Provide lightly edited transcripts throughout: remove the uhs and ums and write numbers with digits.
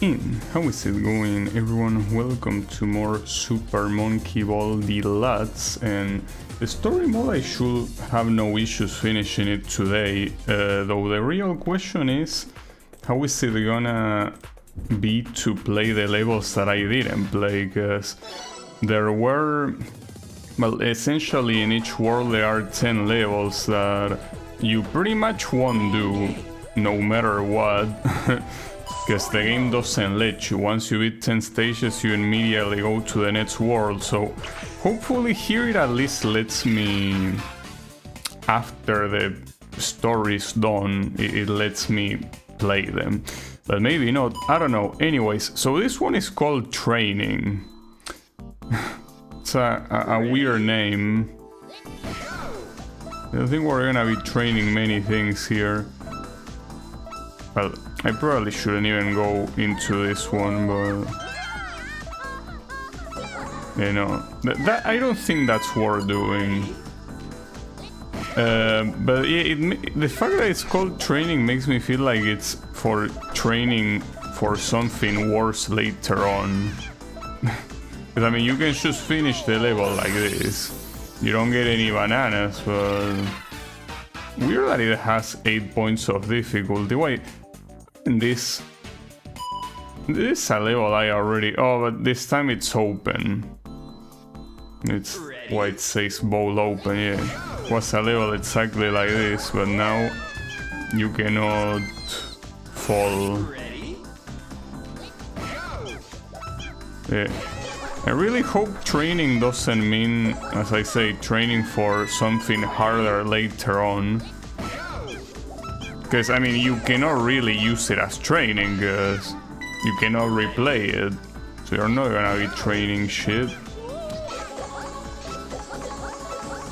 in. How is it going, everyone? Welcome to more Super Monkey Ball Deluxe, and the story mode I should have no issues finishing it today, though the real question is how is it gonna be to play the levels that I didn't play, because there were, well, essentially in each world there are 10 levels that you pretty much won't do no matter what. Because the game doesn't let you. Once you beat 10 stages, you immediately go to the next world. So hopefully here it at least lets me, after the story's done, it lets me play them. But maybe not, I don't know. Anyways, so this one is called Training. It's a weird name. I think we're gonna be training many things here. Well, I probably shouldn't even go into this one, but you know, that I don't think that's worth doing. But yeah, the fact that it's called Training makes me feel like it's for training for something worse later on. Because I mean, you can just finish the level like this. You don't get any bananas, but weird that it has 8 points of difficulty. Wait. This is a level I already... Oh, but this time it's open. It's why it says bowl open, yeah. It was a level exactly like this, but now you cannot fall. Yeah. I really hope training doesn't mean, as I say, training for something harder later on. Because, I mean, you cannot really use it as training, because you cannot replay it. So you're not gonna be training shit.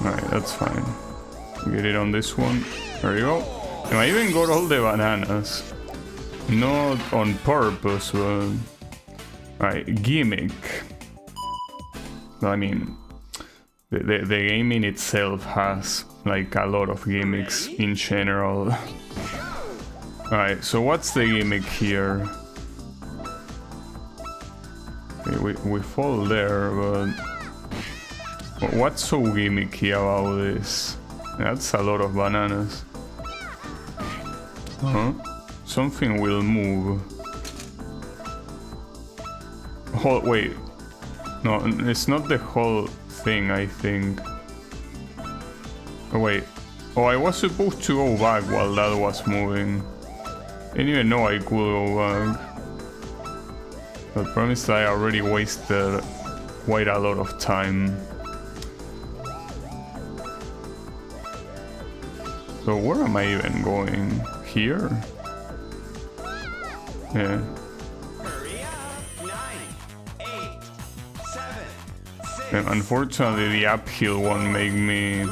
Alright, that's fine. Get it on this one. There you go. And I even got all the bananas. Not on purpose, but... Alright, gimmick. I mean, the game in itself has, like, a lot of gimmicks in general. Alright, so what's the gimmick here? Okay, we fall there, but what's so gimmicky about this? That's a lot of bananas. Something will move. Wait. No, it's not the whole thing, I think. Oh, wait. Oh, I was supposed to go back while that was moving. I didn't even know I could go back. But the problem is that I already wasted quite a lot of time. So where am I even going? Here? Yeah. And unfortunately the uphill won't make me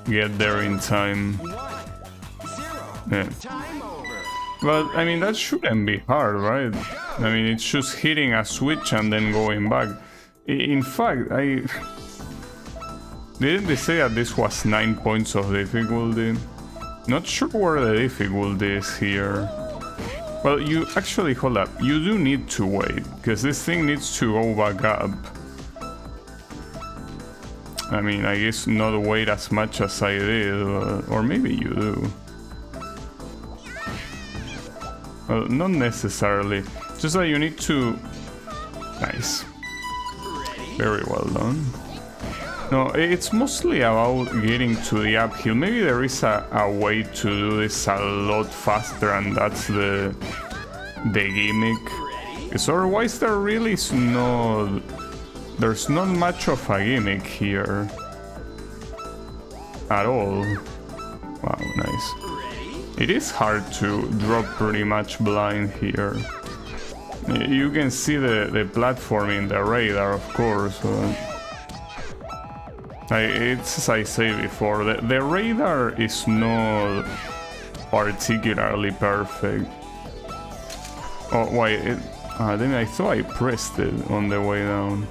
get there in time. Yeah. But, I mean, that shouldn't be hard, right? I mean, it's just hitting a switch and then going back. In fact, didn't they say that this was 9 points of difficulty? Not sure where the difficulty is here. Well, you actually, hold up. You do need to wait, because this thing needs to go back up. I mean, I guess not wait as much as I did, or maybe you do. Well, not necessarily. Just that you need to... Nice. Very well done. No, it's mostly about getting to the uphill. Maybe there is a way to do this a lot faster, and that's the gimmick. Because otherwise there really is no... There's not much of a gimmick here. At all. Wow, nice. It is hard to drop pretty much blind here. You can see the platform in the radar, of course. It's as I say before, the radar is not particularly perfect. Oh, wait, then I thought I pressed it on the way down.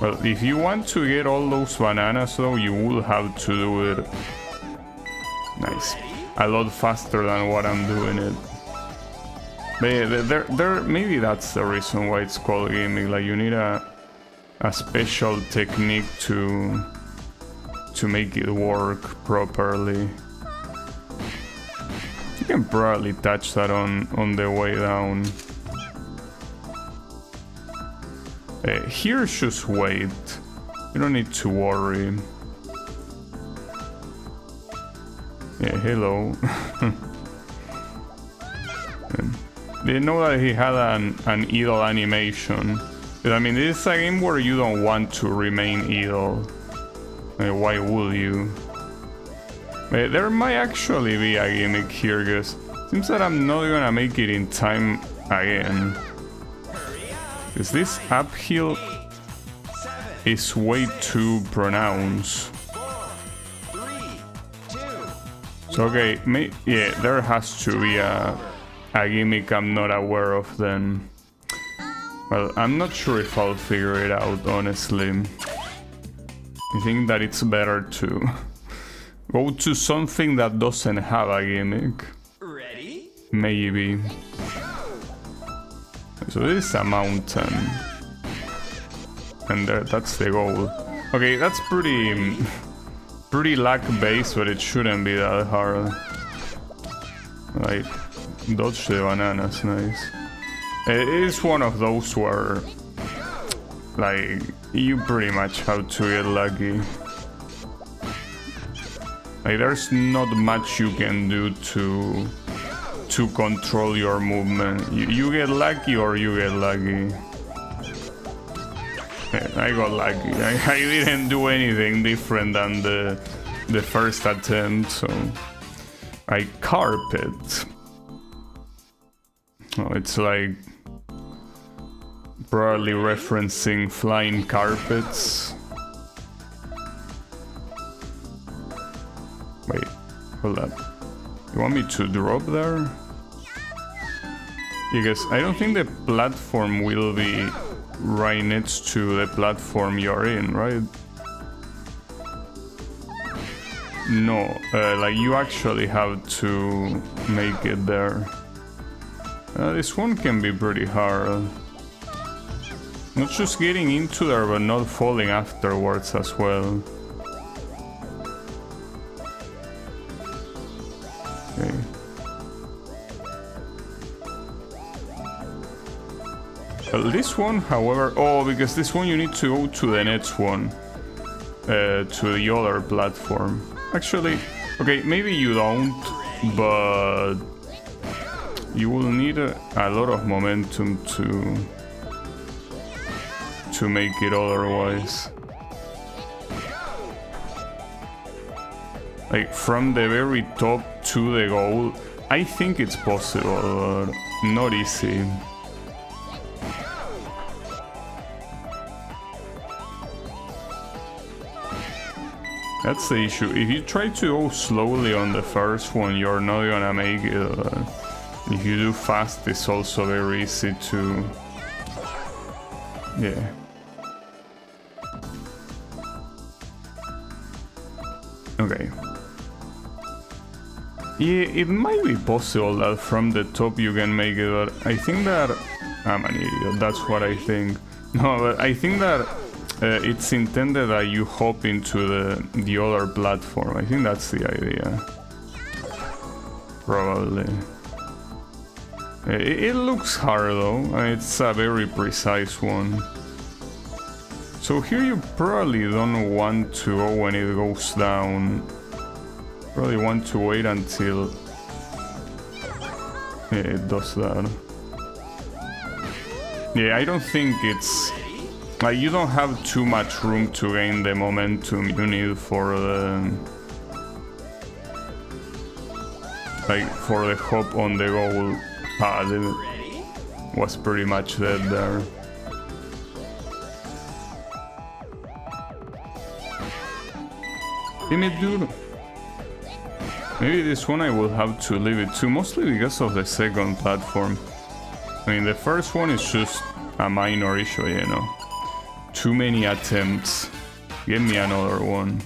Well, if you want to get all those bananas though, you will have to do it nice. A lot faster than what I'm doing it. Maybe that's the reason why it's called gimmick. Like you need a special technique to make it work properly. You can probably touch that on the way down. Here, just wait. You don't need to worry. Yeah, hello. Didn't know that he had an idle animation. But, I mean, this is a game where you don't want to remain idle. Why would you? There might actually be a gimmick here, because it seems that I'm not gonna make it in time again. Because this uphill is way too pronounced. So okay, yeah, there has to be a gimmick I'm not aware of then. Well, I'm not sure if I'll figure it out, honestly. I think that it's better to go to something that doesn't have a gimmick. Ready? Maybe. So this is a mountain. And that's the goal. Okay, that's pretty lag-based, but it shouldn't be that hard. Like, dodge the bananas, nice. It is one of those where, like, you pretty much have to get lucky. Like, there's not much you can do to control your movement. You get lucky or you get lucky. Yeah, I got lucky. I didn't do anything different than the first attempt, so I carpet. Oh, it's like probably referencing flying carpets. Wait, hold up. You want me to drop there? Because I don't think the platform will be right next to the platform you're in, right? No, like you actually have to make it there. This one can be pretty hard. Not just getting into there, but not falling afterwards as well. Okay. This one, however... Oh, because this one you need to go to the next one. To the other platform. Actually, okay, maybe you don't, but... You will need a lot of momentum to make it otherwise. Like, from the very top to the goal, I think it's possible, but not easy. That's the issue. If you try to go slowly on the first one, you're not gonna make it. If you do fast, it's also very easy to... Yeah. Okay. Yeah, it might be possible that from the top you can make it, but I think that... I'm an idiot, that's what I think. No, but I think that it's intended that you hop into the other platform. I think that's the idea. Probably. It looks hard though, and it's a very precise one. So here you probably don't want to go when it goes down. Probably want to wait until it does that. Yeah, I don't think it's... Like, you don't have too much room to gain the momentum you need for the... Like, for the hop on the goal. Ah, it was pretty much dead there. Damn it, dude. Maybe this one I will have to leave it too, mostly because of the second platform. I mean, the first one is just a minor issue, you know. Too many attempts. Give me another one.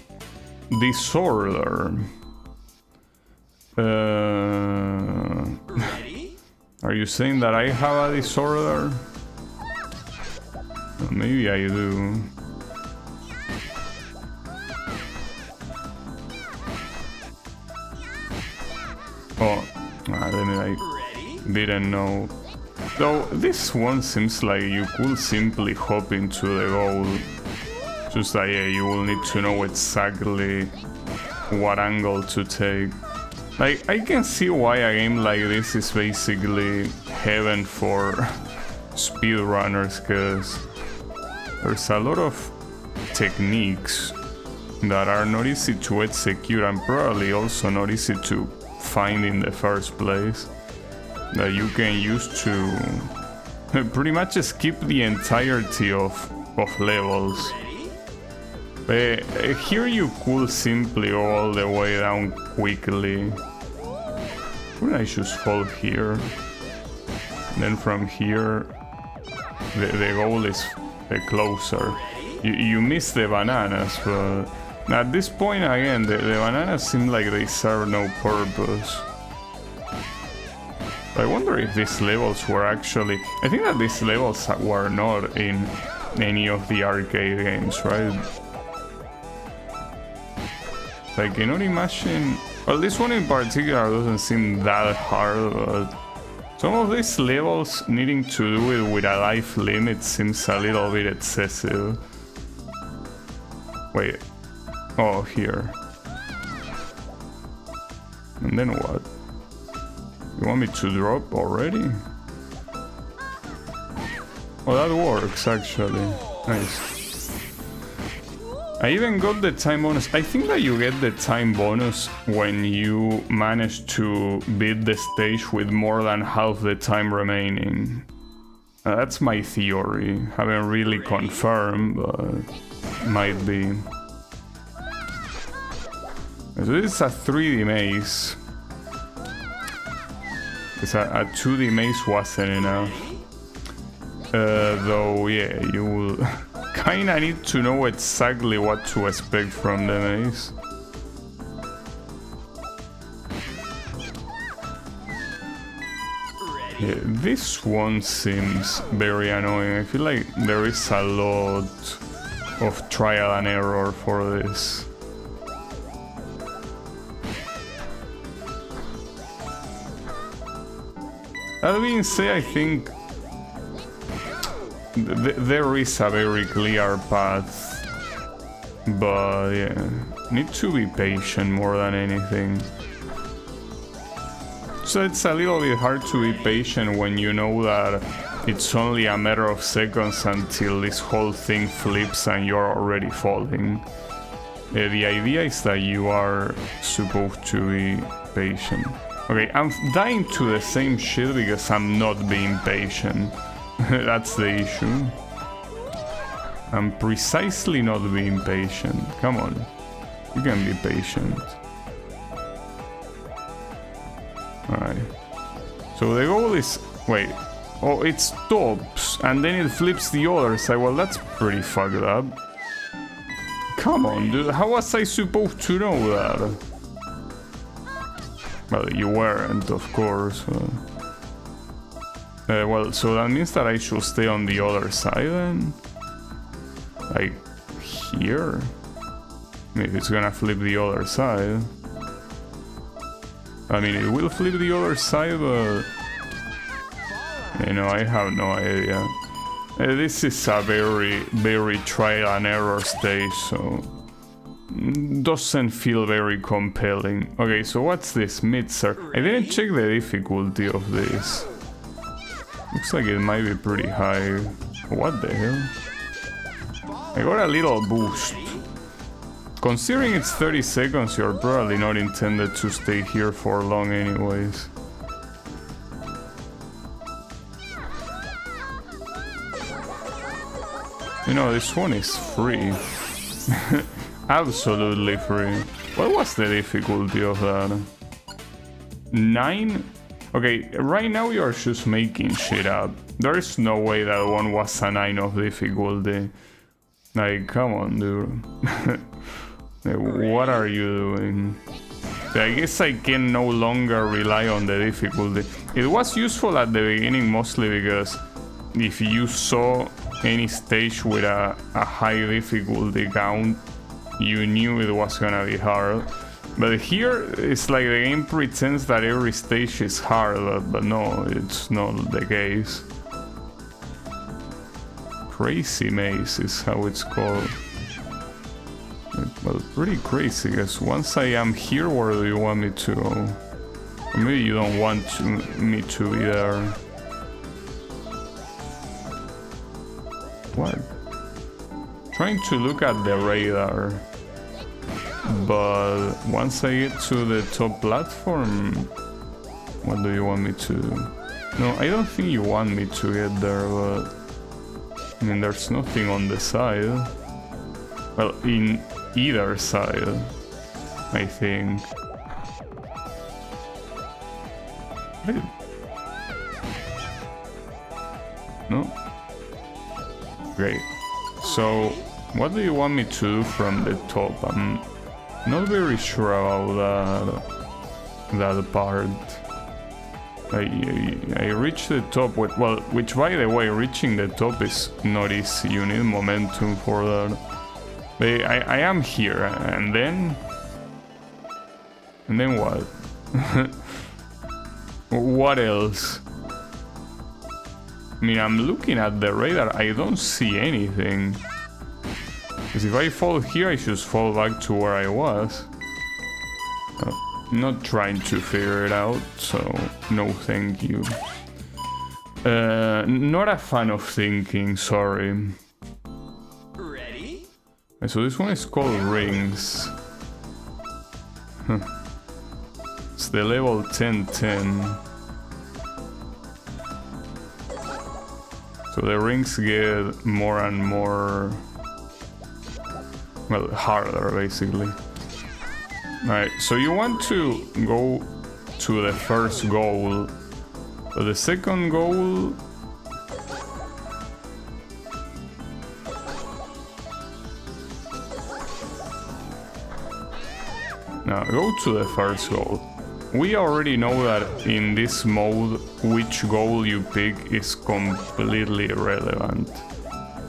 Disorder. Are Are you saying that I have a disorder? Well, maybe I do. Oh, I didn't know. Though this one seems like you could simply hop into the goal. Just that, yeah, you will need to know exactly what angle to take. Like, I can see why a game like this is basically heaven for speedrunners, because there's a lot of techniques that are not easy to execute and probably also not easy to find in the first place, that you can use to pretty much skip the entirety of levels. Here you could simply go all the way down quickly. Wouldn't I just fall here? And then from here, the goal is closer. You miss the bananas, but at this point again, the bananas seem like they serve no purpose. I wonder if these levels were actually... I think that these levels were not in any of the arcade games, right? I cannot imagine... Well, this one in particular doesn't seem that hard, but some of these levels needing to do it with a life limit seems a little bit excessive. Wait. Oh, here. And then what? You want me to drop already? Oh, that works actually. Nice. I even got the time bonus. I think that you get the time bonus when you manage to beat the stage with more than half the time remaining. That's my theory. Haven't really confirmed, but might be. So this is a 3D maze. Because a 2D maze wasn't enough. Though, yeah, you will kinda need to know exactly what to expect from the maze. Yeah, this one seems very annoying. I feel like there is a lot of trial and error for this. That being said, I think there is a very clear path, but yeah, need to be patient more than anything. So it's a little bit hard to be patient when you know that it's only a matter of seconds until this whole thing flips and you're already falling. The idea is that you are supposed to be patient. Okay, I'm dying to the same shit because I'm not being patient. That's the issue. I'm precisely not being patient. Come on, you can be patient. Alright. So the goal is... Wait. Oh, it stops and then it flips the other side. Well, that's pretty fucked up. Come on, dude. How was I supposed to know that? Well, you weren't, of course. Well, so that means that I should stay on the other side then? Like, here? Maybe it's gonna flip the other side. I mean, it will flip the other side, but... You know, I have no idea. This is a very, very trial and error stage, so... Doesn't feel very compelling. Okay, so what's this? Mid-circle. I didn't check the difficulty of this. Looks like it might be pretty high. What the hell? I got a little boost. Considering it's 30 seconds, you're probably not intended to stay here for long anyways. You know, this one is free. Absolutely free. What was the difficulty of that? 9? Okay, right now you're just making shit up. There is no way that one was a 9 of difficulty. Like, come on, dude. What are you doing? So I guess I can no longer rely on the difficulty. It was useful at the beginning mostly because if you saw any stage with a high difficulty count, you knew it was gonna be hard. But here it's like the game pretends that every stage is hard, but no, it's not the case. Crazy Maze is how it's called. Well, pretty crazy, because once I am here, where do you want me to go? Or maybe you don't want me to be there. What? Trying to look at the radar. But once I get to the top platform, what do you want me to do? No, I don't think you want me to get there, but... I mean, there's nothing on the side. Well, in either side, I think. Wait. No? Great. So, what do you want me to do from the top? I'm not very sure about that part. I reached the top with, well, which by the way, reaching the top is not easy. You need momentum for that. But I am here, and then what? What else? I mean, I'm looking at the radar, I don't see anything. Because if I fall here, I should fall back to where I was. Not trying to figure it out, so no thank you. Not a fan of thinking, sorry. Ready? So this one is called Rings. It's the level 1010. So the rings get more and more... well, harder, basically. Alright, so you want to go to the first goal, but the second goal... Now, go to the first goal. We already know that in this mode, which goal you pick is completely irrelevant.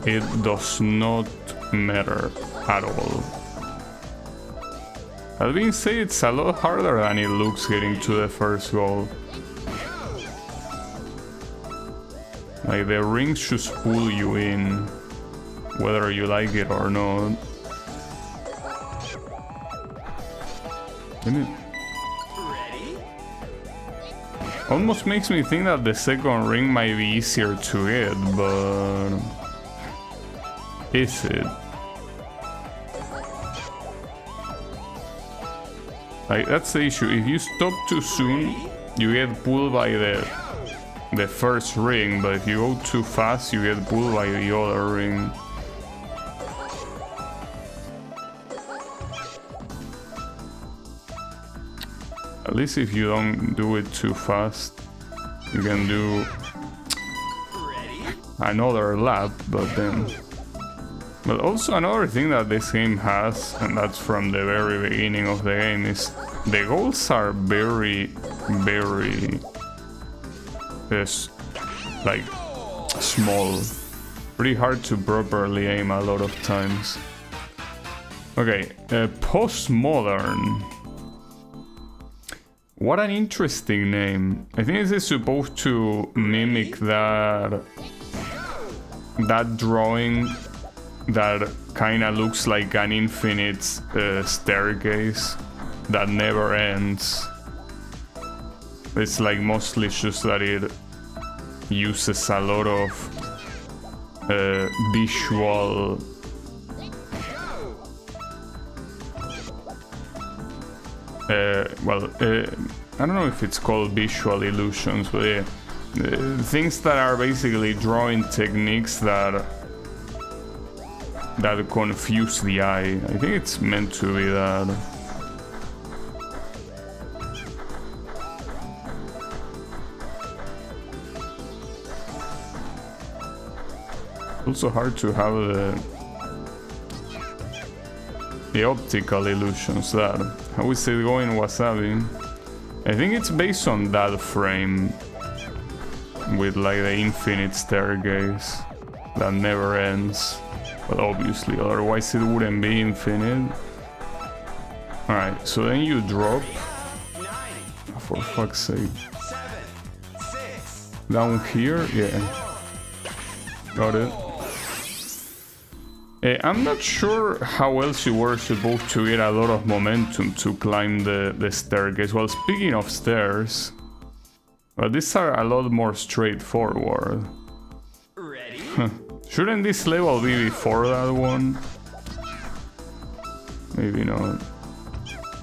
It does not matter at all. That being said, it's a lot harder than it looks getting to the first goal. Like, the rings just pull you in, whether you like it or not. Ready? Almost makes me think that the second ring might be easier to get, but... is it? Like, that's the issue. If you stop too soon, you get pulled by the first ring, but if you go too fast, you get pulled by the other ring. At least if you don't do it too fast, you can do another lap, but then... But also another thing that this game has, and that's from the very beginning of the game, is the goals are very, very... like, small. Pretty hard to properly aim a lot of times. Okay, Postmodern. What an interesting name. I think this is supposed to mimic that drawing that kinda looks like an infinite staircase that never ends. It's like mostly just that it uses a lot of visual I don't know if it's called visual illusions, but things that are basically drawing techniques that confuse the eye. I think it's meant to be that. Also hard to have the optical illusions that How is it going, Wasabi? I think it's based on that frame with like the infinite staircase that never ends, but obviously otherwise it wouldn't be infinite. Alright, so then you drop, for fuck's sake, down here, yeah, got it. I'm not sure how else you were supposed to get a lot of momentum to climb the staircase. Well, speaking of stairs, well, these are a lot more straightforward. Ready? Shouldn't this level be before that one? Maybe not.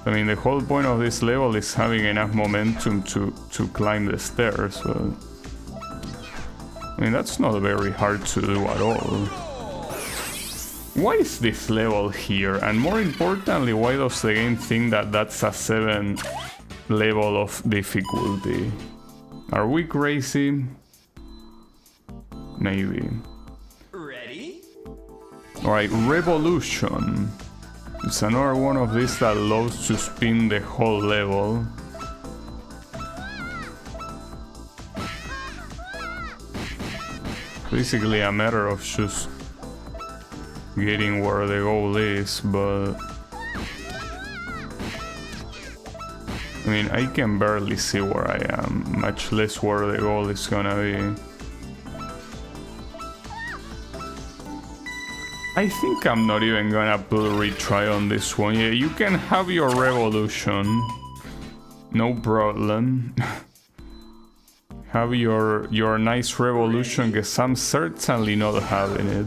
I mean, the whole point of this level is having enough momentum to climb the stairs, but I mean, that's not very hard to do at all. Why is this level here? And more importantly, why does the game think that that's a 7 level of difficulty? Are we crazy? Maybe. Ready? Alright, Revolution. It's another one of these that loves to spin the whole level. Basically a matter of just getting where the goal is, but I mean, I can barely see where I am, much less where the goal is gonna be. I think I'm not even gonna put a retry on this one. Yeah, you can have your revolution, no problem. Have your nice revolution, because I'm certainly not having it.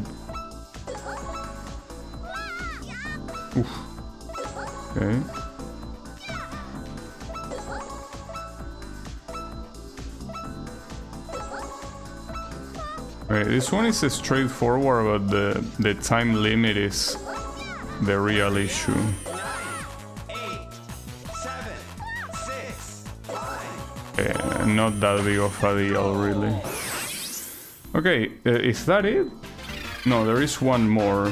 Oof. Okay. Okay, this one is straightforward, but the time limit is the real issue. 9, 8, 7, 6, 5. Not that big of a deal, really. Okay, is that it? No, there is one more.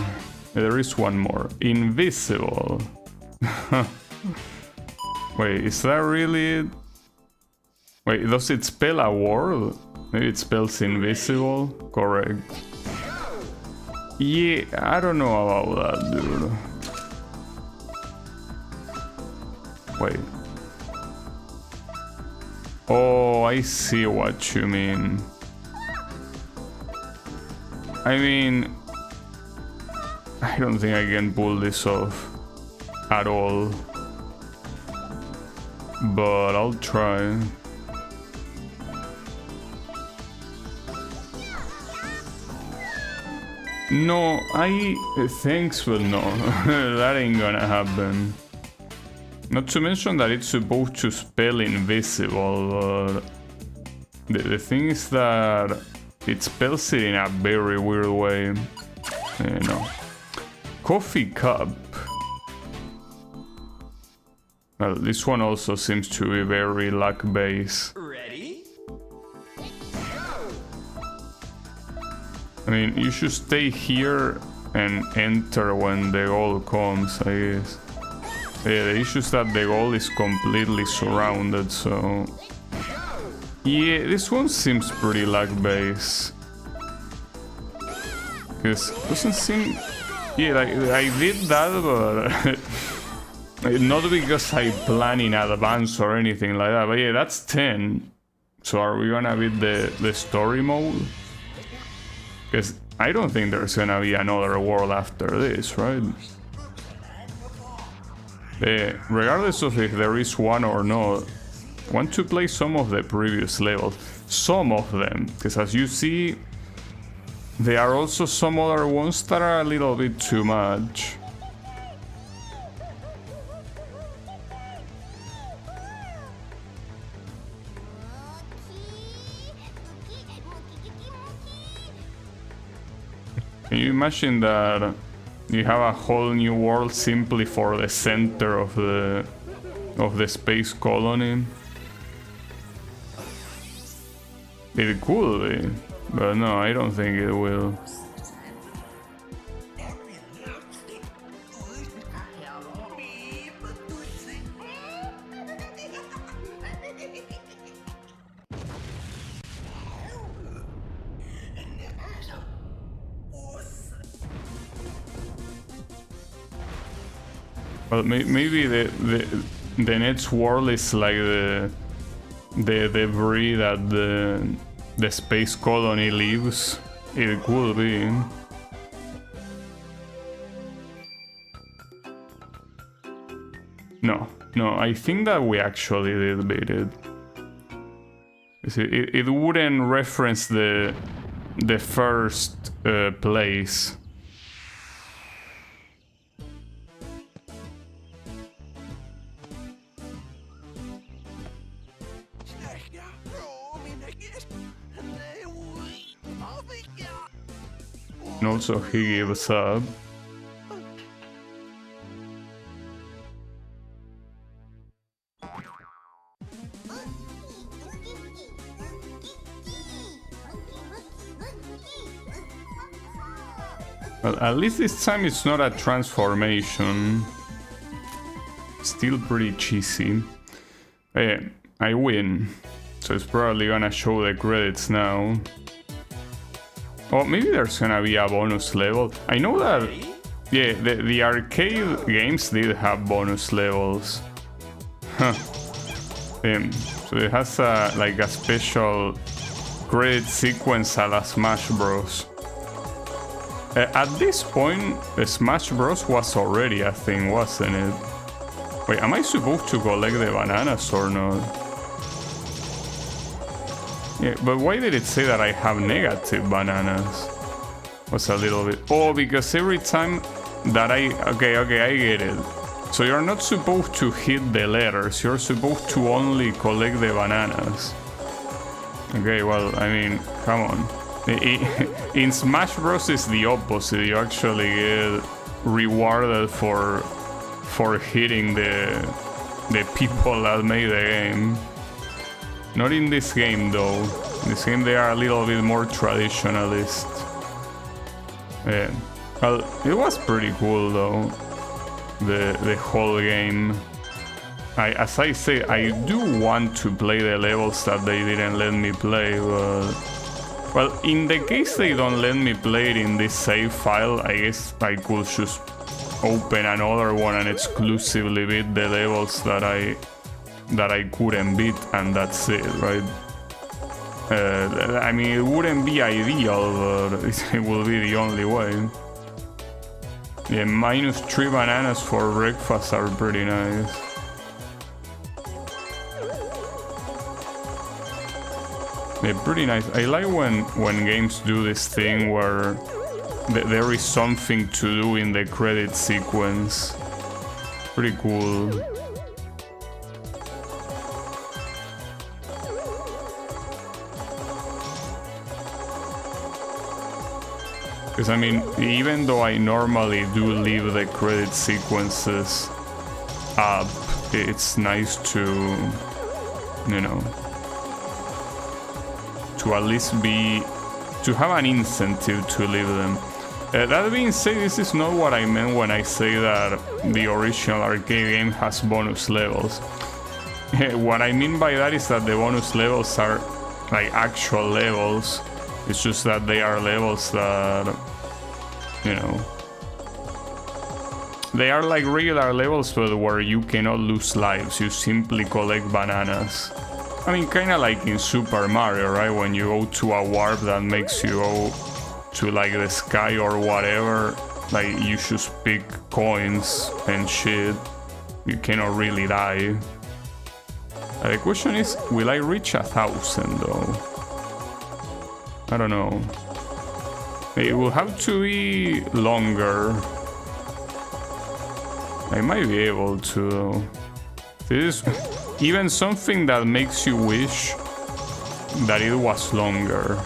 There is one more. Invisible. Wait, is that really it? Wait, does it spell a word? Maybe it spells invisible? Correct. Yeah, I don't know about that, dude. Wait. Oh, I see what you mean. I mean, I don't think I can pull this off at all, but I'll try. No, thanks, but no, that ain't gonna happen. Not to mention that it's supposed to spell invisible, but the thing is that it spells it in a very weird way. You know. Coffee cup. Well, this one also seems to be very luck-based. Ready? I mean, you should stay here and enter when the goal comes, I guess. Yeah, the issue is that the goal is completely surrounded, so... Yeah, this one seems pretty luck-based. Because it doesn't seem... Yeah, like, I did that, but... not because I plan in advance or anything like that, but yeah, that's 10. So are we gonna beat the story mode? Because I don't think there's gonna be another world after this, right? Regardless of if there is one or not, I want to play some of the previous levels. Some of them, because as you see, there are also some other ones that are a little bit too much. Can you imagine that you have a whole new world simply for the center of the space colony? It could be, but no, I don't think it will. Well, maybe the next world is like the debris that the space colony leaves. It could be. No, I think that we actually did beat it. It wouldn't reference the first place. And also he gives up. Well, at least this time it's not a transformation. Still pretty cheesy. I win. So it's probably gonna show the credits now. Oh, maybe there's gonna be a bonus level. I know that... Yeah, the arcade games did have bonus levels. Huh. So it has like a special credit sequence a la Smash Bros. At this point, Smash Bros was already a thing, wasn't it? Wait, am I supposed to collect the bananas or not? Yeah, but why did it say that I have negative bananas? Was a little bit... Oh, because every time that Okay, I get it. So you're not supposed to hit the letters, you're supposed to only collect the bananas. Okay, well, I mean, come on. In Smash Bros is the opposite. You actually get rewarded for hitting the people that made the game. Not in this game though. In this game they are a little bit more traditionalist. Yeah. Well, it was pretty cool though. The whole game. As I say, I do want to play the levels that they didn't let me play, but... Well, in the case they don't let me play it in this save file, I guess I could just open another one and exclusively beat the levels that I couldn't beat, and that's it, right? I mean, it wouldn't be ideal, but it will be the only way. Yeah, -3 bananas for breakfast are pretty nice. They're pretty nice. I like when games do this thing where there is something to do in the credit sequence. Pretty cool. Because I mean, even though I normally do leave the credit sequences up, it's nice to, you know, to at least to have an incentive to leave them. That being said, this is not what I meant when I say that the original arcade game has bonus levels. What I mean by that is that the bonus levels are like actual levels. It's just that they are levels that, you know, they are like regular levels, but where you cannot lose lives. You simply collect bananas. I mean, kind of like in Super Mario, right? When you go to a warp that makes you go to like the sky or whatever, like you just pick coins and shit. You cannot really die. The question is, will I reach 1,000 though? I don't know. It will have to be longer. I might be able to though. This is even something that makes you wish that it was longer,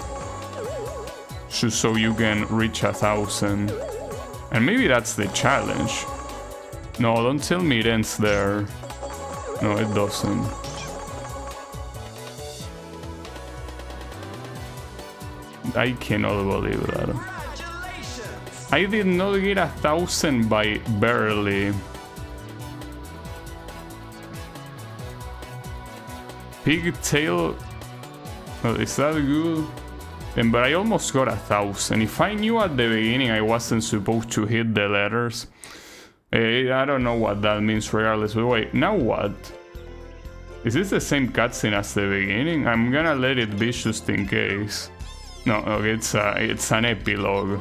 just so you can reach 1,000. And maybe that's the challenge. No, don't tell me it ends there. No, it doesn't. I cannot believe that. I did not get 1,000 by barely. Pigtail, well, is that good? But I almost got 1,000. If I knew at the beginning I wasn't supposed to hit the letters, I don't know what that means regardless, but wait, now what? Is this the same cutscene as the beginning? I'm gonna let it be just in case. No, okay, it's an epilogue.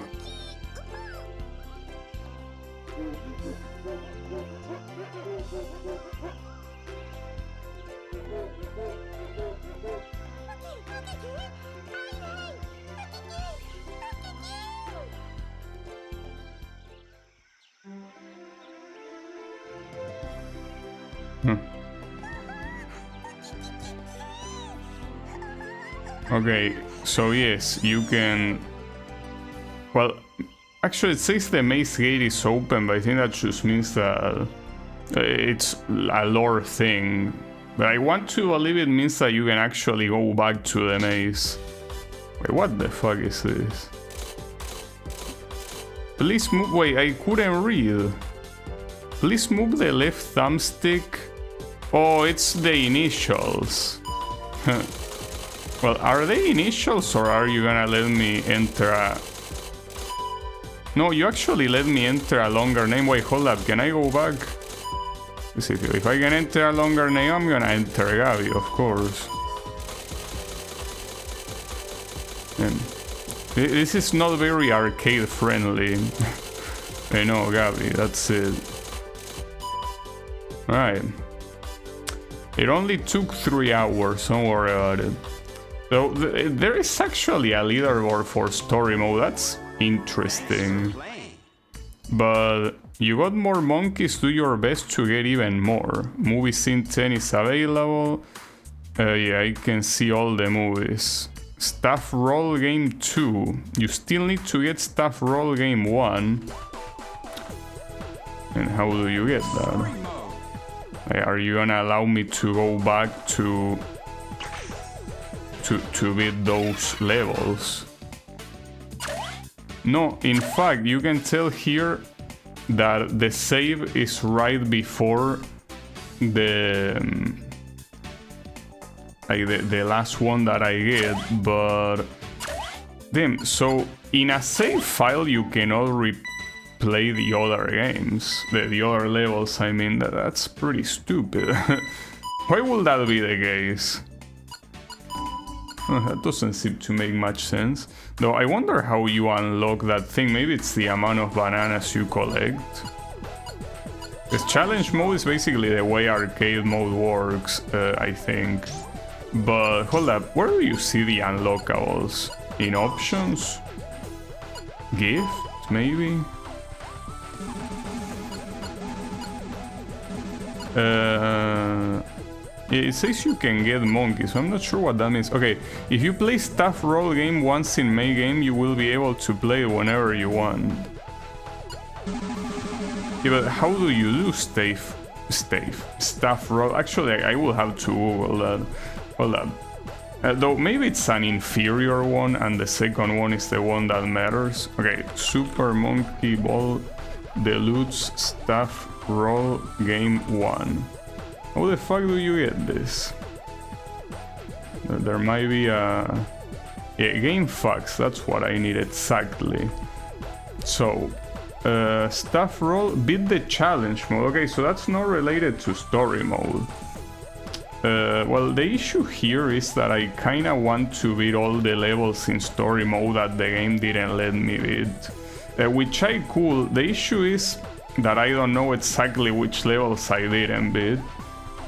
Okay, so yes, you can... Well, actually it says the maze gate is open, but I think that just means that it's a lore thing. But I want to believe it means that you can actually go back to the maze. Wait, what the fuck is this? Please move... Wait, I couldn't read. Please move the left thumbstick. Oh, it's the initials. Well, are they initials or are you gonna let me enter a... No, you actually let me enter a longer name. Wait, hold up, can I go back? Let's see, if I can enter a longer name, I'm gonna enter Gabby, of course. And this is not very arcade friendly. I know, Gabby, that's it. Alright. It only took 3 hours, don't worry about it. So there is actually a leaderboard for story mode, that's interesting. But you got more monkeys, do your best to get even more. Movie Scene 10 is available. Yeah, I can see all the movies. Staff Roll Game 2. You still need to get Staff Roll Game 1. And how do you get that? Are you gonna allow me to go back to beat those levels? No, in fact, you can tell here that the save is right before the the last one that I get, but damn, so in a save file you cannot replay the other games, the other levels. I mean, that's pretty stupid. Why would that be the case? That doesn't seem to make much sense. Though I wonder how you unlock that thing. Maybe it's the amount of bananas you collect. This challenge mode is basically the way arcade mode works, I think. But hold up, where do you see the unlockables? In options? Gift, maybe? It says you can get monkeys, so I'm not sure what that means. Okay, if you play Staff Roll Game once in May game, you will be able to play whenever you want. Yeah, but how do you do Staff Roll? Actually, I will have to Google that. Hold up. Though maybe it's an inferior one and the second one is the one that matters. Okay, Super Monkey Ball Deluxe Staff Roll Game 1. How the fuck do you get this? There might be a... Yeah, game fucks, that's what I need exactly. So, Staff Roll, beat the challenge mode. Okay, so that's not related to story mode. Well, the issue here is that I kinda want to beat all the levels in story mode that the game didn't let me beat. Which I could. The issue is that I don't know exactly which levels I didn't beat.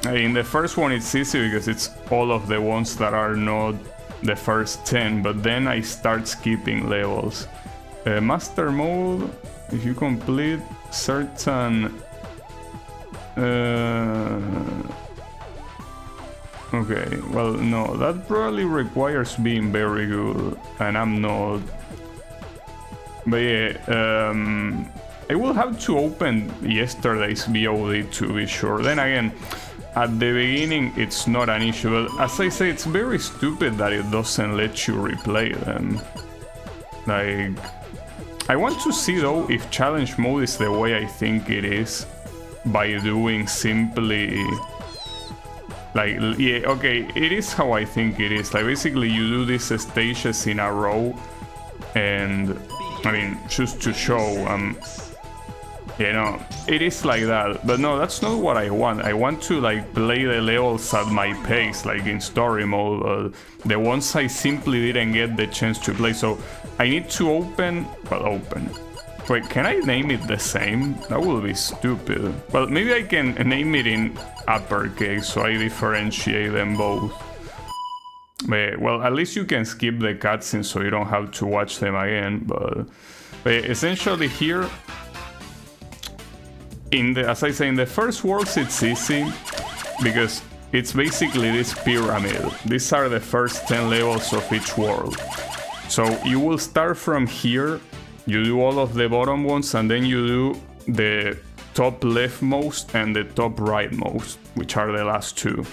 In the first one it's easy because it's all of the ones that are not the first 10, but then I start skipping levels. Master mode, if you complete certain... Okay, well no, that probably requires being very good, and I'm not. But yeah, I will have to open yesterday's VOD to be sure. Then again, at the beginning it's not an issue, but as I say, it's very stupid that it doesn't let you replay them. Like, I want to see though if challenge mode is the way I think it is, by doing simply... Like, yeah, okay, it is how I think it is. Like, basically you do these stages in a row, and, I mean, just to show, You know, it is like that, but no, that's not what I want. I want to like play the levels at my pace, like in story mode. The ones I simply didn't get the chance to play, so I need to open. Wait, can I name it the same? That will be stupid. Well, maybe I can name it in uppercase, so I differentiate them both. Well, at least you can skip the cutscenes, so you don't have to watch them again. But essentially here. As I say, in the first worlds it's easy because it's basically this pyramid. These are the first 10 levels of each world. So you will start from here, you do all of the bottom ones, and then you do the top leftmost and the top rightmost, which are the last two.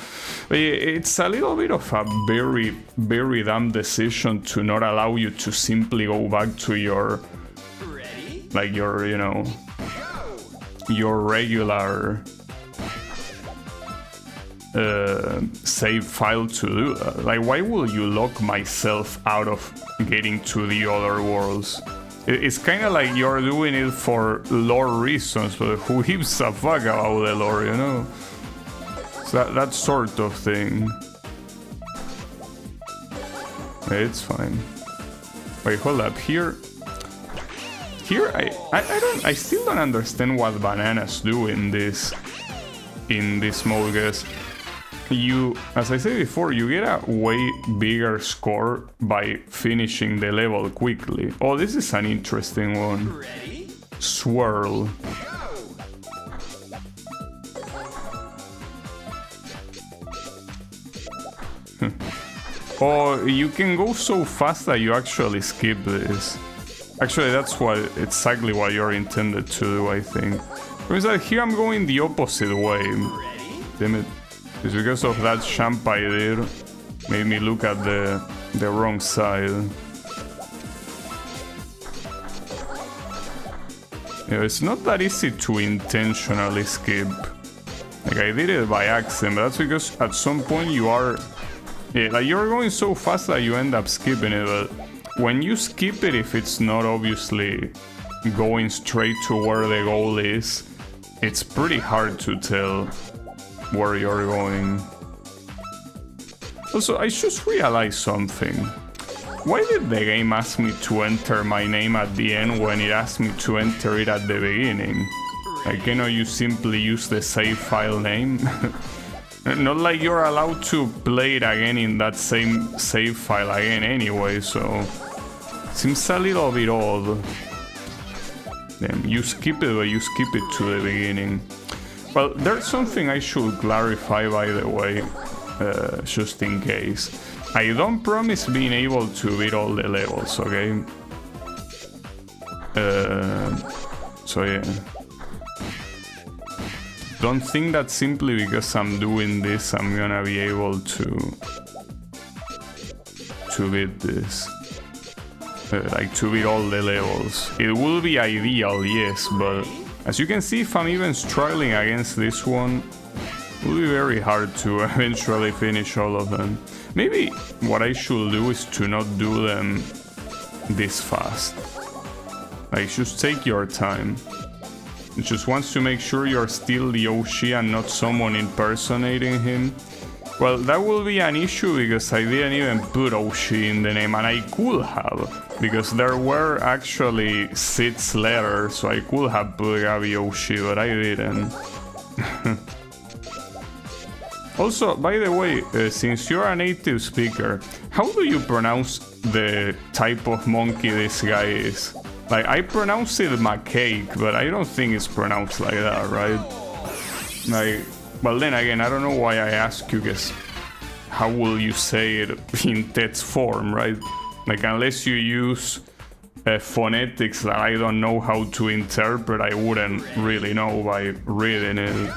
It's a little bit of a very, very dumb decision to not allow you to simply go back to your, like your, you know, your regular save file to do that. Like, why will you lock myself out of getting to the other worlds? It's kind of like you're doing it for lore reasons, but who gives a fuck about the lore, you know? So that sort of thing. It's fine. Wait, hold up. Here I still don't understand what bananas do in this mode, guys. You, as I said before, you get a way bigger score by finishing the level quickly. Oh, this is an interesting one. Ready? Swirl. Oh, you can go so fast that you actually skip this. Actually, that's exactly what you're intended to do, I think. Because here I'm going the opposite way. Damn it. It's because of that jump I did. Made me look at the wrong side. Yeah, it's not that easy to intentionally skip. Like, I did it by accident, but that's because at some point you are... Yeah, like you're going so fast that you end up skipping it, but when you skip it, if it's not obviously going straight to where the goal is, it's pretty hard to tell where you're going. Also, I just realized something. Why did the game ask me to enter my name at the end when it asked me to enter it at the beginning? Like, you know, you simply use the save file name. Not like you're allowed to play it again in that same save file again anyway, so... Seems a little bit odd. Damn, you skip it, but you skip it to the beginning. Well, there's something I should clarify, by the way, just in case. I don't promise being able to beat all the levels, okay? So yeah. Don't think that simply because I'm doing this, I'm gonna be able to beat this. Like, to beat all the levels. It will be ideal, yes, but as you can see, if I'm even struggling against this one, it will be very hard to eventually finish all of them. Maybe what I should do is to not do them this fast. Like, just take your time. It just wants to make sure you're still the OG and not someone impersonating him. Well, that will be an issue because I didn't even put OG in the name, and I could have, because there were actually 6 letters, so I could have put Gabi OG, but I didn't. Also, by the way, since you're a native speaker, how do you pronounce the type of monkey this guy is? Like, I pronounce it macaque, but I don't think it's pronounced like that, right? Like, well, then again, I don't know why I ask you, guys. How will you say it in text form, right? Like, unless you use phonetics that I don't know how to interpret, I wouldn't really know by reading it.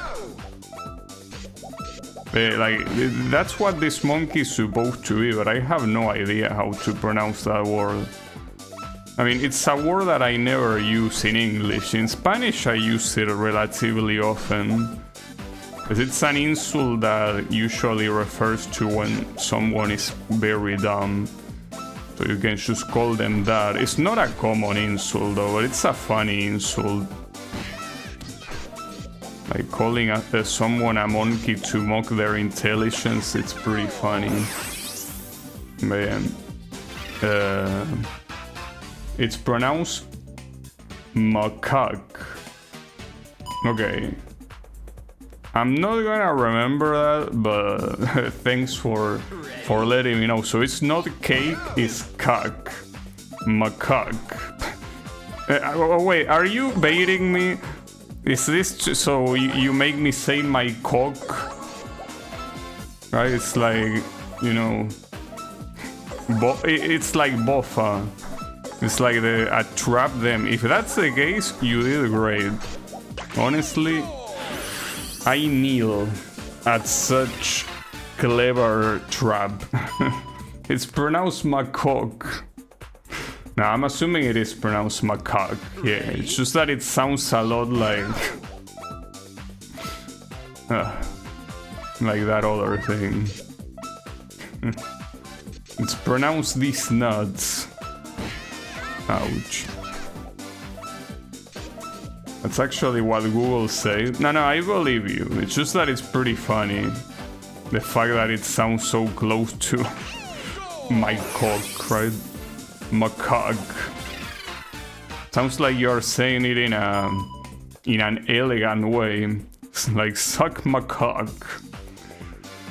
Like, that's what this monkey is supposed to be, but I have no idea how to pronounce that word. I mean, it's a word that I never use in English. In Spanish, I use it relatively often. But it's an insult that usually refers to when someone is very dumb. So you can just call them that. It's not a common insult though, but it's a funny insult. Like calling someone a monkey to mock their intelligence, it's pretty funny. Man. It's pronounced macaque. Okay. I'm not gonna remember that, but thanks for letting me know. So it's not cake, it's cack. Macaque. Wait, are you baiting me? Is this so you make me say my cock? Right? It's like, you know, it's like bofa. It's like I trap them. If that's the case, you did great. Honestly, I kneel at such clever trap. It's pronounced macaque. Now, I'm assuming it is pronounced macaque. Yeah, it's just that it sounds a lot like that other thing. It's pronounced these nuts. Ouch. That's actually what Google said. No, I believe you. It's just that it's pretty funny. The fact that it sounds so close to my cock, right? Macaque. Sounds like you're saying it in an elegant way. It's like suck macaque.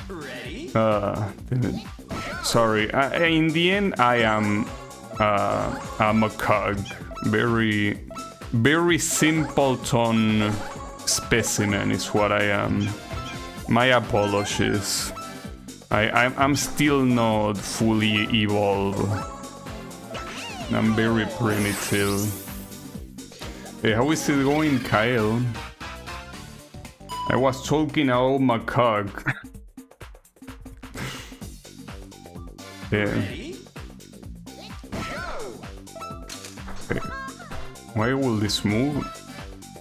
Ready? Sorry. In the end, I am a macaque. Very simpleton specimen is what I am. My apologies. I'm still not fully evolved. I'm very primitive. Hey, how is it going, Kyle? I was talking about macaque. Yeah. Okay. Why will this move?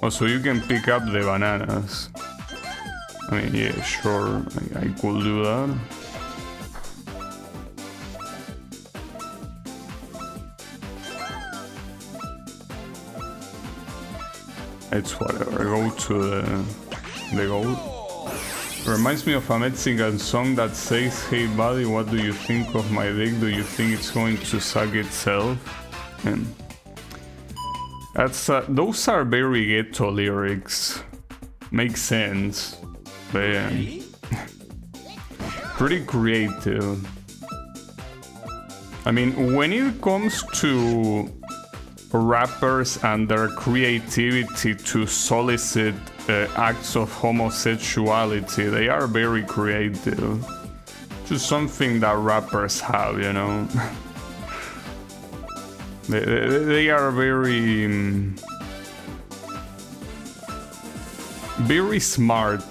Oh, so you can pick up the bananas. I mean, yeah, sure, I could do that. It's whatever, go to the goal. Reminds me of a Mexican song that says, "Hey buddy, what do you think of my dick? Do you think it's going to suck itself?" And that's those are very ghetto lyrics. Makes sense. But yeah. Pretty creative. I mean, when it comes to rappers and their creativity to solicit acts of homosexuality, they are very creative. Just something that rappers have, you know. They are very smart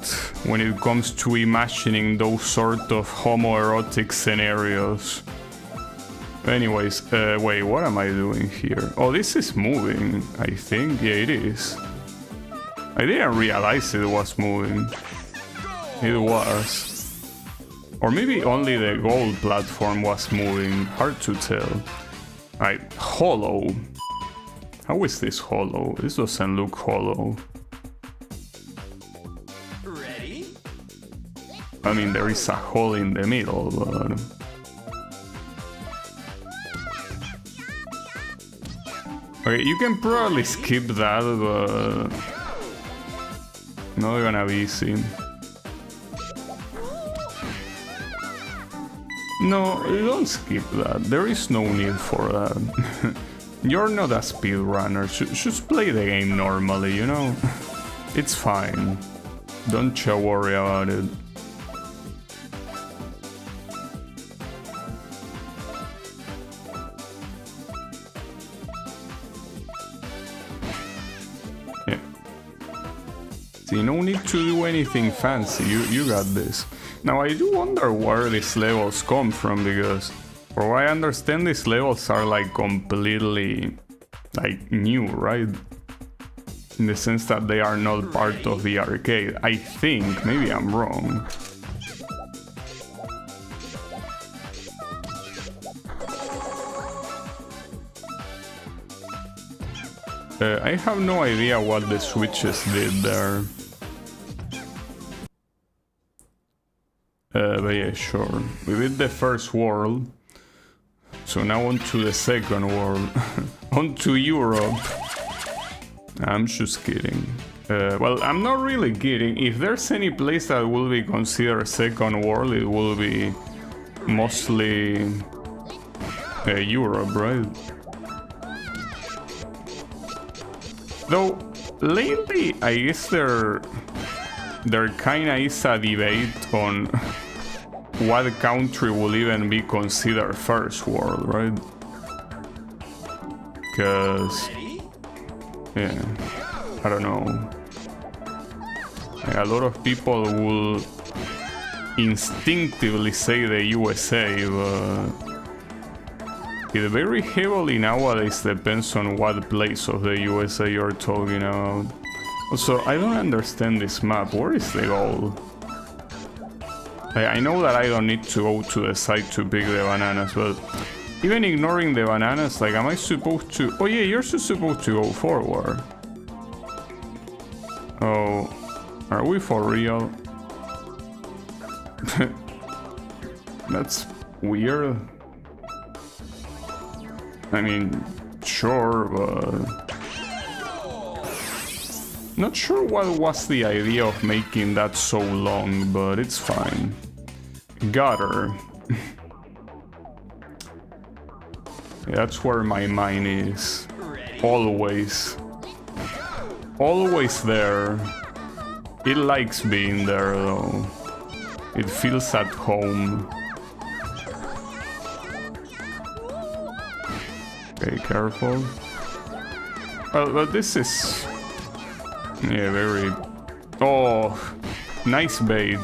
when it comes to imagining those sort of homoerotic scenarios. Anyways, wait, what am I doing here? Oh, this is moving, I think. Yeah, it is. I didn't realize it was moving. It was. Or maybe only the gold platform was moving. Hard to tell. Right, hollow. How is this hollow? This doesn't look hollow. Ready? I mean, there is a hole in the middle, but... Okay, you can probably skip that, but... Not gonna be easy. No, don't skip that. There is no need for that. You're not a speedrunner. Just play the game normally, you know? It's fine. Don't you worry about it. Yeah. See, no need to do anything fancy. You got this. Now, I do wonder where these levels come from, because for what I understand, these levels are like completely like new, right? In the sense that they are not part of the arcade. I think, maybe I'm wrong. I have no idea what the switches did there. But yeah, sure. We did the first world. So now on to the second world. On to Europe. I'm just kidding. Well, I'm not really kidding. If there's any place that will be considered second world, it will be mostly Europe, right? Though lately, I guess there kinda is a debate on what country will even be considered first world, right? Because, yeah, I don't know. Like, a lot of people will instinctively say the USA, but it very heavily nowadays depends on what place of the USA you're talking about. Also, I don't understand this map. Where is the goal? I know that I don't need to go to the side to pick the bananas, but even ignoring the bananas, like, am I supposed to... Oh yeah, you're just supposed to go forward. Oh, are we for real? That's weird. I mean, sure, but... Not sure what was the idea of making that so long, but it's fine. Gutter. Yeah, that's where my mind is. Always. Always there. It likes being there, though. It feels at home. Okay, careful. Well, but this is... Yeah, very... Oh, nice bait.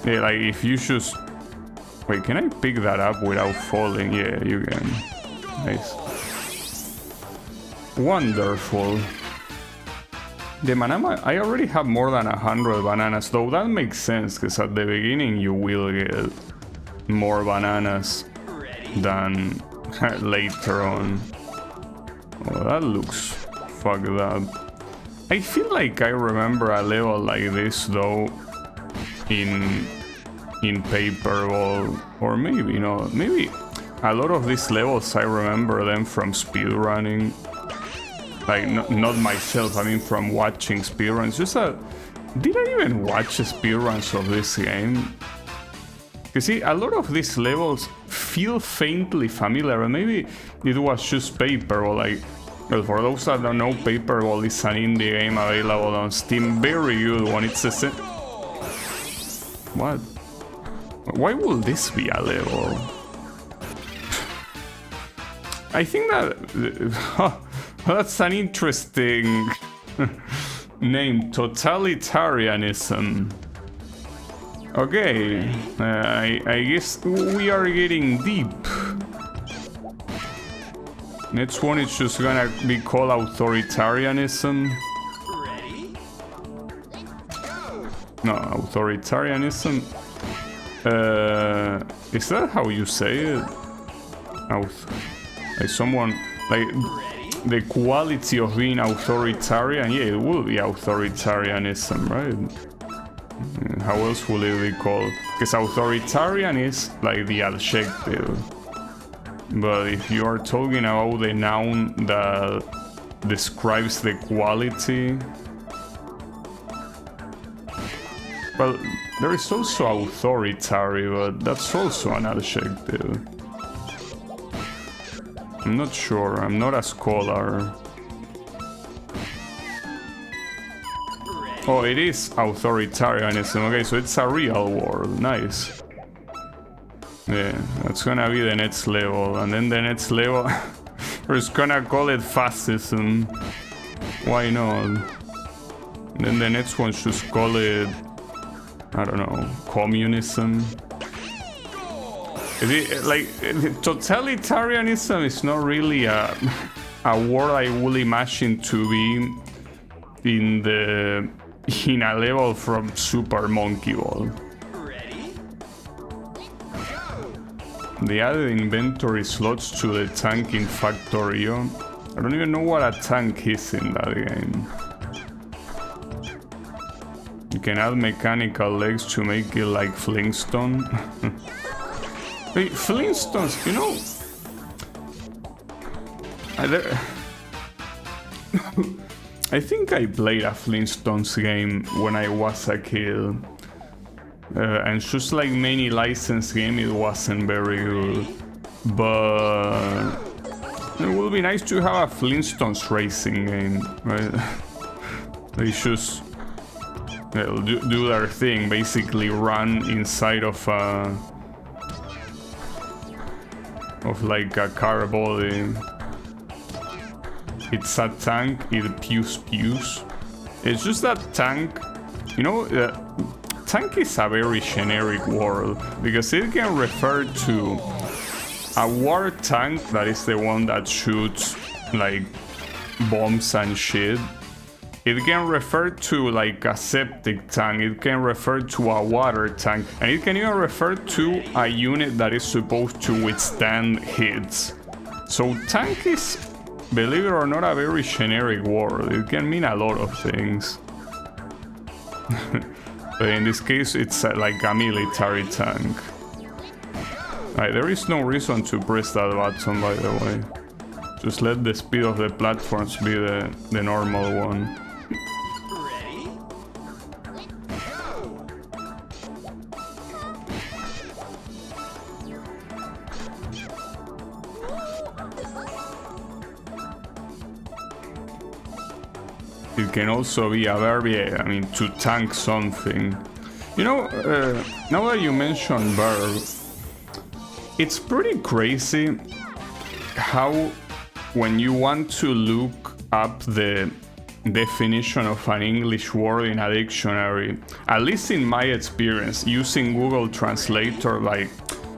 Yeah, like, if you just... Wait, can I pick that up without falling? Yeah, you can. Nice. Wonderful. The banana... I already have more than 100 bananas, though that makes sense, because at the beginning you will get more bananas than later on. Oh, that looks fucked up. I feel like I remember a level like this though in Paperball, or maybe not. Maybe a lot of these levels I remember them from speedrunning. Like not myself, I mean from watching speedruns. Did I even watch speedruns of this game? You see, a lot of these levels feel faintly familiar, and maybe it was just Paperball. Like, well, for those that don't know, Paperball is an indie game available on Steam. Very good one. It's a What? Why would this be a level? I think that... that's an interesting name. Totalitarianism. Okay. I guess we are getting deep. Next one is just gonna be called authoritarianism. Ready? No, authoritarianism. Is that how you say it? Like someone, like the quality of being authoritarian. Yeah, it will be authoritarianism, right? How else will it be called? Because authoritarian is like the adjective. But if you are talking about the noun that describes the quality... Well, there is also authoritarian, but that's also an adjective. I'm not sure, I'm not a scholar. Oh, it is authoritarianism. Okay, so it's a real world. Nice. Yeah, that's gonna be the next level. And then the next level, we're just gonna call it fascism. Why not? And then the next one just call it, I don't know, communism. Is it, like, totalitarianism is not really a word I would imagine to be in a level from Super Monkey Ball. They added inventory slots to the tank in Factorio. I don't even know what a tank is in that game. You can add mechanical legs to make it like Flintstone. Wait, Flintstones, you know... I think I played a Flintstones game when I was a kid. And just like many licensed games, it wasn't very good. But... it would be nice to have a Flintstones racing game, right? They just do their thing, basically run inside of like a car body. It's a tank, it pews. It's just that tank, you know, tank is a very generic word because it can refer to a war tank, that is the one that shoots like bombs and shit. It can refer to like a septic tank, it can refer to a water tank, and it can even refer to a unit that is supposed to withstand hits. So tank is, believe it or not, a very generic word. It can mean a lot of things. But in this case, it's like a military tank. There is no reason to press that button, by the way. Just let the speed of the platforms be the normal one. It can also be a verb, I mean, to tank something. You know, now that you mention verb, it's pretty crazy how when you want to look up the definition of an English word in a dictionary, at least in my experience, using Google Translator, like,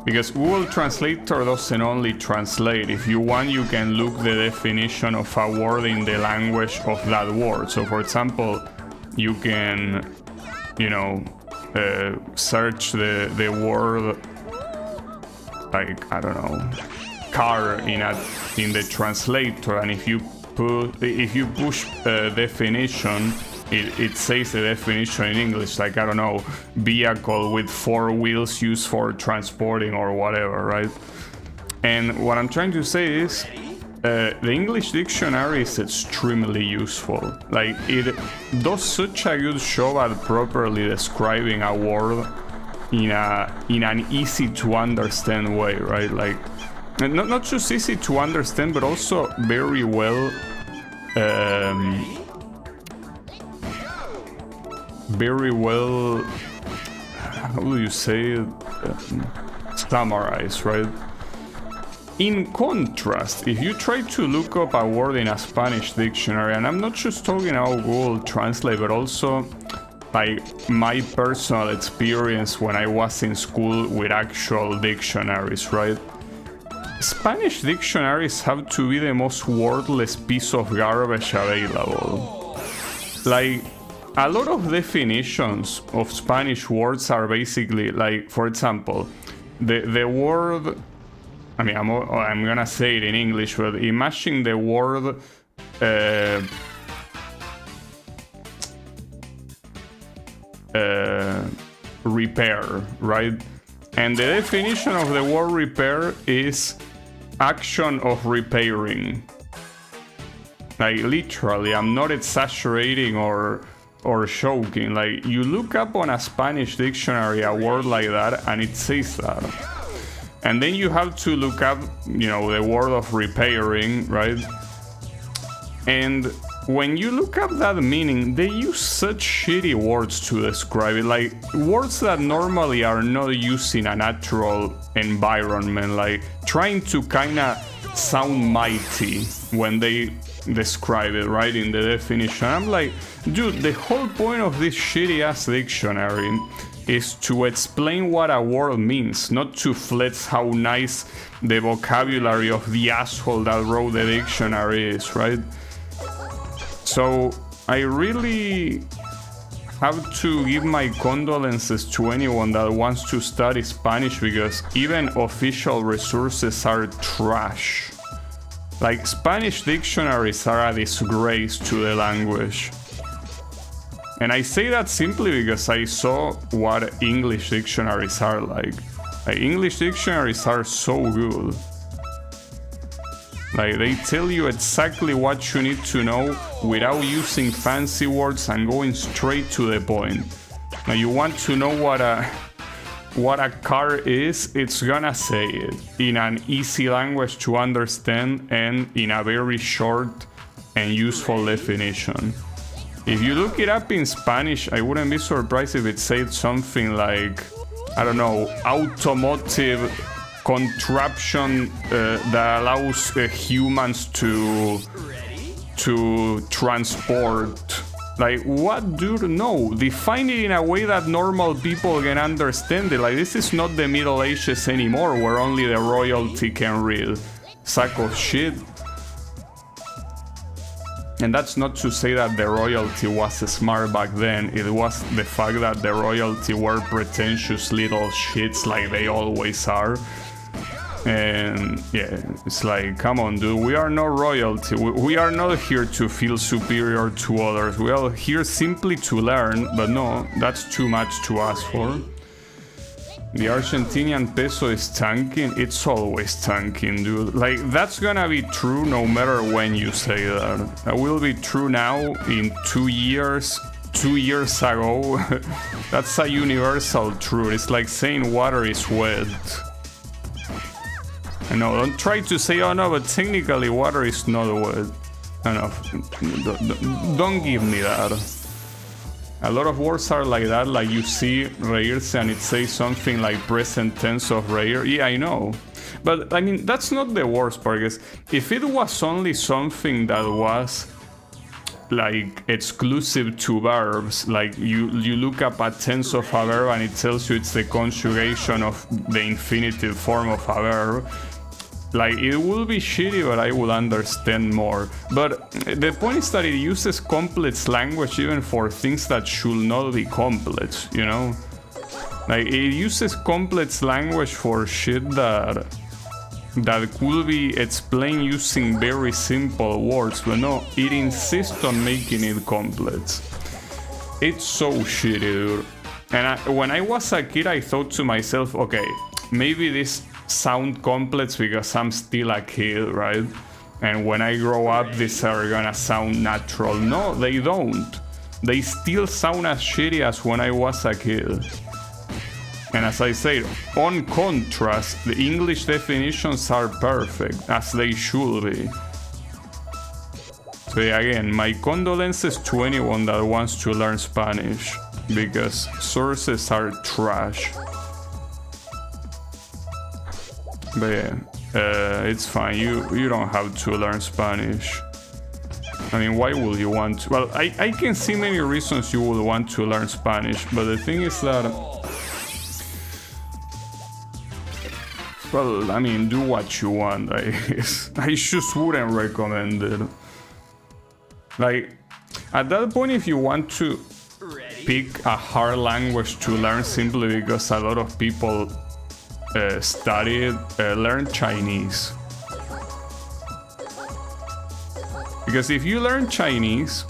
because Google Translator doesn't only translate. If you want, you can look the definition of a word in the language of that word. So for example, you can, you know, search the word, like, I don't know, car in the translator, and if you push definition, it says the definition in English, like, I don't know, vehicle with 4 wheels used for transporting or whatever, right? And what I'm trying to say is the English dictionary is extremely useful. Like, it does such a good job at properly describing a word in an easy to understand way, right? Like, not just easy to understand, but also very well how do you say it, summarize, right? In contrast, if you try to look up a word in a Spanish dictionary, and I'm not just talking about Google Translate, but also like my personal experience when I was in school with actual dictionaries, right? Spanish dictionaries have to be the most worthless piece of garbage available. Like, a lot of definitions of Spanish words are basically like, for example, the word, I mean, I'm gonna say it in English, but imagine the word repair, right? And the definition of the word repair is action of repairing. Like, literally, I'm not exaggerating or joking. Like, you look up on a Spanish dictionary a word like that and it says that. And then you have to look up, you know, the word of repairing, right? And when you look up that meaning, they use such shitty words to describe it, like words that normally are not used in a natural environment, like trying to kinda sound mighty when they describe it, right, in the definition. I'm like, dude, the whole point of this shitty ass dictionary is to explain what a word means, not to flex how nice the vocabulary of the asshole that wrote the dictionary is, right? So I really have to give my condolences to anyone that wants to study Spanish, because even official resources are trash. Like, Spanish dictionaries are a disgrace to the language. And I say that simply because I saw what English dictionaries are like. Like, English dictionaries are so good. Like, they tell you exactly what you need to know without using fancy words and going straight to the point. Now, you want to know what a car is, it's gonna say it in an easy language to understand and in a very short and useful definition. If you look it up in Spanish, I wouldn't be surprised if it said something like, I don't know, automotive contraption that allows humans to transport. Like, what do you know? Define it in a way that normal people can understand it. Like, this is not the Middle Ages anymore, where only the royalty can read. Sack of shit. And that's not to say that the royalty was smart back then. It was the fact that the royalty were pretentious little shits like they always are. And yeah, it's like, come on, dude, we are not royalty. We are not here to feel superior to others. We are here simply to learn, but no, that's too much to ask for. The Argentinian peso is tanking. It's always tanking, dude. Like, that's gonna be true no matter when you say that. That will be true now, in 2 years, 2 years ago. That's a universal truth. It's like saying water is wet. No, don't try to say, oh no, but technically water is not wet. Enough. Don't give me that. A lot of words are like that, like you see reírse and it says something like present tense of reír. Yeah, I know. But I mean, that's not the worst part, because if it was only something that was like exclusive to verbs, like you look up a tense of a verb and it tells you it's the conjugation of the infinitive form of a verb, like, it will be shitty, but I will understand more. But the point is that it uses complex language even for things that should not be complex, you know? Like, it uses complex language for shit that could be explained using very simple words, but no, it insists on making it complex. It's so shitty, dude. And when I was a kid, I thought to myself, okay, maybe this sound complex because I'm still a kid, right? And when I grow up, these are gonna sound natural. No, they don't. They still sound as shitty as when I was a kid. And as I said, on contrast, the English definitions are perfect, as they should be. So yeah, again, my condolences to anyone that wants to learn Spanish, because sources are trash. But yeah, it's fine. You don't have to learn Spanish. I mean, why would you want to? Well, I can see many reasons you would want to learn Spanish, but the thing is that, well, I mean, do what you want. I just wouldn't recommend it. Like, at that point, if you want to pick a hard language to learn simply because a lot of people learn Chinese. Because if you learn Chinese,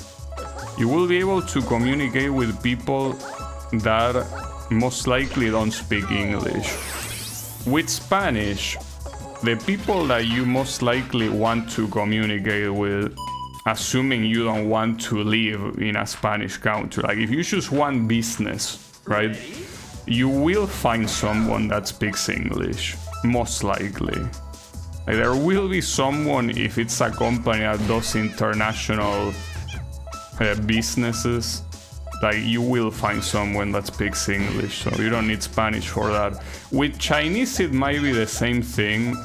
you will be able to communicate with people that most likely don't speak English. With Spanish, the people that you most likely want to communicate with, assuming you don't want to live in a Spanish country, like if you just want business, right? You will find someone that speaks English, most likely. Like, there will be someone, if it's a company that does international businesses, like, you will find someone that speaks English, so you don't need Spanish for that. With Chinese, it might be the same thing.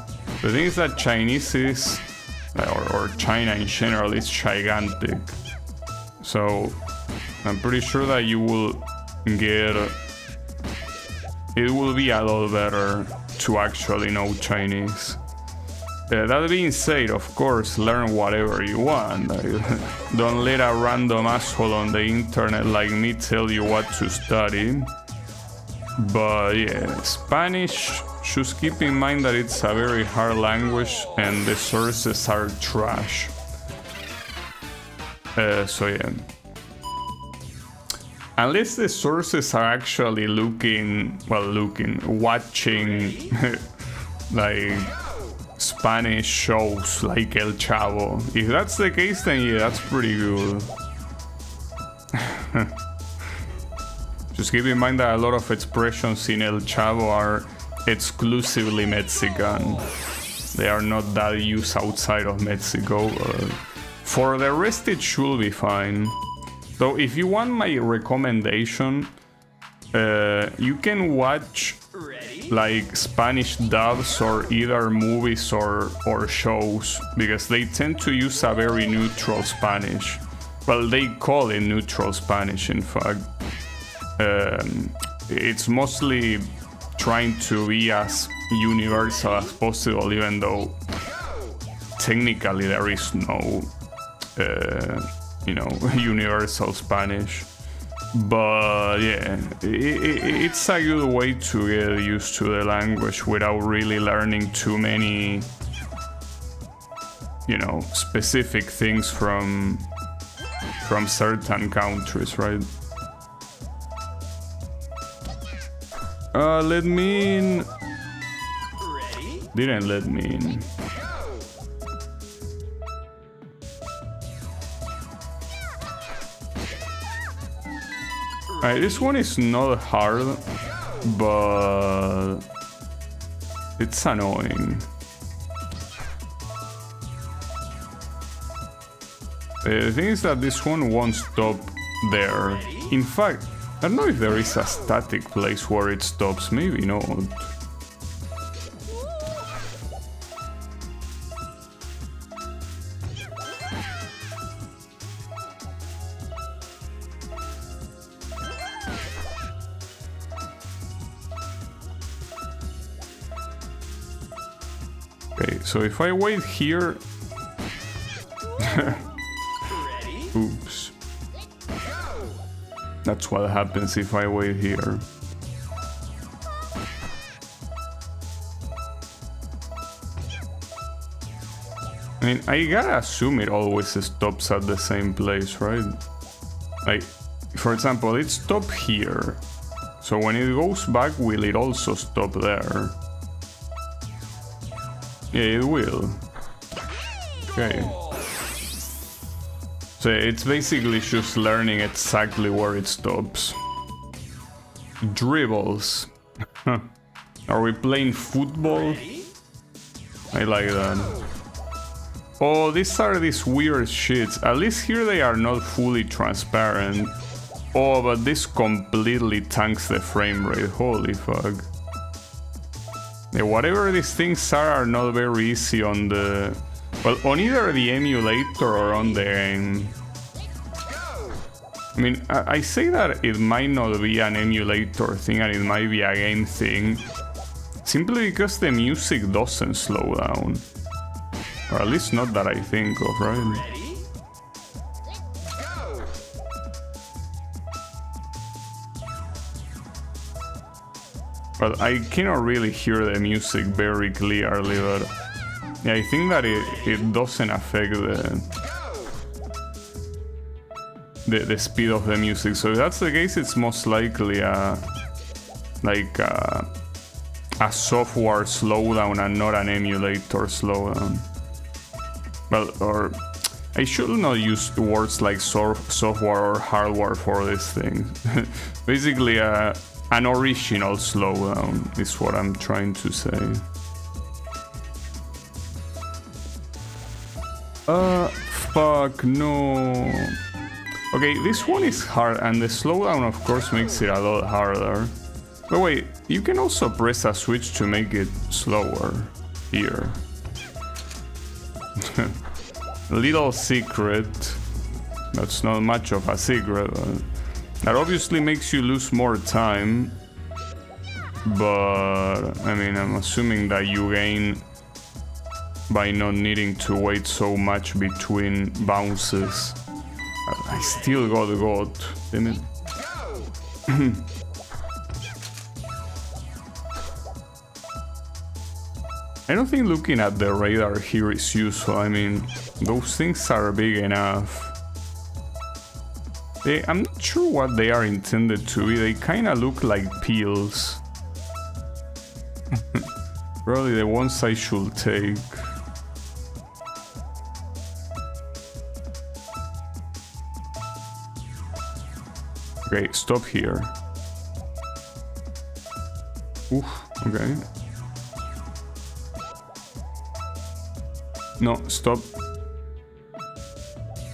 The thing is that Chinese is, or China in general, is gigantic. So I'm pretty sure that you will get... It will be a lot better to actually know Chinese. That being said, of course, learn whatever you want. Don't let a random asshole on the internet like me tell you what to study. But yeah, Spanish, just keep in mind that it's a very hard language and the sources are trash. So yeah. Unless the sources are actually watching like Spanish shows like El Chavo. If that's the case, then yeah, that's pretty good. Just keep in mind that a lot of expressions in El Chavo are exclusively Mexican. They are not that used outside of Mexico. For the rest, it should be fine. Though, if you want my recommendation, you can watch like Spanish dubs or either movies or shows, because they tend to use a very neutral Spanish. Well, they call it neutral Spanish, in fact. It's mostly trying to be as universal as possible, even though technically there is no, universal Spanish. But yeah, it's a good way to get used to the language without really learning too many, specific things from certain countries, right? Let me in. Ready? Didn't let me in. Alright, this one is not hard, but it's annoying. The thing is that this one won't stop there. In fact, I don't know if there is a static place where it stops, maybe not. Okay, so if I wait here... Oops. That's what happens if I wait here. I mean, I gotta assume it always stops at the same place, right? Like, for example, it stopped here. So when it goes back, will it also stop there? Yeah, it will. Okay. So it's basically just learning exactly where it stops. Dribbles. Are we playing football? I like that. Oh, these are these weird shits. At least here they are not fully transparent. Oh, but this completely tanks the frame rate. Holy fuck. Yeah, whatever these things are not very easy on the... Well, on either the emulator or on the game. I mean, I say that it might not be an emulator thing and it might be a game thing, simply because the music doesn't slow down. Or at least not that I think of, right? Ready? Go! But I cannot really hear the music very clearly, but yeah, I think that it doesn't affect the speed of the music. So if that's the case, it's most likely a software slowdown and not an emulator slowdown. Well, or I should not use words like software or hardware for this thing. Basically, an original slowdown is what I'm trying to say. Fuck, no. Okay, this one is hard, and the slowdown of course makes it a lot harder. But wait, you can also press a switch to make it slower. Here. Little secret. That's not much of a secret. That obviously makes you lose more time. But, I mean, I'm assuming that you gain by not needing to wait so much between bounces. I still got God, damn it. I don't think looking at the radar here is useful. I mean, those things are big enough. I'm not sure what they are intended to be. They kind of look like peels. Probably the ones I should take. Okay, stop here. Oof, okay. No, stop.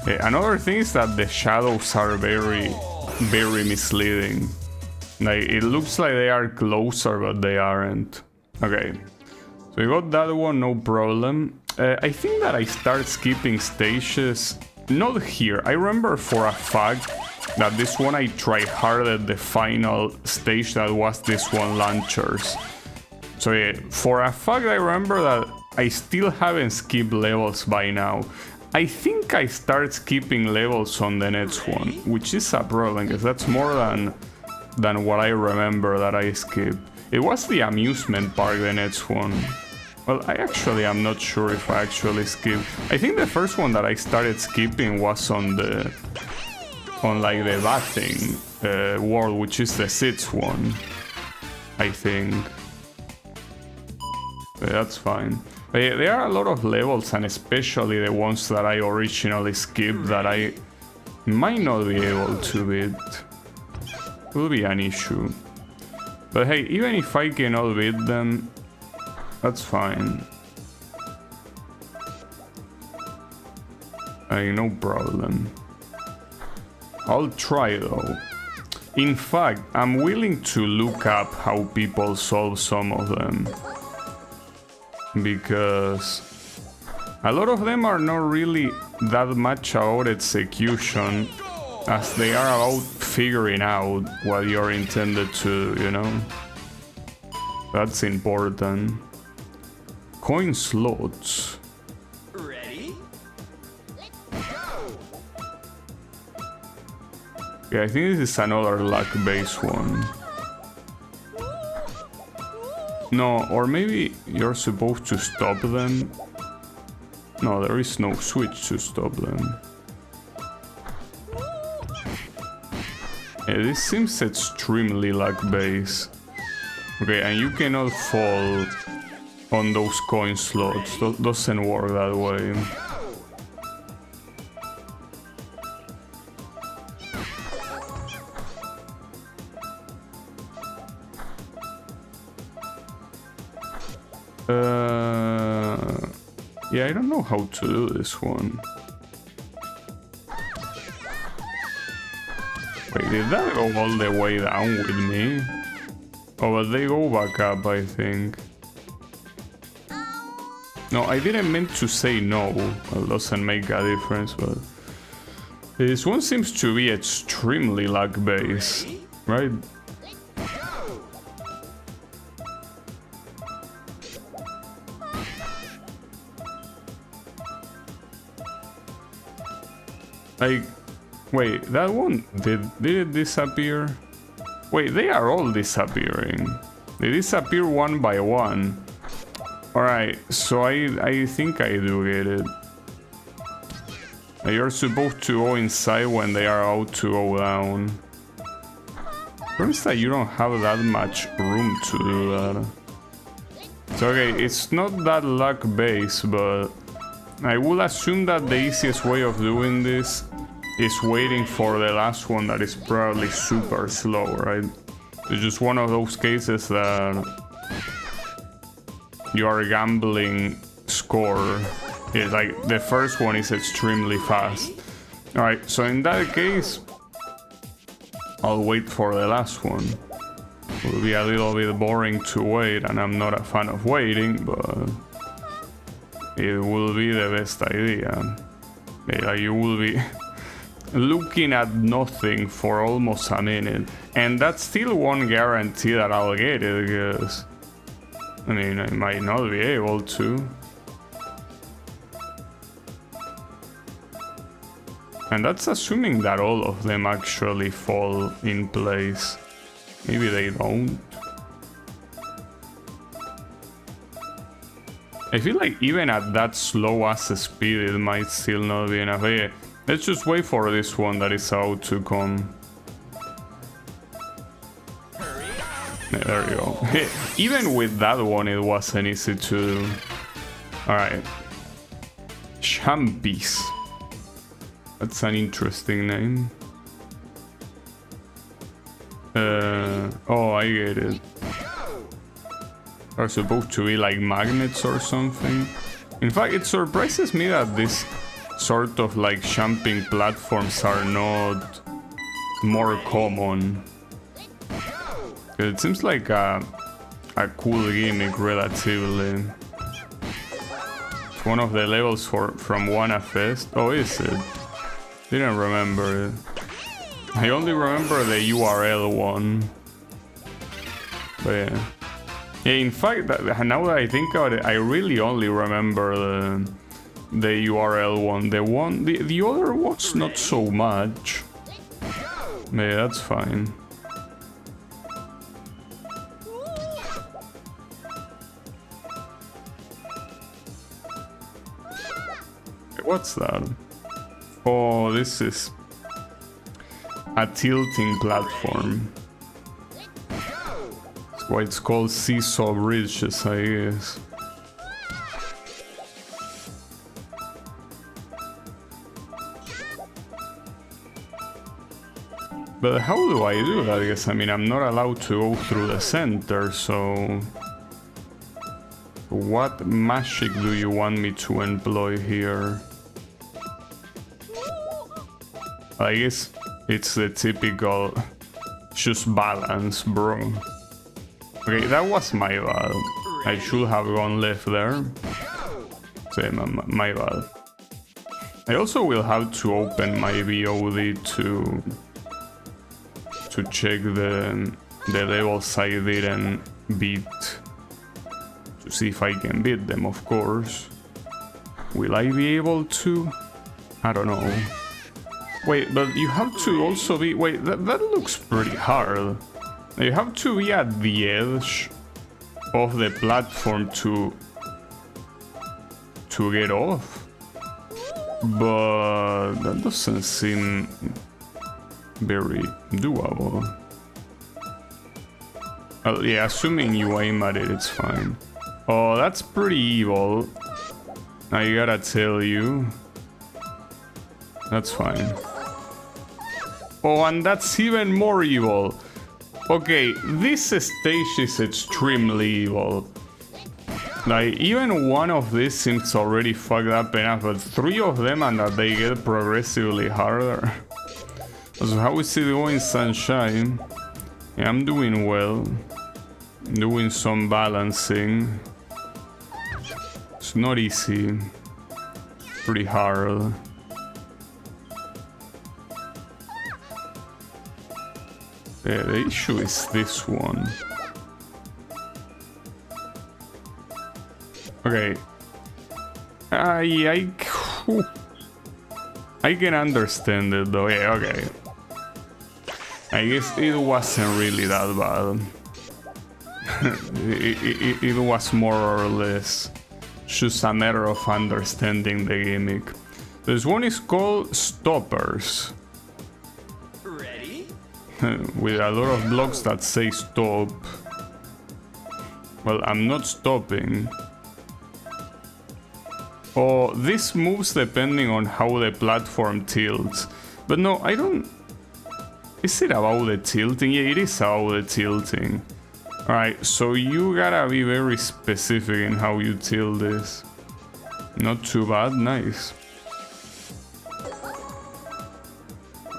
Okay, another thing is that the shadows are very misleading. Like, it looks like they are closer, but they aren't. Okay, so we got that one, no problem. I think that I start skipping stages. Not here. I remember for a fact that this one I tried hard at the final stage, that was this one, launchers. So yeah, for a fact I remember that I still haven't skipped levels by now. I think I start skipping levels on the next one, which is a problem, because that's more than what I remember that I skipped. It was the amusement park, the next one. Well, I'm not sure if I actually skipped. I think the first one that I started skipping was on like the bathing world, which is the sixth one, I think. But that's fine. But yeah, there are a lot of levels, and especially the ones that I originally skipped, that I might not be able to beat. Will be an issue. But hey, even if I cannot beat them, that's fine. No problem. I'll try though. In fact, I'm willing to look up how people solve some of them, because a lot of them are not really that much about execution as they are about figuring out what you're intended to, you know? That's important. Coin slots. Ready? Go! Yeah, I think this is another luck-based one. No, or maybe you're supposed to stop them. No, there is no switch to stop them. Yeah, this seems extremely luck-based. Okay, and you cannot fall on those coin slots. Doesn't work that way. Yeah, I don't know how to do this one. Wait, did that go all the way down with me? Oh, but they go back up, I think. No, I didn't mean to say no. Well, it doesn't make a difference, but... This one seems to be extremely luck-based, right? Like, wait, that one, did it disappear? Wait, they are all disappearing. They disappear one by one. Alright, so I think I do get it. You're supposed to go inside when they are out to go down. Promise that you don't have that much room to do that. So okay, it's not that luck-based, but I will assume that the easiest way of doing this is waiting for the last one that is probably super slow, right? It's just one of those cases that your gambling score is like the first one is extremely fast. Alright, so in that case, I'll wait for the last one. It will be a little bit boring to wait, and I'm not a fan of waiting, but it will be the best idea. Yeah, you will be looking at nothing for almost a minute, and that still won't guarantee that I'll get it, because I mean, I might not be able to. And that's assuming that all of them actually fall in place. Maybe they don't. I feel like even at that slow ass speed, it might still not be enough. Yeah, Let's just wait for this one that is out to come. Yeah, there you go. Even with that one, it wasn't easy to do. Alright. Champies. That's an interesting name. Oh, I get it. Are supposed to be like magnets or something. In fact, it surprises me that this sort of like jumping platforms are not more common. It seems like a cool gimmick relatively. It's one of the levels from Wanna Fest. Oh, is it? Didn't remember it. I only remember the URL one. But yeah. Yeah, in fact, now that I think about it, I really only remember the URL one. The other ones not so much. But yeah, that's fine. What's that? Oh, this is a tilting platform. That's why it's called Seesaw Bridges, I guess. But how do I do that? I guess, I mean, I'm not allowed to go through the center, so... What magic do you want me to employ here? I guess it's the typical just balance, bro. Okay, that was my bad. I should have gone left there. So, my bad. I also will have to open my VOD to check the levels I didn't beat. To see if I can beat them, of course. Will I be able to? I don't know. Wait, but you have to also be... Wait, that looks pretty hard. You have to be at the edge of the platform to get off. But that doesn't seem very doable. Yeah, assuming you aim at it, it's fine. Oh, that's pretty evil. I gotta tell you. That's fine. Oh, and that's even more evil. Okay, this stage is extremely evil. Like, even one of these seems already fucked up enough, but 3 of them and that they get progressively harder. So how is it going, Sunshine? Yeah, I'm doing well. Doing some balancing. It's not easy. Pretty hard. Yeah, the issue is this one. Okay. I can understand it though. Yeah, okay. I guess it wasn't really that bad. it was more or less just a matter of understanding the gimmick. This one is called Stoppers. With a lot of blocks that say stop. Well, I'm not stopping. Oh, this moves depending on how the platform tilts. But no, I don't... Is it about the tilting? Yeah, it is about the tilting. Alright, so you gotta be very specific in how you tilt this. Not too bad, nice.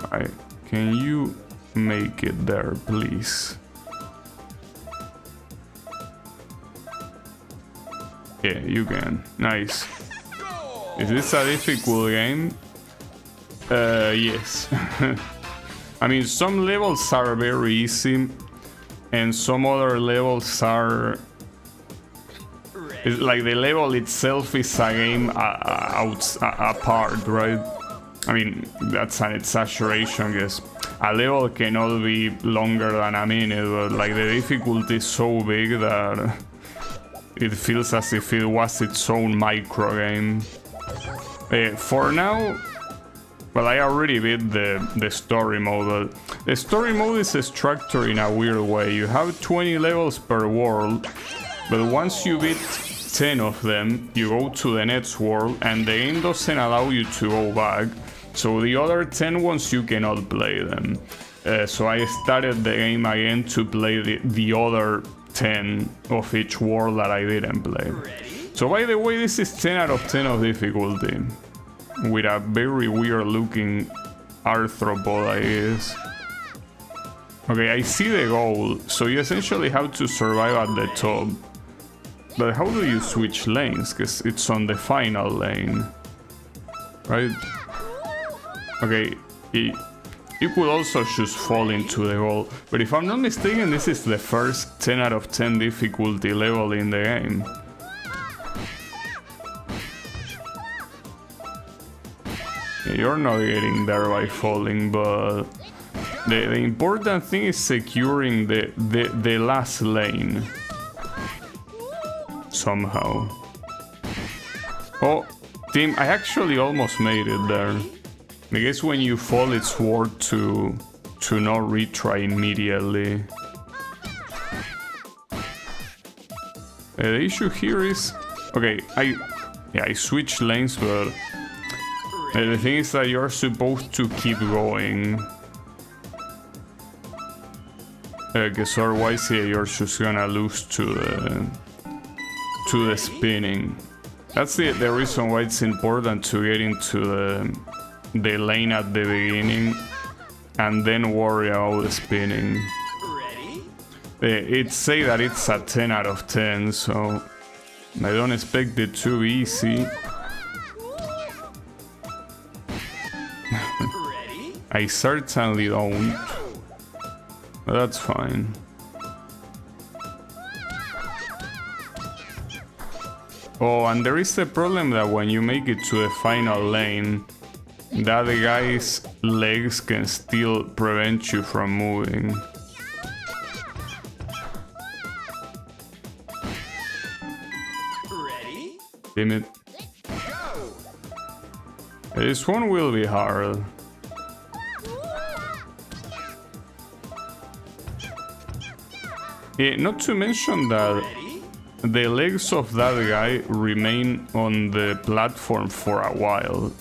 Alright, can you... make it there, please? Yeah, you can. Nice. Is this a difficult game? Yes. I mean, some levels are very easy, and some other levels are... It's like the level itself is a game apart, right? I mean, that's an exaggeration, I guess. A level cannot be longer than a minute, but like the difficulty is so big that it feels as if it was its own micro game. For now, Well, I already beat the story mode, but the story mode is structured in a weird way. You have 20 levels per world, but once you beat 10 of them, you go to the next world, and the game doesn't allow you to go back. So the other 10 ones, you cannot play them. So I started the game again to play the other 10 of each world that I didn't play. So by the way, this is 10 out of 10 of difficulty. With a very weird looking arthropod, I guess. Okay, I see the goal. So you essentially have to survive at the top. But how do you switch lanes? Because it's on the final lane. Right? Okay, you could also just fall into the goal. But if I'm not mistaken, this is the first 10 out of 10 difficulty level in the game. You're not getting there by falling, but the important thing is securing the last lane. Somehow. Oh, team, I actually almost made it there. I guess when you fall, it's worth to not retry immediately. The issue here is... Okay, I switched lanes, but... the thing is that you're supposed to keep going. Because otherwise, yeah, you're just gonna lose to the spinning. That's the reason why it's important to get into the lane at the beginning and then worry about the spinning. It say that it's a 10 out of 10, so I don't expect it to be easy. I certainly don't. But that's fine. Oh, and there is the problem that when you make it to the final lane, that guy's legs can still prevent you from moving. Ready? Damn it. This one will be hard. Not to mention that the legs of that guy remain on the platform for a while.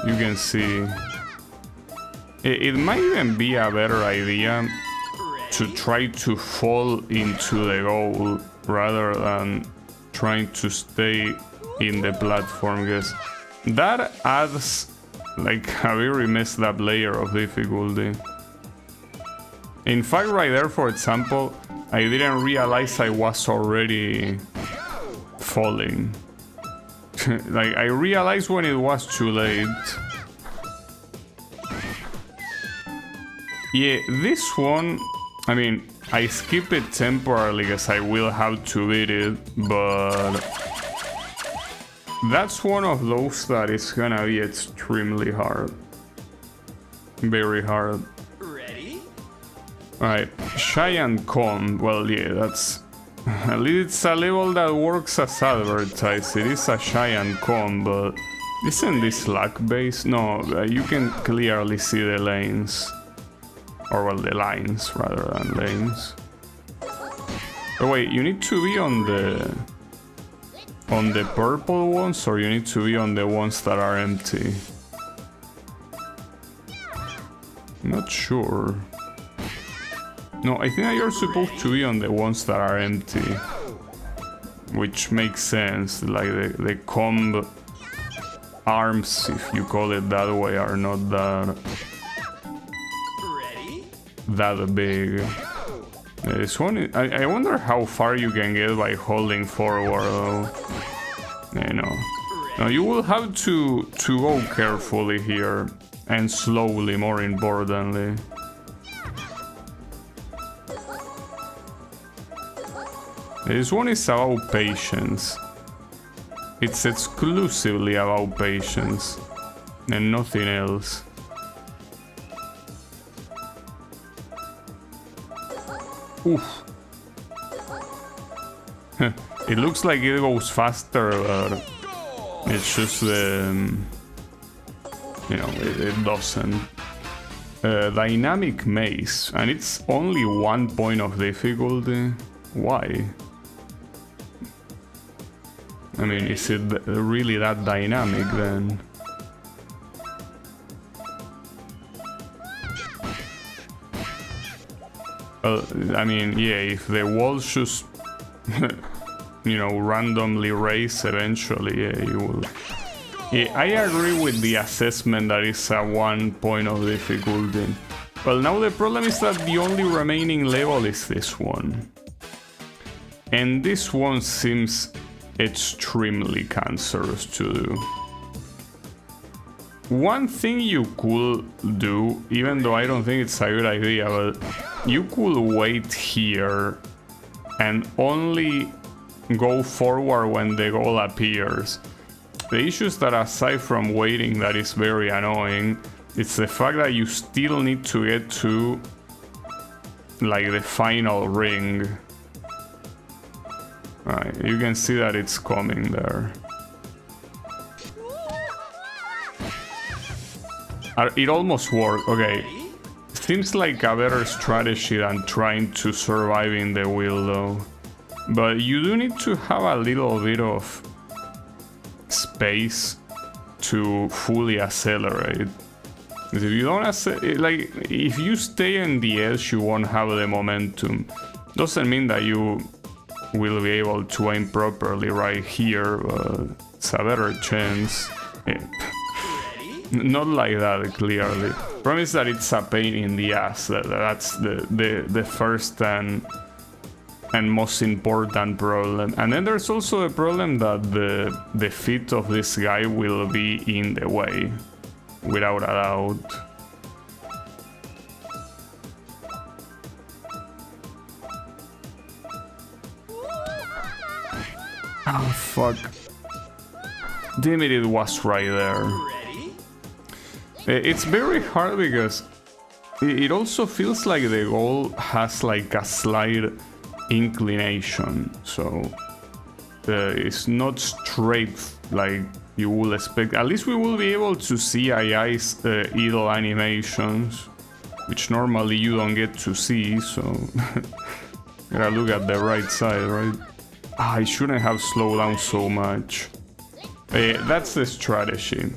You can see. It might even be a better idea to try to fall into the goal rather than trying to stay in the platform, because that adds like a very messed up layer of difficulty. In fact, right there, for example, I didn't realize I was already falling. Like, I realized when it was too late. Yeah, this one, I mean, I skip it temporarily because I will have to beat it, but that's one of those that is gonna be extremely hard. Very hard. Alright, Giant Con. Well, yeah, that's... At least it's a level that works as advertised. It is a Giant Con, but... Isn't this luck-based? No, you can clearly see the lanes. Or, well, the lines, rather than lanes. But wait, you need to be on the purple ones, or you need to be on the ones that are empty? I'm not sure. No, I think that you're supposed to be on the ones that are empty. Which makes sense, like the comb arms, if you call it that way, are not that big. This one, I wonder how far you can get by holding forward though. No, you will have to go carefully here, and slowly, more importantly. This one is about patience. It's exclusively about patience and nothing else. Oof. It looks like it goes faster, but it's just you know, it doesn't. Dynamic maze, and it's only 1 point of difficulty. Why? I mean, is it really that dynamic then? Well, I mean, yeah, if the walls just, you know, randomly raise eventually, yeah, you will. Yeah, I agree with the assessment that it's a 1 point of difficulty. Well, now the problem is that the only remaining level is this one. And this one seems extremely cancerous to do. One thing you could do, even though I don't think it's a good idea, but you could wait here and only go forward when the goal appears. The issue is that aside from waiting, that is very annoying, it's the fact that you still need to get to like the final ring. Alright, you can see that it's coming there. It almost worked. Okay, seems like a better strategy than trying to survive in the wheel though. But you do need to have a little bit of space to fully accelerate. If you don't like, if you stay in the edge, you won't have the momentum. Doesn't mean that you will be able to aim properly right here, but it's a better chance. Yeah. Not like that, clearly. Problem is that it's a pain in the ass. That's the first and most important problem. And then there's also the problem that the feet of this guy will be in the way, without a doubt. Oh fuck. Damn it was right there. It's very hard because it also feels like the goal has like a slight inclination, so it's not straight like you will expect. At least we will be able to see AI's idle animations, which normally you don't get to see, so gotta look at the right side, right? I shouldn't have slowed down so much. That's the strategy.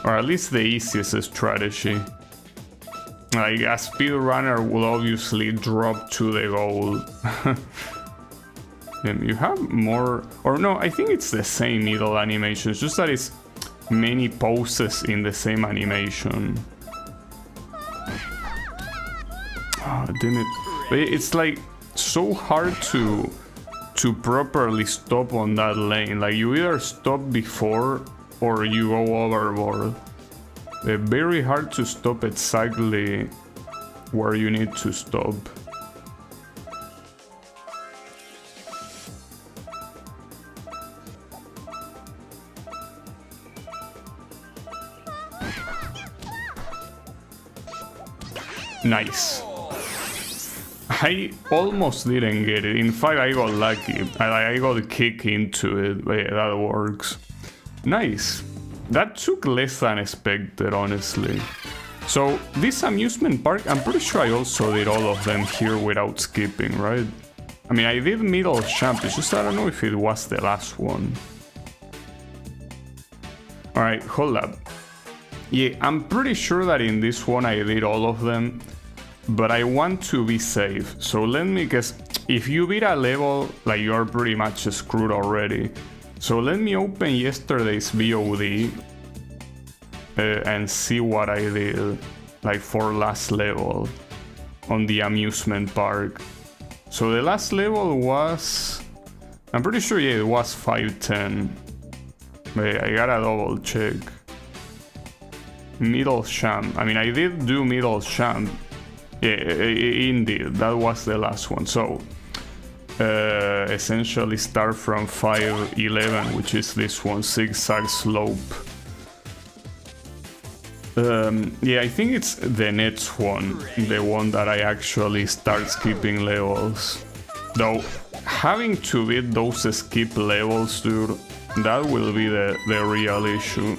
Or at least the easiest strategy. Like, a speedrunner will obviously drop to the goal. You have more... Or no, I think it's the same needle animation. It's just that it's many poses in the same animation. Oh, damn it. But it's like so hard to properly stop on that lane. Like, you either stop before or you go overboard. Very hard to stop exactly where you need to stop. Nice. I almost didn't get it. In fact, I got lucky. I got a kick into it. But yeah, that works. Nice. That took less than expected, honestly. So, this amusement park, I'm pretty sure I also did all of them here without skipping, right? I mean, I did middle champ, it's just I don't know if it was the last one. Alright, hold up. Yeah, I'm pretty sure that in this one I did all of them, but I want to be safe. So let me guess, if you beat a level, like, you're pretty much screwed already. So let me open yesterday's VOD and see what I did, like, for last level on the amusement park. So the last level was, I'm pretty sure, yeah, it was 510. But I gotta double check. Middle champ. I mean, I did do middle champ. Yeah, indeed, that was the last one. So essentially start from 511, which is this one, zigzag slope. Yeah, I think it's the next one, the one that I actually start skipping levels. Though, having to beat those skip levels, dude, that will be the real issue.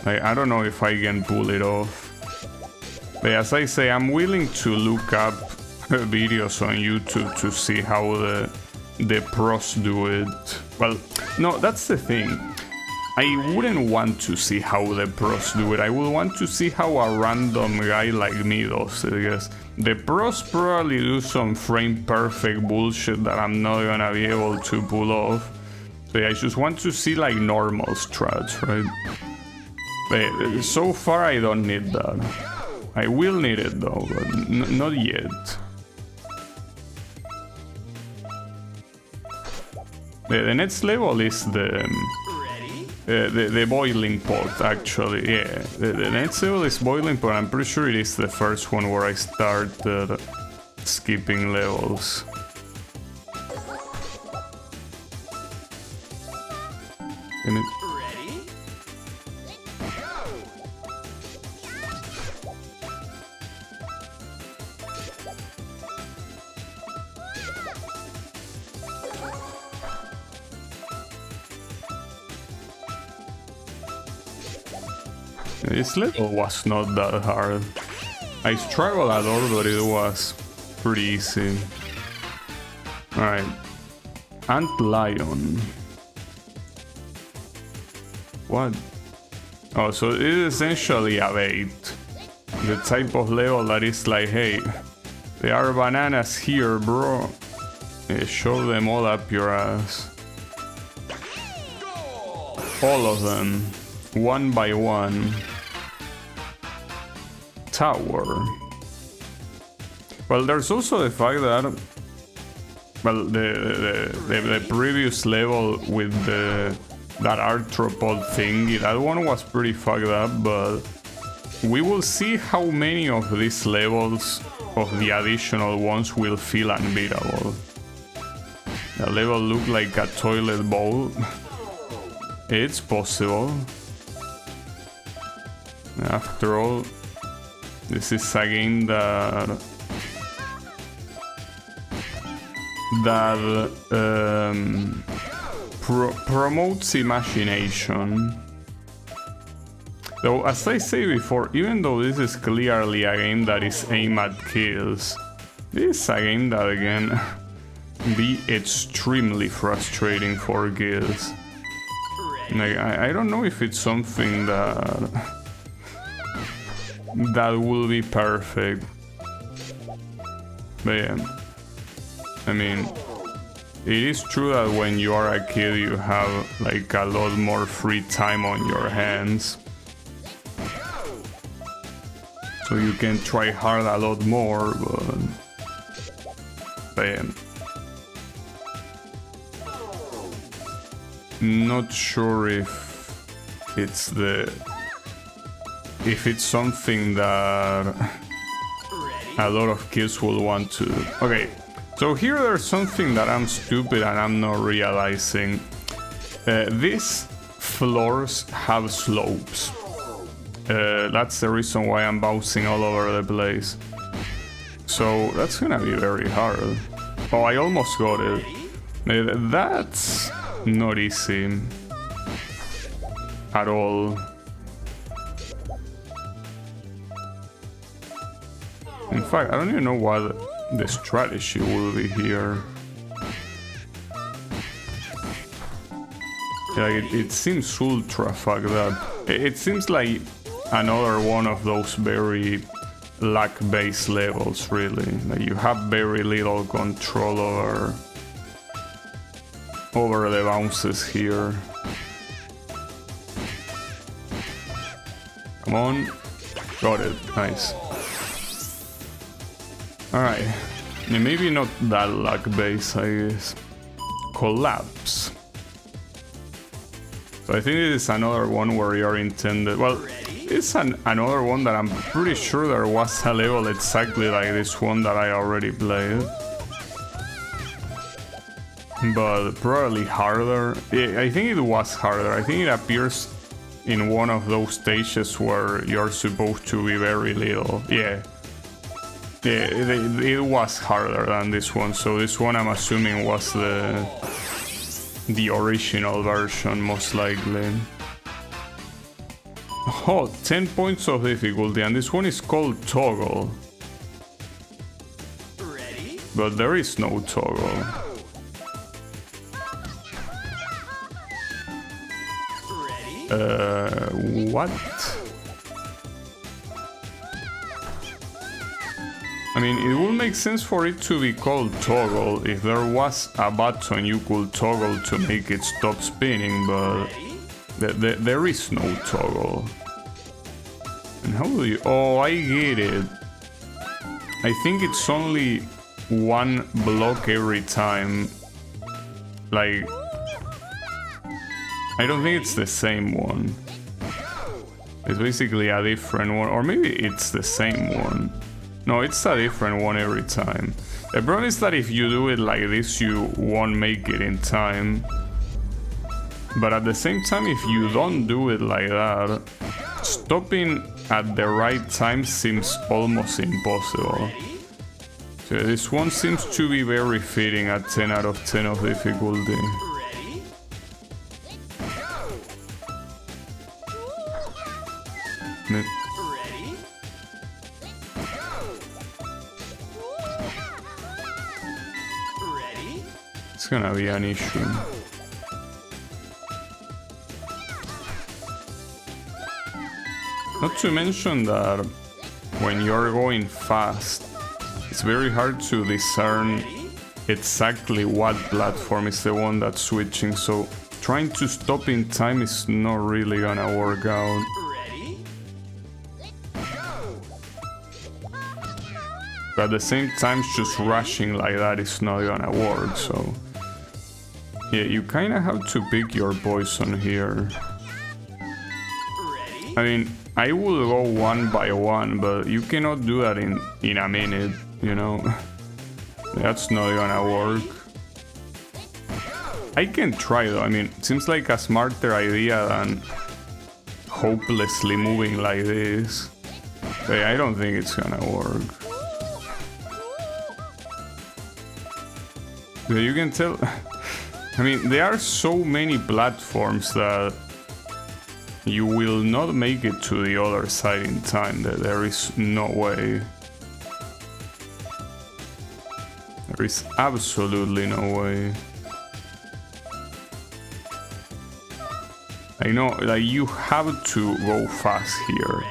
Like, I don't know if I can pull it off. But as I say, I'm willing to look up videos on YouTube to see how the pros do it. Well, no, that's the thing. I wouldn't want to see how the pros do it. I would want to see how a random guy like me does it, because the pros probably do some frame perfect bullshit that I'm not gonna be able to pull off. So I just want to see like normal strats, right? But so far I don't need that. I will need it though, but not yet. The next level is the boiling pot, actually. Yeah, the next level is boiling pot. I'm pretty sure it is the first one where I started skipping levels. This level was not that hard. I struggled a lot, but it was pretty easy. Alright. Ant Lion. What? Oh, so it is essentially a bait. The type of level that is like, hey, there are bananas here, bro. Yeah, shove them all up your ass. All of them. One by one. Tower. Well, there's also the fact that, well, the previous level with that arthropod thingy, that one was pretty fucked up, but we will see how many of these levels of the additional ones will feel unbeatable. The level looked like a toilet bowl. It's possible. After all, this is a game that promotes imagination. Though, as I say before, even though this is clearly a game that is aimed at kids, this is a game that can be extremely frustrating for kids. Like, I don't know if it's something that will be perfect. But yeah, I mean, it is true that when you are a kid you have like a lot more free time on your hands, so you can try hard a lot more, but yeah. Not sure if it's something that a lot of kids will want to. Okay, so here there's something that I'm stupid and I'm not realizing. These floors have slopes. That's the reason why I'm bouncing all over the place. So that's gonna be very hard. Oh, I almost got it. That's not easy at all. In fact, I don't even know what the strategy will be here. Yeah, it seems ultra fucked up. It seems like another one of those very luck-based levels, really. Like, you have very little control over the bounces here. Come on. Got it. Nice. Alright. Yeah, maybe not that luck-based, I guess. Collapse. So I think it is another one where you're intended... Well, it's another one that I'm pretty sure there was a level exactly like this one that I already played. But probably harder. I think it was harder. I think it appears in one of those stages where you're supposed to be very little. Yeah. Yeah, it was harder than this one. So this one I'm assuming was the original version, most likely. Oh, 10 points of difficulty, and this one is called Toggle. Ready? But there is no toggle. Ready? What? I mean, it would make sense for it to be called toggle if there was a button you could toggle to make it stop spinning, but there is no toggle. And how do you... Oh, I get it. I think it's only one block every time. Like... I don't think it's the same one. It's basically a different one, or maybe it's the same one. No, it's a different one every time. The problem is that if you do it like this, you won't make it in time. But at the same time, if you don't do it like that, stopping at the right time seems almost impossible. So this one seems to be very fitting at 10 out of 10 of difficulty. Ready? Ne- Ready? Ready? It's gonna be an issue. Not to mention that when you're going fast, it's very hard to discern exactly what platform is the one that's switching, so trying to stop in time is not really gonna work out. Ready? But at the same time, just rushing like that is not gonna work, so... Yeah, you kinda have to pick your poison here. Ready? I mean, I will go one by one, but you cannot do that in a minute, you know? That's not gonna work. I can try though, I mean, it seems like a smarter idea than hopelessly moving like this. But I don't think it's gonna work. So you can tell... I mean, there are so many platforms that you will not make it to the other side in time. That there is no way. There is absolutely no way. I know, like, you have to go fast here.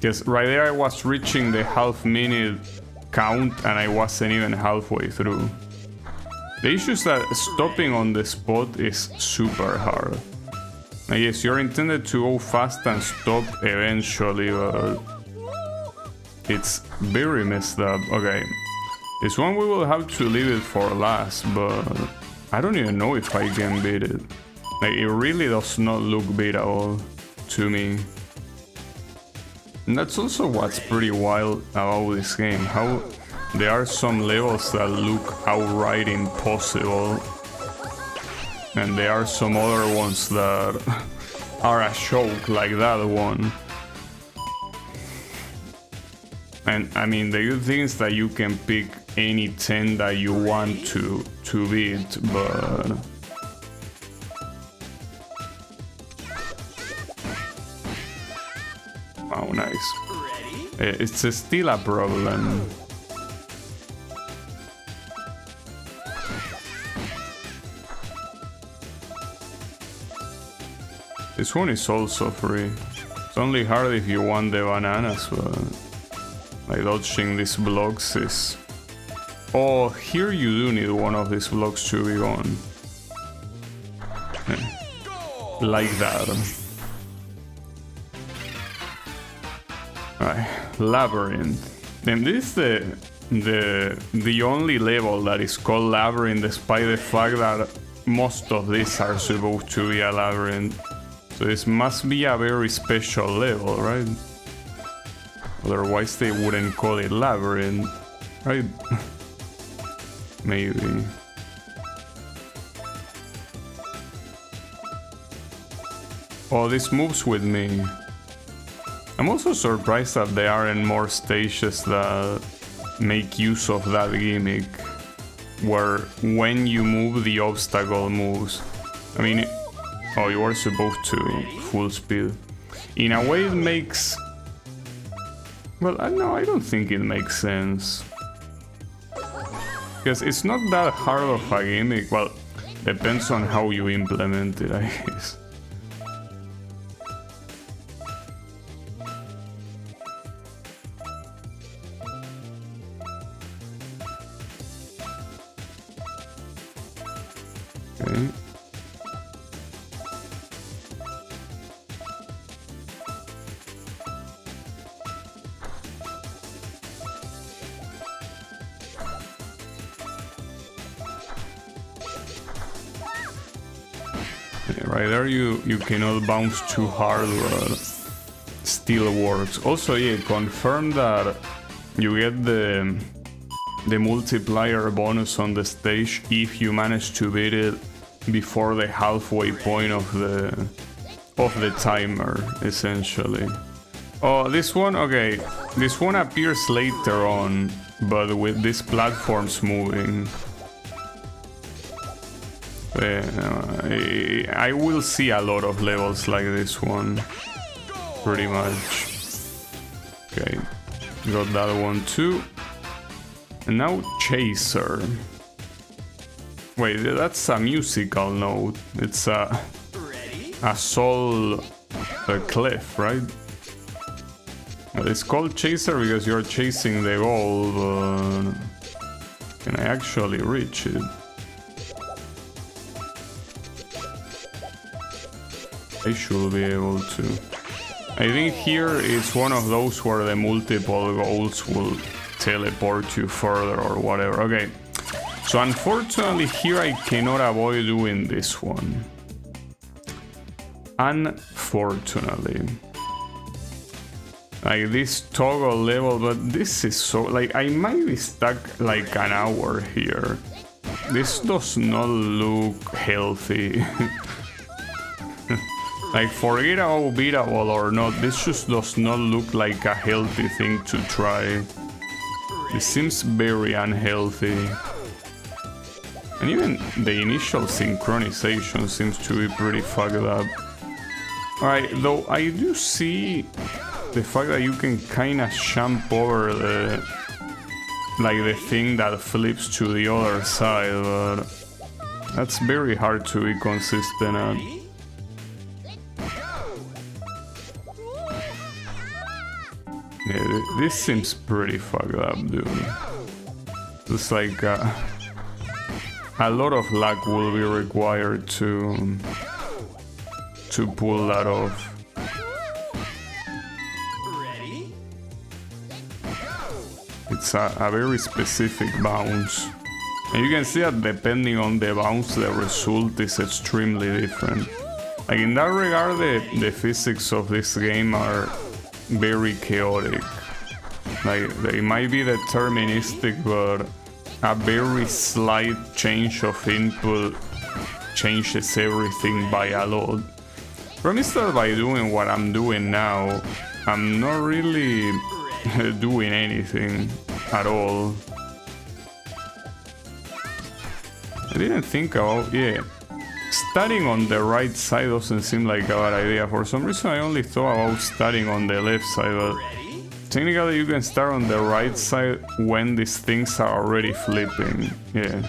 Because right there I was reaching the half-minute count and I wasn't even halfway through. The issue is that stopping on the spot is super hard. I guess you're intended to go fast and stop eventually, but it's very messed up. Okay, this one we will have to leave it for last, but I don't even know if I can beat it. Like, it really does not look beat at all to me. And that's also what's pretty wild about this game, how there are some levels that look outright impossible, and there are some other ones that are a joke, like that one. And I mean, the good thing is that you can pick any 10 that you want to beat, but... Oh, nice. It's still a problem. This one is also free. It's only hard if you want the bananas, but like dodging these blocks is... Oh, here you do need one of these blocks to be gone. Like that. Alright, Labyrinth. And this is the only level that is called Labyrinth, despite the fact that most of these are supposed to be a labyrinth. So this must be a very special level, right? Otherwise they wouldn't call it Labyrinth, right? Maybe. Oh, this moves with me. I'm also surprised that there aren't more stages that make use of that gimmick, where when you move, the obstacle moves. I mean, oh, you are supposed to full speed. in a way it makes... Well, no, I don't think it makes sense. Because it's not that hard of a gimmick. Well, depends on how you implement it, I guess. Okay. Right there you cannot bounce too hard, but still works. Also, yeah, confirm that you get the multiplier bonus on the stage if you manage to beat it before the halfway point of the timer, essentially. Oh, this one, okay. This one appears later on, but with these platforms moving. I will see a lot of levels like this one, pretty much. Okay, got that one too. And now Chaser. Wait, that's a musical note. It's a soul clef, right? It's called Chaser because you're chasing the goal, but can I actually reach it? I should be able to. I think here is one of those where the multiple goals will teleport you further or whatever. Okay, so unfortunately here I cannot avoid doing this one. Unfortunately. Like this toggle level, but this is so... Like, I might be stuck like an hour here. This does not look healthy. Like, forget how beatable or not, this just does not look like a healthy thing to try. It seems very unhealthy. And even the initial synchronization seems to be pretty fucked up. Alright, though I do see the fact that you can kinda jump over the... like the thing that flips to the other side, but... that's very hard to be consistent at. Yeah, this seems pretty fucked up, dude. It's like a lot of luck will be required to pull that off. Ready? It's a very specific bounce. And you can see that depending on the bounce, the result is extremely different. Like in that regard, the physics of this game are very chaotic. Like they might be deterministic, but a very slight change of input changes everything by a lot. From instead by doing what I'm doing now, I'm not really doing anything at all. I didn't think about, yeah, starting on the right side doesn't seem like a bad idea. For some reason I only thought about starting on the left side, but technically you can start on the right side when these things are already flipping. Yeah.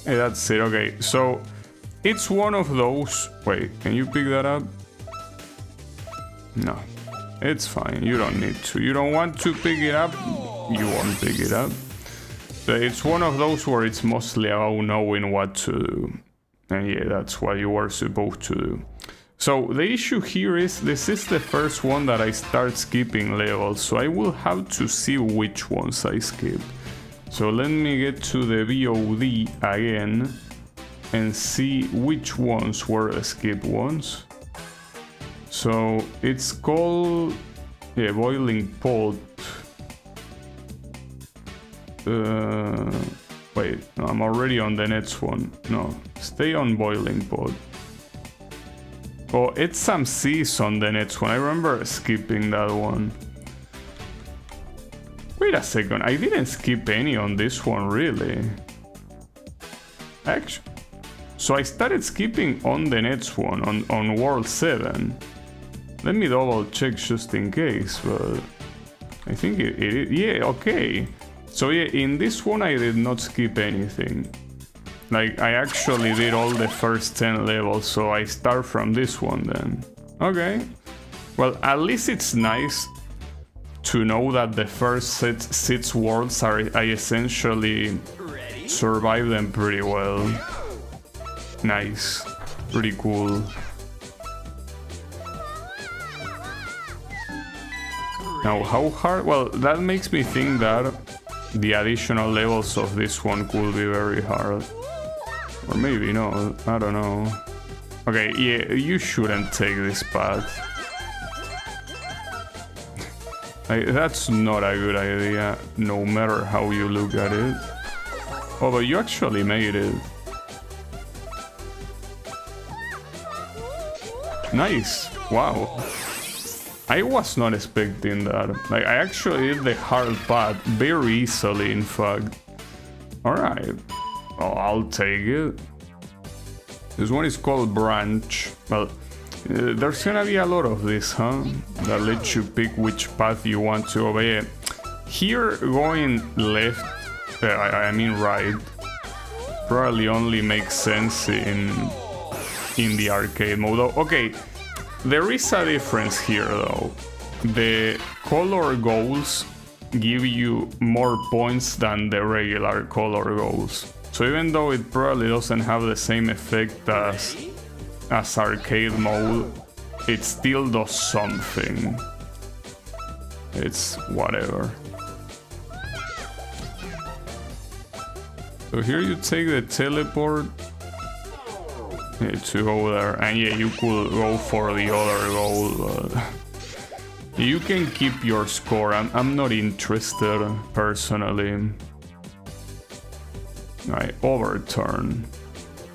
Hey, that's it. Okay, so it's one of those... Wait, can you pick that up? No, it's fine. You don't need to. You don't want to pick it up, you won't pick it up. So it's one of those where it's mostly about knowing what to do. And yeah, that's what you were supposed to do. So the issue here is, this is the first one that I start skipping levels, so I will have to see which ones I skip. So let me get to the VOD again and see which ones were the skip ones. So it's called, yeah, Boiling Pot. Wait, no, I'm already on the next one. No, stay on Boiling Pot. Oh, it's some C's on the next one. I remember skipping that one. Wait a second, I didn't skip any on this one, really. Actually, so I started skipping on the next one, on World 7. Let me double check just in case, but I think it yeah, okay. So yeah, in this one I did not skip anything. Like, I actually did all the first 10 levels, so I start from this one then. Okay. Well, at least it's nice to know that the first six worlds I essentially survived them pretty well. Nice. Pretty cool. Now, how hard? Well, that makes me think that the additional levels of this one could be very hard. Or maybe no, I don't know. Okay, yeah, you shouldn't take this path. That's not a good idea, no matter how you look at it. Oh, but you actually made it. Nice, wow. I was not expecting that. Like, I actually did the hard path very easily, in fact. Alright. Oh, I'll take it. This one is called Branch. Well, there's gonna be a lot of this, huh? That lets you pick which path you want to obey. Here, going left, I mean right, probably only makes sense in the arcade mode. Okay, there is a difference here though. The color goals give you more points than the regular color goals. So even though it probably doesn't have the same effect as arcade mode, it still does something. It's whatever. So here you take the teleport to go there, and yeah, you could go for the other goal, but you can keep your score. I'm not interested personally. I overturn.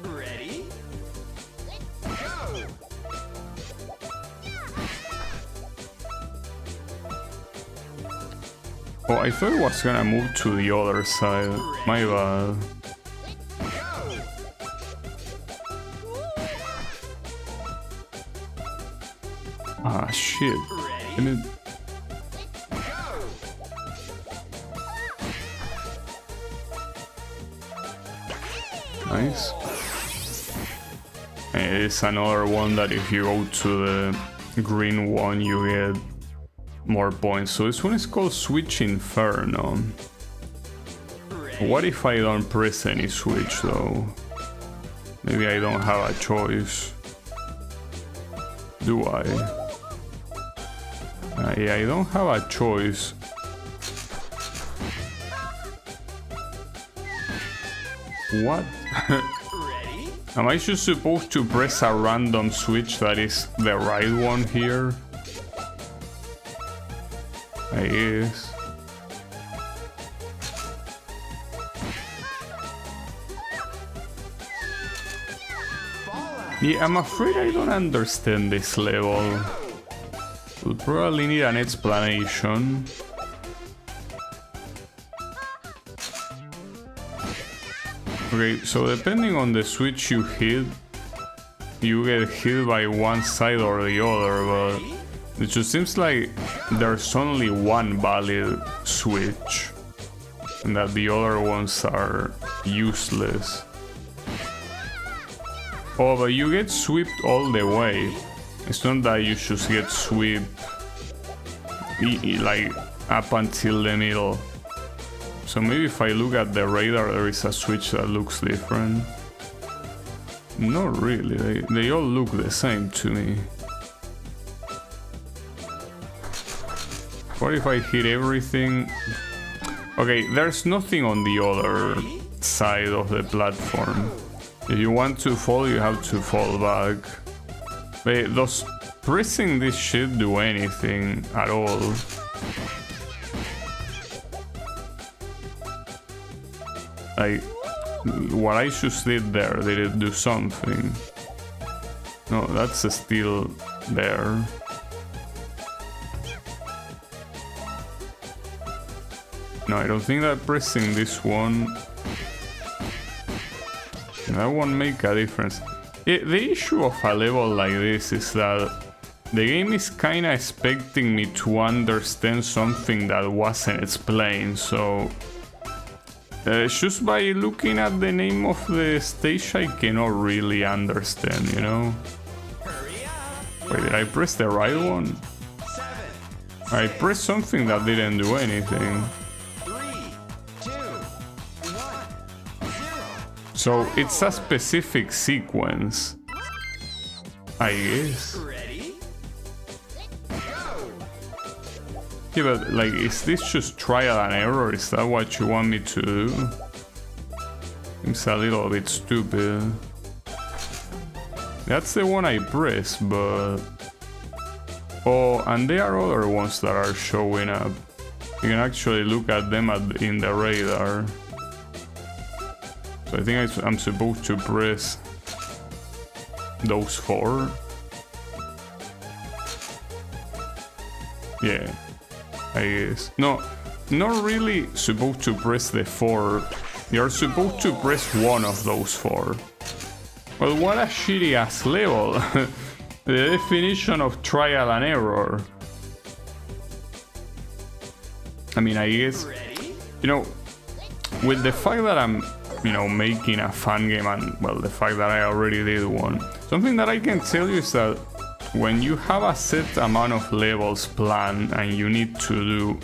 Ready? Go! Oh, I thought it was gonna move to the other side. My bad. Ah, shit. Nice. And it's another one that if you go to the green one, you get more points. So this one is called Switch Inferno. What if I don't press any switch though? Maybe I don't have a choice. Do I? Yeah, I don't have a choice. What? Am I just supposed to press a random switch that is the right one here? I guess. Yeah, I'm afraid I don't understand this level. We'll probably need an explanation. Okay, so depending on the switch you hit, you get hit by one side or the other, but it just seems like there's only one valid switch, and that the other ones are useless. Oh, but you get swept all the way. It's not that you just get swept like up until the middle. So maybe if I look at the radar, there is a switch that looks different. Not really, they all look the same to me. What if I hit everything? Okay, there's nothing on the other side of the platform. If you want to fall, you have to fall back. But does pressing this shit do anything at all? Like, what I just did there, did it do something? No, that's still there. No, I don't think that pressing this one... that won't make a difference. The issue of a level like this is that the game is kinda expecting me to understand something that wasn't explained, so just by looking at the name of the stage I cannot really understand, you know? Wait, did I press the right one? I pressed something that didn't do anything. So it's a specific sequence, I guess. Yeah, but like, is this just trial and error? Is that what you want me to do? Seems a little bit stupid. That's the one I pressed, but... Oh, and there are other ones that are showing up. You can actually look at them in the radar. So I think I'm supposed to press those 4. Yeah, I guess. No, not really supposed to press the 4. You're supposed to press one of those 4. Well, what a shitty ass level. The definition of trial and error. I mean, I guess, you know, with the fact that I'm, you know, making a fun game and, well, the fact that I already did one, something that I can tell you is that when you have a set amount of levels planned and you need to do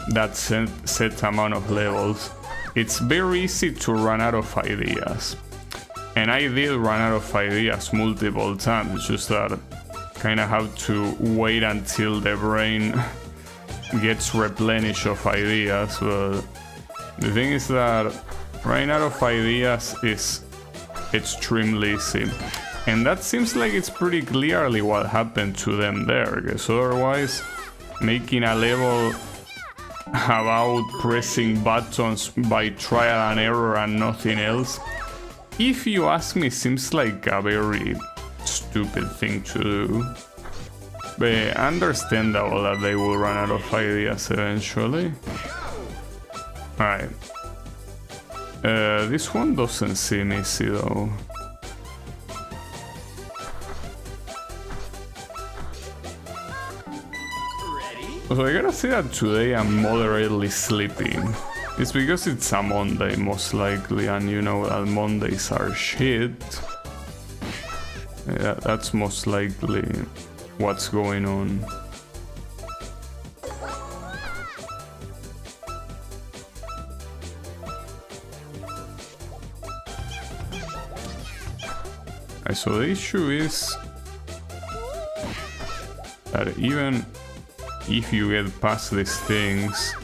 that set amount of levels, it's very easy to run out of ideas. And I did run out of ideas multiple times, it's just that kind of have to wait until the brain gets replenished of ideas. But the thing is that running out of ideas is extremely easy. And that seems like it's pretty clearly what happened to them there, because otherwise making a level about pressing buttons by trial and error and nothing else, if you ask me, seems like a very stupid thing to do. But understandable that they will run out of ideas eventually. Alright. This one doesn't seem easy though. So I gotta say that today I'm moderately sleeping. It's because it's a Monday most likely, and you know that Mondays are shit. Yeah, that's most likely what's going on. So the issue is that even if you get past these things,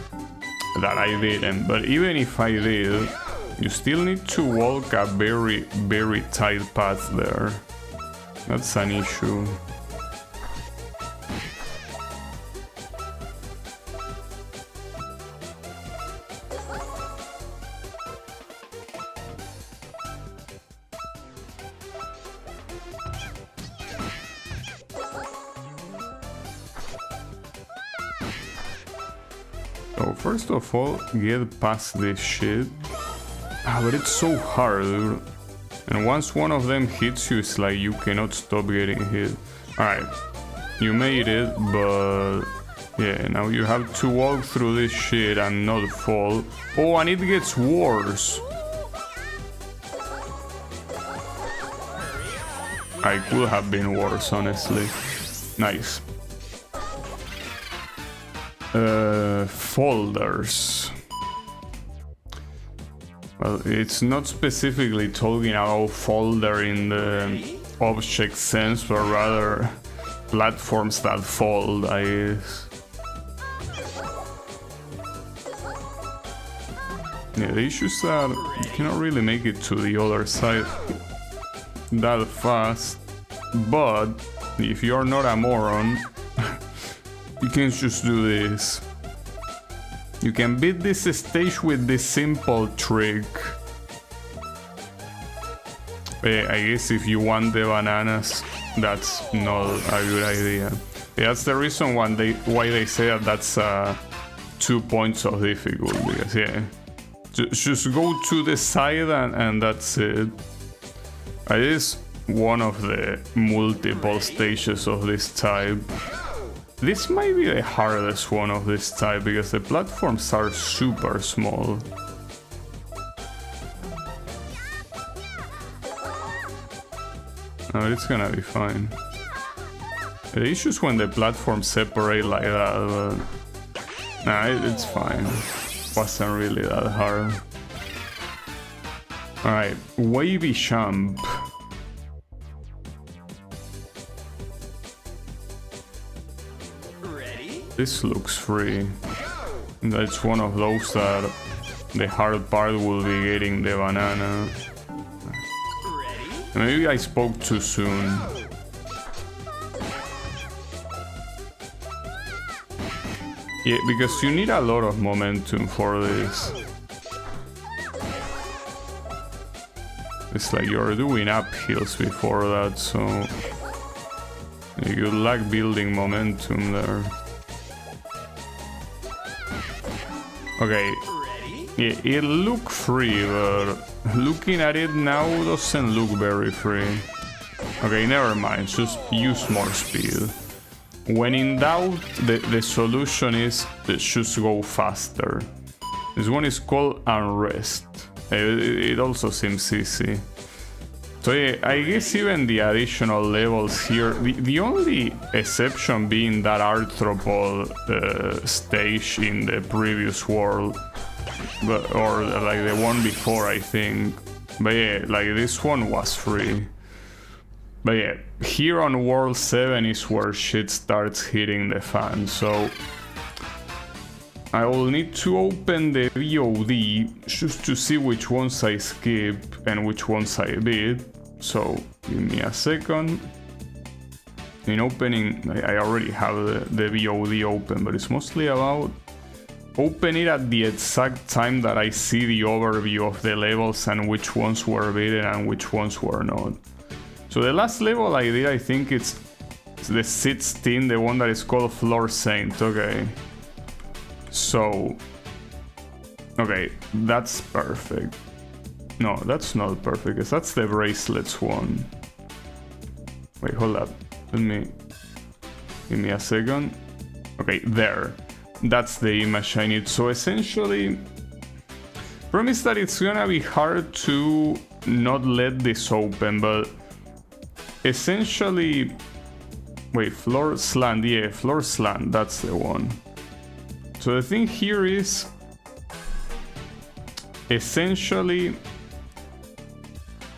that I didn't, but even if I did, you still need to walk a very, very tight path there. That's an issue. So first of all, get past this shit. But it's so hard, dude. And once one of them hits you, it's like you cannot stop getting hit. Alright, you made it, but yeah, now you have to walk through this shit and not fall. Oh, and it gets worse. I could have been worse, honestly. Nice. Folders. Well, it's not specifically talking about folder in the object sense, but rather platforms that fold, I guess. Yeah, the issue is that you cannot really make it to the other side that fast, but if you're not a moron, you can just do this. You can beat this stage with this simple trick. I guess if you want the bananas, that's not a good idea. That's the reason why they say that that's 2 points of difficulty, because yeah, just go to the side and that's it. I guess one of the multiple stages of this type. This might be the hardest one of this type because the platforms are super small. No, it's gonna be fine. The issue is when the platforms separate like that, but... Nah, it's fine. Wasn't really that hard. Alright, wavy jump. Ready? This looks free. That's one of those that the hard part will be getting the banana. Ready? Maybe I spoke too soon. Yeah, because you need a lot of momentum for this. It's like you're doing uphills before that, so you lack building momentum there. Okay, Ready? yeah, it looked free, but looking at it now doesn't look very free. Okay, never mind, just use more speed. When in doubt, the solution is just go faster. This one is called Unrest. It also seems easy. So yeah, I guess even the additional levels here, the only exception being that arthropod stage in the previous world, or like the one before, I think. But yeah, like this one was free. But yeah, here on World 7 is where shit starts hitting the fan, so I will need to open the VOD just to see which ones I skip and which ones I did. So give me a second. In opening, I already have the VOD open, but it's mostly about open it at the exact time that I see the overview of the levels and which ones were beaten and which ones were not. So the last level I did, I think it's the 16, the one that is called Floor Saint. Okay. So, okay, that's perfect. No, that's not perfect, because that's the bracelets one. Wait, hold up. Give me a second. Okay, there. That's the image I need. So essentially, promise that it's gonna be hard to not let this open, but essentially, wait, floor slant, yeah, floor slant, that's the one. So the thing here is, essentially,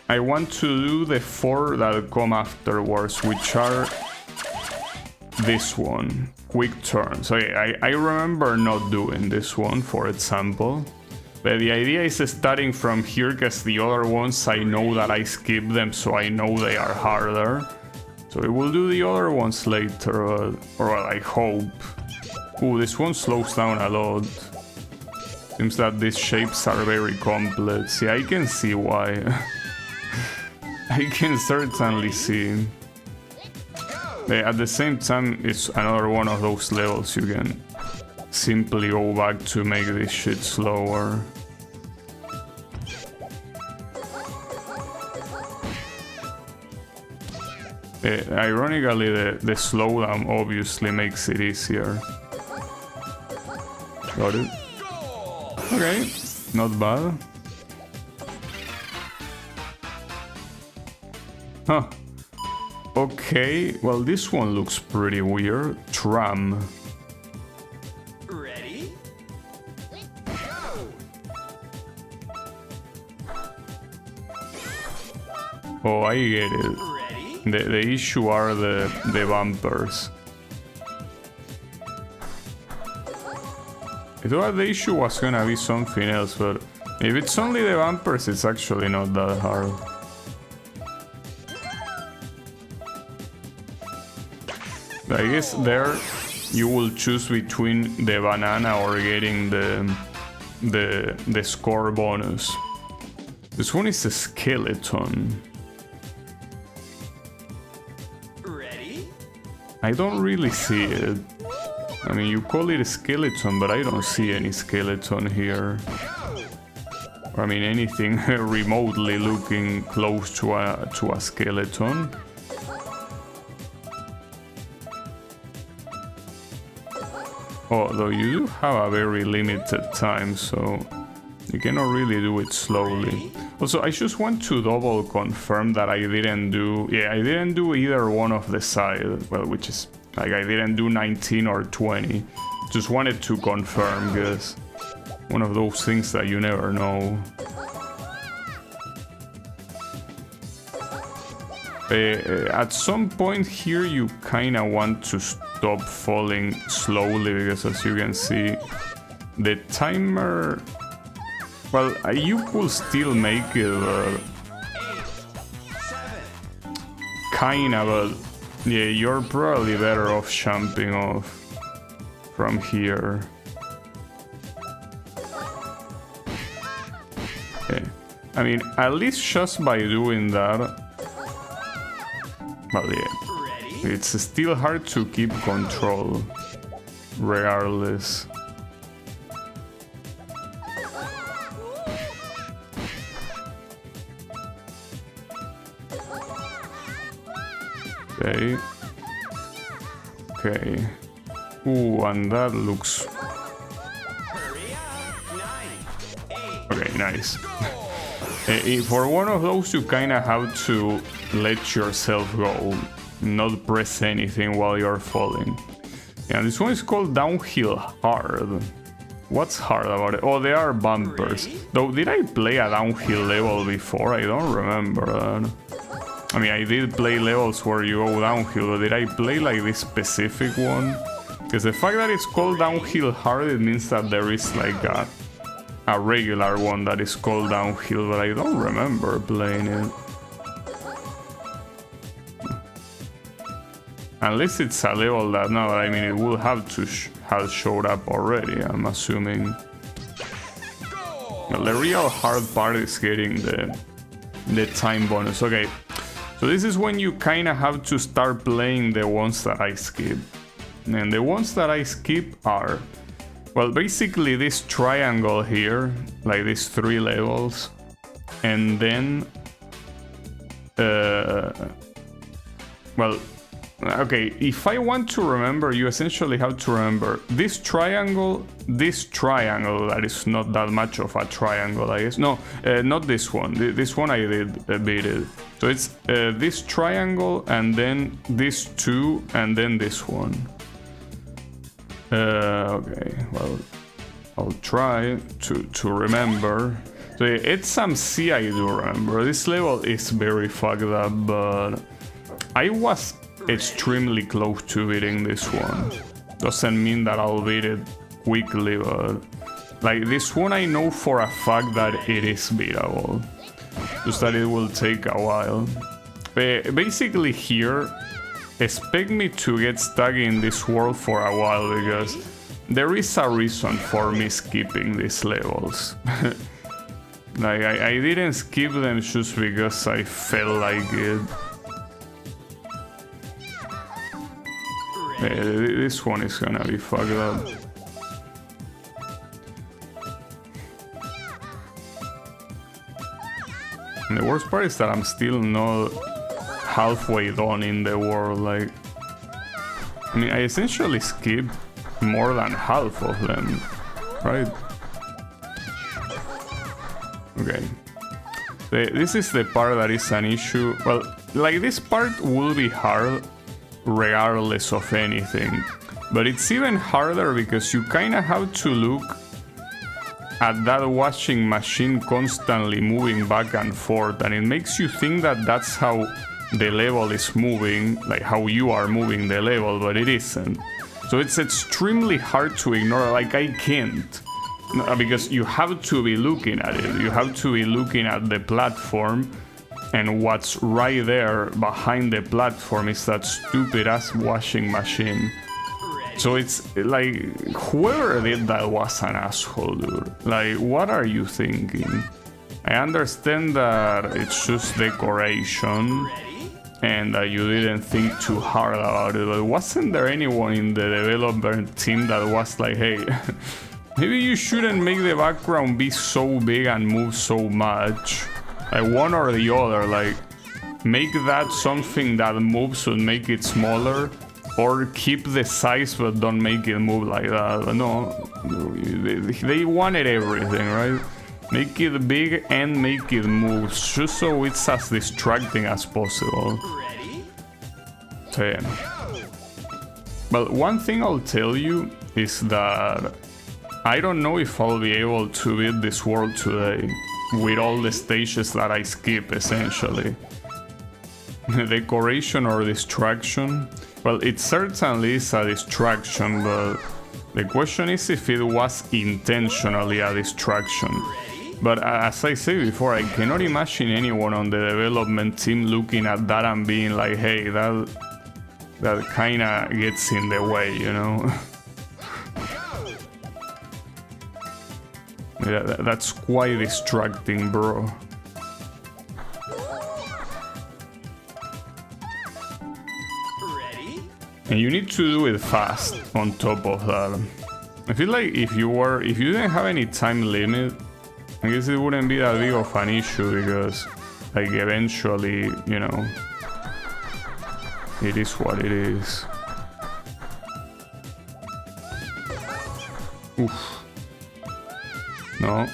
I want to do the 4 that come afterwards, which are this one, quick turn. So yeah, I remember not doing this one, for example. But the idea is starting from here, because the other ones I know that I skip them, so I know they are harder. So we will do the other ones later, or I hope. Ooh, this one slows down a lot. Seems that these shapes are very complex. Yeah, I can see why. I can certainly see. But at the same time, it's another one of those levels you can simply go back to make this shit slower. Ironically, the slowdown obviously makes it easier. Got it. Okay, not bad. Huh. Okay, well this one looks pretty weird. Tram. Ready? Go! Oh, I get it. Ready? The issue are the bumpers. I thought the issue was gonna be something else, but if it's only the bumpers, it's actually not that hard. I guess there you will choose between the banana or getting the score bonus. This one is a skeleton. Ready? I don't really see it. I mean, you call it a skeleton, but I don't see any skeleton here. I mean, anything remotely looking close to a skeleton. Although you do have a very limited time, so you cannot really do it slowly. Also, I just want to double confirm that I didn't do... Yeah, I didn't do either one of the side. Well, which is... Like, I didn't do 19 or 20. Just wanted to confirm, because... One of those things that you never know. At some point here, you kinda want to stop falling slowly, because as you can see, the timer... Well, you could still make it kinda, but yeah, you're probably better off jumping off from here. Okay. I mean, at least just by doing that, well, yeah, it's still hard to keep control, regardless. Okay. Okay. Ooh, and that looks... Okay, nice. For one of those, you kinda have to let yourself go, not press anything while you're falling. Yeah, this one is called Downhill Hard. What's hard about it? Oh, there are bumpers. Though, did I play a downhill level before? I don't remember that. I mean, I did play levels where you go downhill, but did I play like this specific one? Because the fact that it's called Downhill Hard, it means that there is like a regular one that is called Downhill, but I don't remember playing it. Unless it's a level that, no, I mean, it will have to have showed up already, I'm assuming. Well, the real hard part is getting the time bonus. Okay, so this is when you kind of have to start playing the ones that I skip. And the ones that I skip are, well, basically this triangle here, like these 3 levels, and then, well, okay, if I want to remember, you essentially have to remember this triangle that is not that much of a triangle, I guess. No, not this one. This one I did beat it. So it's this triangle, and then this 2, and then this one. Okay, well, I'll try to remember. So it's some C, I do remember. This level is very fucked up, but I was extremely close to beating this one. Doesn't mean that I'll beat it quickly, but like this one I know for a fact that it is beatable. Just that it will take a while. Basically here, expect me to get stuck in this world for a while, because there is a reason for me skipping these levels. Like I didn't skip them just because I felt like it. This one is gonna be fucked up. And the worst part is that I'm still not halfway done in the world. Like, I mean, I essentially skipped more than half of them, right? Okay. This is the part that is an issue. Well, like this part will be hard regardless of anything, but it's even harder because you kind of have to look at that washing machine constantly moving back and forth, and it makes you think that that's how the level is moving, like how you are moving the level, but it isn't. So it's extremely hard to ignore. Like I can't, because you have to be looking at it. You have to be looking at the platform, and what's right there behind the platform is that stupid ass washing machine. So it's like, whoever did that was an asshole, dude. Like, what are you thinking? I understand that it's just decoration and that you didn't think too hard about it, but wasn't there anyone in the development team that was like, hey, Maybe you shouldn't make the background be so big and move so much. Like one or the other, like make that something that moves and make it smaller, or keep the size but don't make it move like that. No, they wanted everything, right? Make it big and make it move, just so it's as distracting as possible. Ready? 10. But one thing I'll tell you is that I don't know if I'll be able to beat this world today with all the stages that I skip, essentially. Decoration or distraction? Well, it certainly is a distraction, but the question is if it was intentionally a distraction. But as I said before, I cannot imagine anyone on the development team looking at that and being like, hey, that kinda gets in the way, you know? Yeah, that's quite distracting, bro. Ready? And you need to do it fast on top of that. I feel like if you didn't have any time limit, I guess it wouldn't be that big of an issue, because like eventually, you know, it is what it is. Oof. No.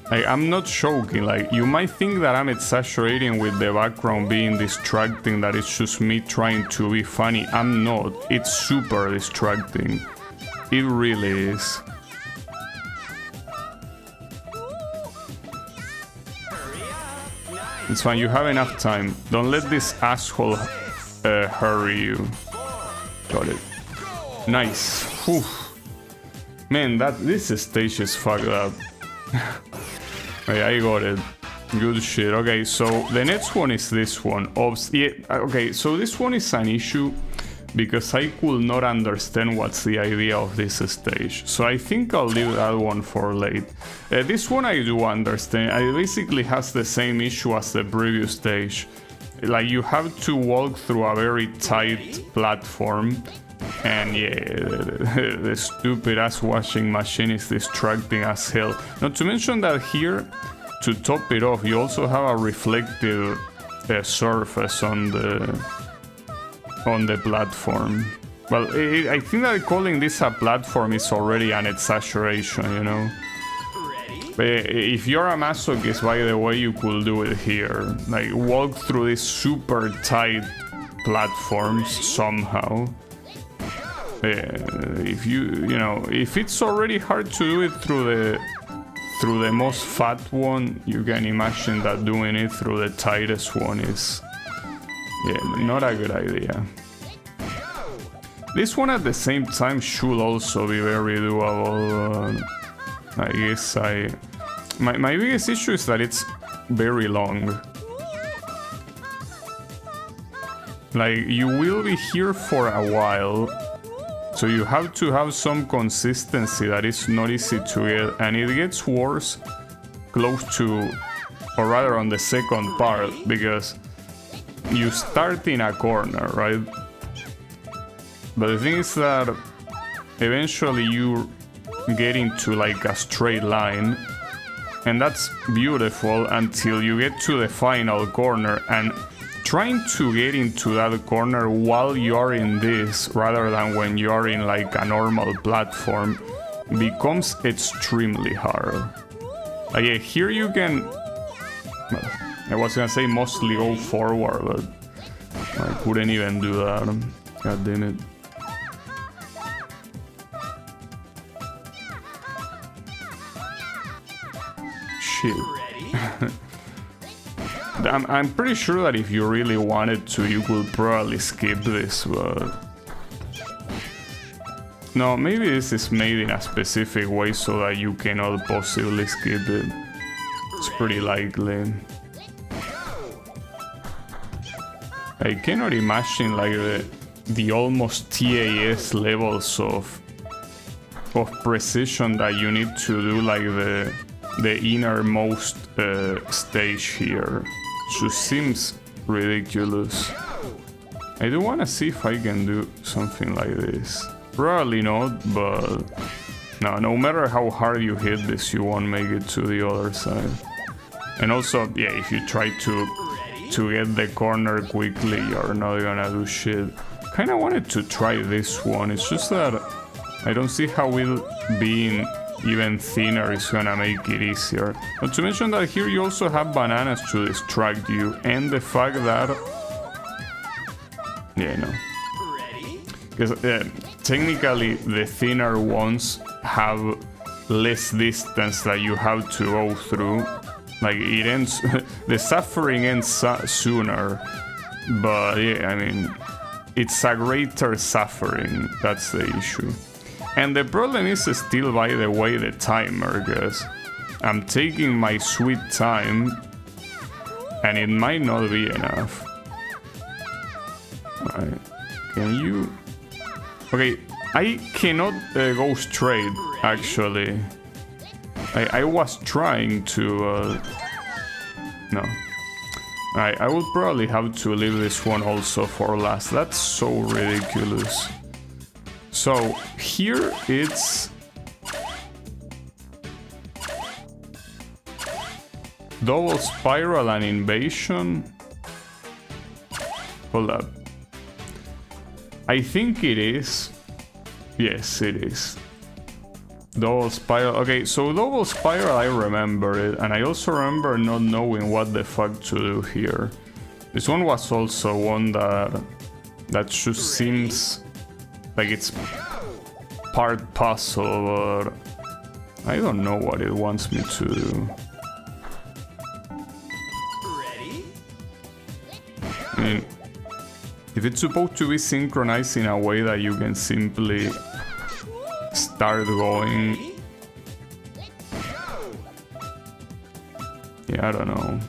Like, I'm not joking, like, you might think that I'm exaggerating with the background being distracting, that it's just me trying to be funny. I'm not. It's super distracting. It really is. It's fine, you have enough time. Don't let this asshole hurry you. Got it. Nice. Whew. Man, this stage is fucked up. Okay, I got it. Good shit. Okay, so the next one is this one. Yeah, okay, so this one is an issue because I could not understand what's the idea of this stage. So I think I'll leave that one for late. This one I do understand. It basically has the same issue as the previous stage. Like, you have to walk through a very tight platform. And yeah, the stupid ass washing machine is distracting as hell. Not to mention that here, to top it off, you also have a reflective surface on the platform. Well, I think that calling this a platform is already an exaggeration, you know? If you're a masochist, by the way, you could do it here. Like, walk through these super tight platforms somehow. If if it's already hard to do it through the most fat one, you can imagine that doing it through the tightest one is, yeah, not a good idea. This one at the same time should also be very doable. I guess my biggest issue is that it's very long. Like, you will be here for a while, so you have to have some consistency that is not easy to get, and it gets worse close to, or rather on the second part, because you start in a corner, right? But the thing is that eventually you get into like a straight line, and that's beautiful until you get to the final corner, and trying to get into that corner while you're in this rather than when you're in like a normal platform becomes extremely hard. Yeah, here you can, well, I was gonna say mostly go forward, but I couldn't even do that. God damn it. Shit. I'm pretty sure that if you really wanted to, you could probably skip this, but... No, maybe this is made in a specific way so that you cannot possibly skip it. It's pretty likely. I cannot imagine like the almost TAS levels of precision that you need to do like the innermost stage here. Just seems ridiculous. I do want to see if I can do something like this. Probably not, but no matter how hard you hit this, you won't make it to the other side. And also, yeah, if you try to get the corner quickly, you're not gonna do shit. Kinda wanted to try this one, it's just that I don't see how it being even thinner is gonna make it easier. Not to mention that here you also have bananas to distract you, and the fact that... yeah, no. Because technically the thinner ones have less distance that you have to go through. Like, it ends... the suffering ends sooner. But yeah, I mean... it's a greater suffering, that's the issue. And the problem is still, by the way, the timer, because I'm taking my sweet time, and it might not be enough. Right. Can you... okay, I cannot go straight, actually. I was trying to... no. I would probably have to leave this one also for last. That's so ridiculous. So, here it's... double spiral and invasion? Hold up. I think it is. Yes, it is. Double spiral. Okay, so double spiral, I remember it, and I also remember not knowing what the fuck to do here. This one was also one that just seems like it's part puzzle, but I don't know what it wants me to do. I mean, if it's supposed to be synchronized in a way that you can simply start going... yeah, I don't know.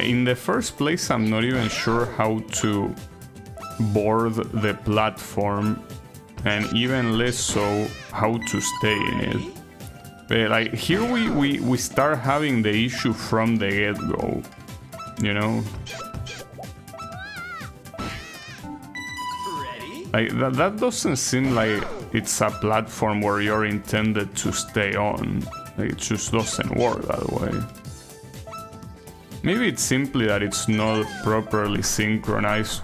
In the first place, I'm not even sure how to board the platform, and even less so how to stay in it. But like, here we start having the issue from the get-go, you know? Like, that doesn't seem like it's a platform where you're intended to stay on. Like, it just doesn't work that way. Maybe it's simply that it's not properly synchronized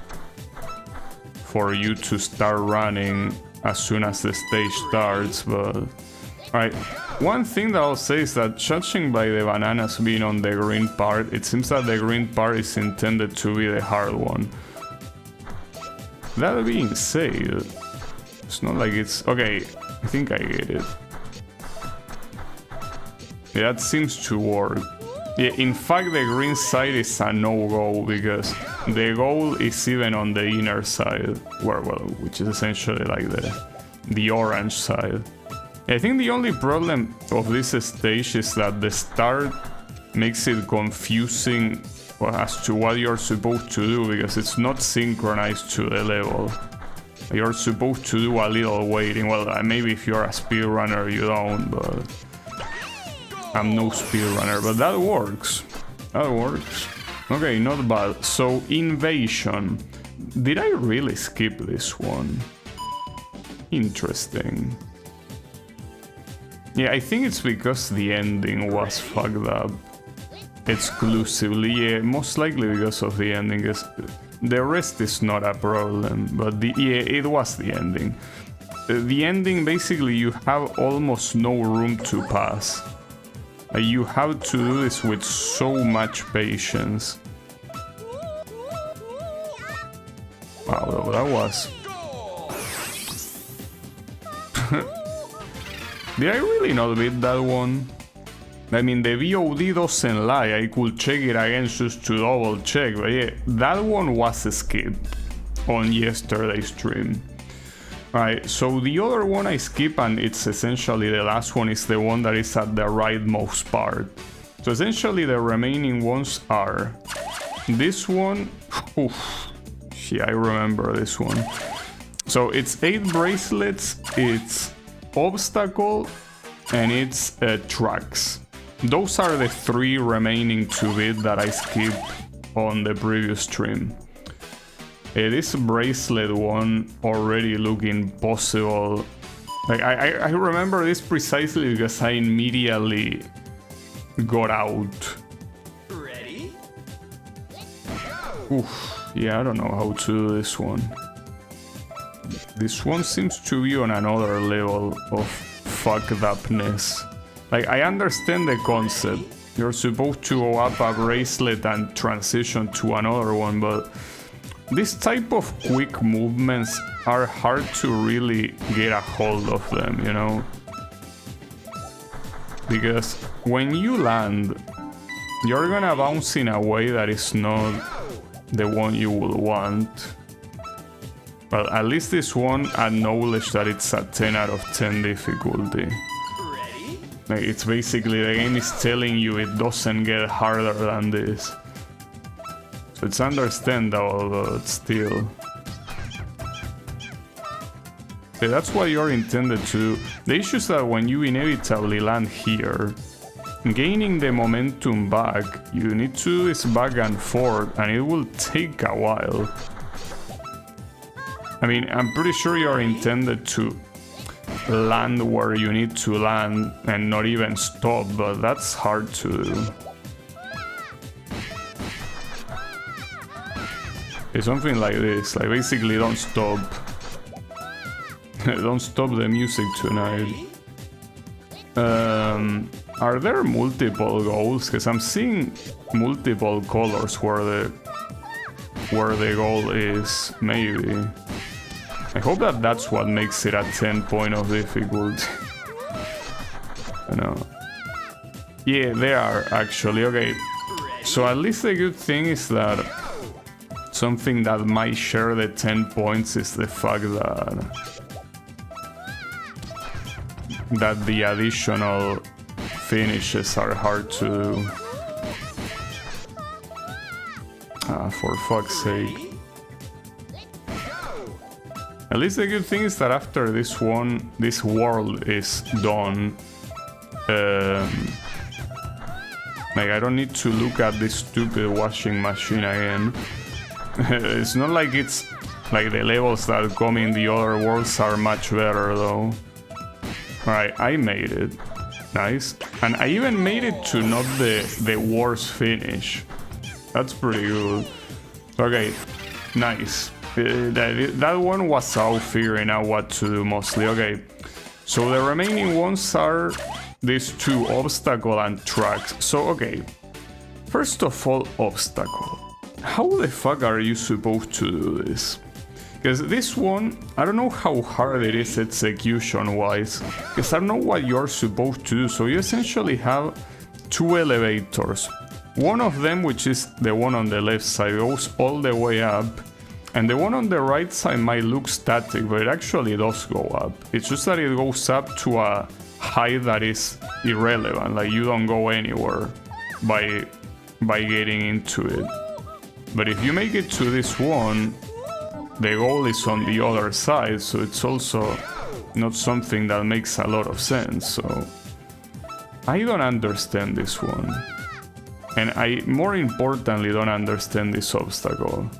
for you to start running as soon as the stage starts, but... alright, one thing that I'll say is that, judging by the bananas being on the green part, it seems that the green part is intended to be the hard one. That being said, it's not like it's... okay, I think I get it. Yeah, that seems to work. Yeah, in fact, the green side is a no-go, because the goal is even on the inner side, well, which is essentially like the orange side. I think the only problem of this stage is that the start makes it confusing as to what you're supposed to do, because it's not synchronized to the level. You're supposed to do a little waiting. Well, maybe if you're a speedrunner you don't, but I'm no speedrunner, but that works. That works. Okay, not bad. So, invasion. Did I really skip this one? Interesting. Yeah, I think it's because the ending was fucked up. Exclusively, yeah, most likely because of the ending. The rest is not a problem, but yeah, it was the ending. The ending, basically, you have almost no room to pass. You have to do this with so much patience. Wow, that was... Did I really not beat that one? I mean, the VOD doesn't lie, I could check it again just to double check, but yeah, that one was skipped on yesterday's stream. Alright, so the other one I skip, and it's essentially the last one, is the one that is at the rightmost part. So essentially the remaining ones are this one. Oof, yeah, I remember this one. So it's 8 bracelets, it's obstacle, and it's tracks. Those are the 3 remaining to beat that I skipped on the previous stream. This bracelet one already look impossible. Like I remember this precisely because I immediately got out. Ready? Oof, yeah, I don't know how to do this one. This one seems to be on another level of fucked upness. Like, I understand the concept. You're supposed to go up a bracelet and transition to another one, but this type of quick movements are hard to really get a hold of them, you know? Because when you land, you're gonna bounce in a way that is not the one you would want. But at least this one acknowledged that it's a 10 out of 10 difficulty. Ready? Like, it's basically the game is telling you it doesn't get harder than this. So it's understandable, but still. Okay, that's what you're intended to do. The issue is that when you inevitably land here, gaining the momentum back, you need to do this back and forth, and it will take a while. I mean, I'm pretty sure you're intended to land where you need to land and not even stop, but that's hard to do. It's something like this, like basically don't stop. Don't stop the music tonight. Are there multiple goals? Because I'm seeing multiple colors where the goal is, maybe. I hope that that's what makes it a 10 point of difficulty. I know. Yeah, they are actually. Okay, so at least the good thing is that something that might share the 10 points is the fact that the additional finishes are hard to do. For fuck's sake. At least the good thing is that after this one, this world is done. Like, I don't need to look at this stupid washing machine again. It's not like it's like the levels that come in the other worlds are much better though. Alright, I made it. Nice. And I even made it to not the worst finish. That's pretty good. Okay, nice. That one was out figuring out what to do mostly. Okay, so the remaining ones are these 2, obstacle and tracks. So, okay, first of all, obstacle. How the fuck are you supposed to do this? Because this one, I don't know how hard it is execution-wise, because I don't know what you're supposed to do. So you essentially have 2 elevators. One of them, which is the one on the left side, goes all the way up. And the one on the right side might look static, but it actually does go up. It's just that it goes up to a height that is irrelevant. Like, you don't go anywhere by getting into it. But if you make it to this one, the goal is on the other side, so it's also not something that makes a lot of sense. So I don't understand this one. And I, more importantly, don't understand this obstacle.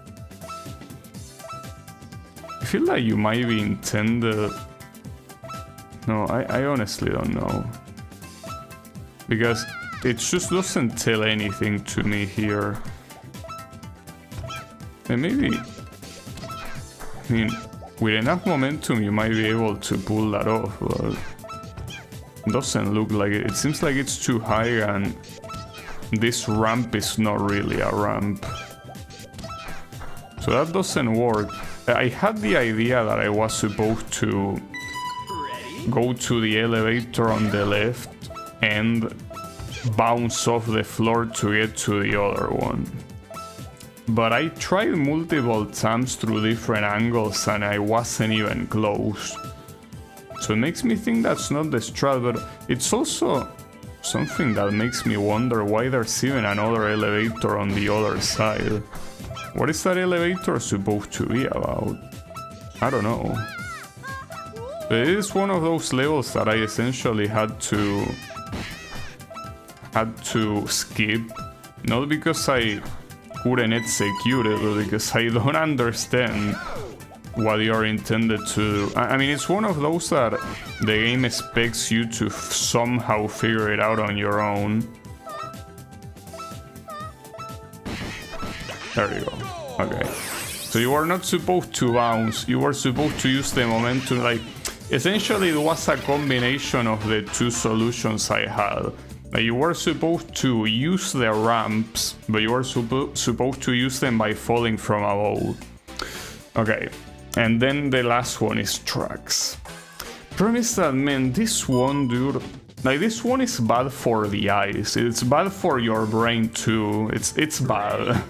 I feel like you might be intended... No, I honestly don't know. Because it just doesn't tell anything to me here. And maybe... I mean, with enough momentum you might be able to pull that off, but... It doesn't look like it. It seems like it's too high and... This ramp is not really a ramp. So that doesn't work. I had the idea that I was supposed to go to the elevator on the left and bounce off the floor to get to the other one. But I tried multiple times through different angles and I wasn't even close. So it makes me think that's not the strat, but it's also something that makes me wonder why there's even another elevator on the other side. What is that elevator supposed to be about? I don't know. But it is one of those levels that I essentially had to skip, not because I couldn't execute it, but because I don't understand what you're intended to do. I mean, it's one of those that the game expects you to somehow figure it out on your own. There you go. Okay. So you are not supposed to bounce, you were supposed to use the momentum. Like, essentially it was a combination of the two solutions I had. Like, you were supposed to use the ramps, but you were supposed to use them by falling from above. Okay, and then the last one is tracks. Premise that, man, this one, dude, like, this one is bad for the eyes. It's bad for your brain too. It's bad.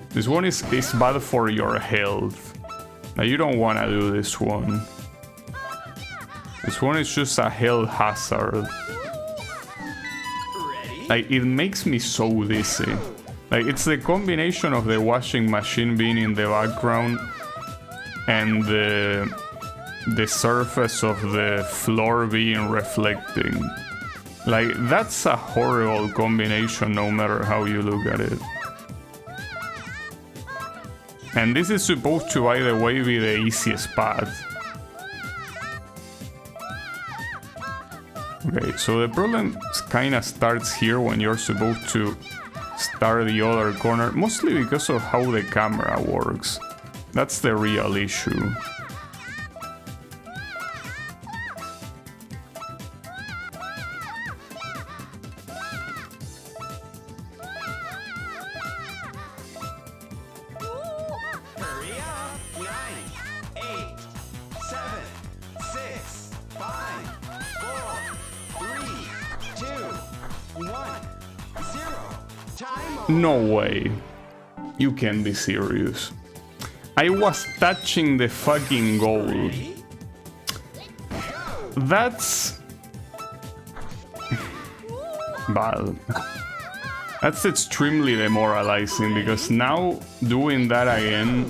This one is bad for your health. Now, you don't want to do this one. This one is just a health hazard. Like, it makes me so dizzy. Like, it's the combination of the washing machine being in the background and the surface of the floor being reflecting. Like, that's a horrible combination no matter how you look at it. And this is supposed to, by the way, be the easiest path. Okay, so the problem kinda starts here when you're supposed to start the other corner, mostly because of how the camera works. That's the real issue. No way. You can't be serious. I was touching the fucking goal. That's bad. That's extremely demoralizing, because now doing that again...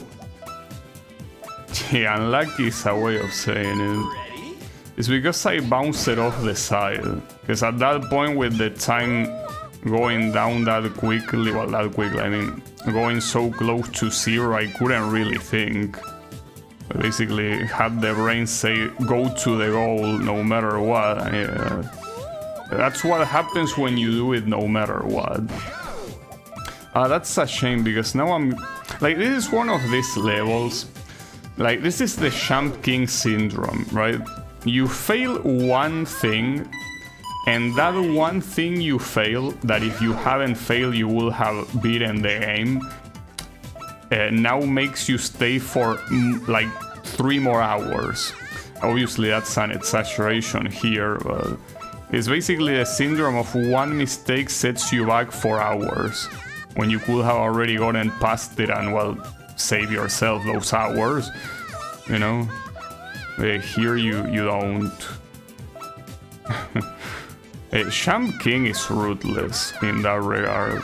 Yeah, unlucky is a way of saying it. It's because I bounced it off the side. Because at that point, with the time going down that quickly, well, that quickly, I mean, going so close to zero, I couldn't really think. I basically had the brain say, go to the goal no matter what. That's what happens when you do it no matter what. That's a shame, because now I'm... Like, this is one of these levels. Like, this is the Champ King syndrome, right? You fail one thing, and that one thing you fail, that if you haven't failed you will have beaten the game, now makes you stay for like 3 more hours. Obviously that's an exaggeration here, but it's basically the syndrome of one mistake sets you back 4 hours, when you could have already gotten past it and, well, save yourself those hours, you know? Here you don't. Champ King is ruthless in that regard.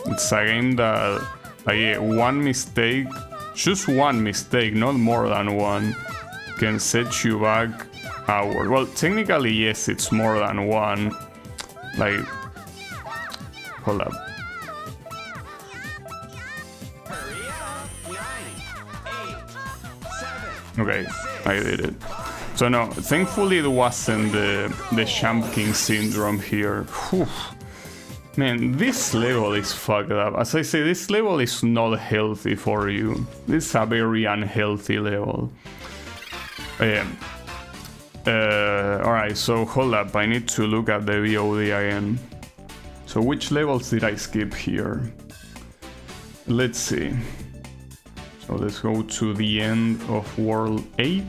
It's a game that, like, one mistake, just one mistake, not more than one, can set you back hours. Well, technically, yes, it's more than one. Like, hold up. Okay, I did it. So no, thankfully it wasn't the Champ King syndrome here. Whew. Man, this level is fucked up. As I say, this level is not healthy for you. This is a very unhealthy level. Alright, so hold up, I need to look at the VOD again. So which levels did I skip here? Let's see. So let's go to the end of World 8.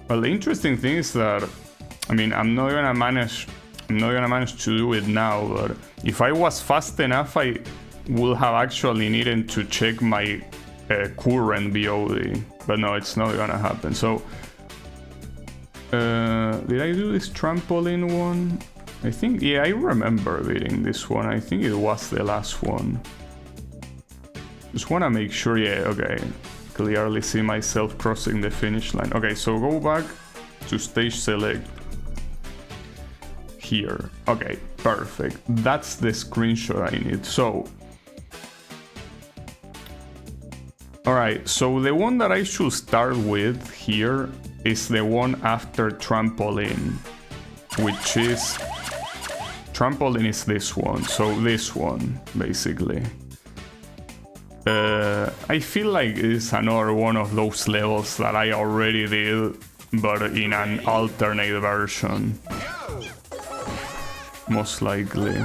Well, the interesting thing is that, I mean, I'm not gonna manage to do it now, but if I was fast enough, I would have actually needed to check my current VOD. But no, it's not gonna happen. So, did I do this trampoline one? I think, yeah, I remember beating this one. I think it was the last one. Just wanna make sure, yeah, okay. clearly see myself crossing the finish line. Okay, so go back to stage select. Here. Okay, perfect. That's the screenshot I need. So, alright, so the one that I should start with here is the one after trampoline, which is... Trampoline is this one, so this one, basically. I feel like it's another one of those levels that I already did, but in an alternate version. Most likely.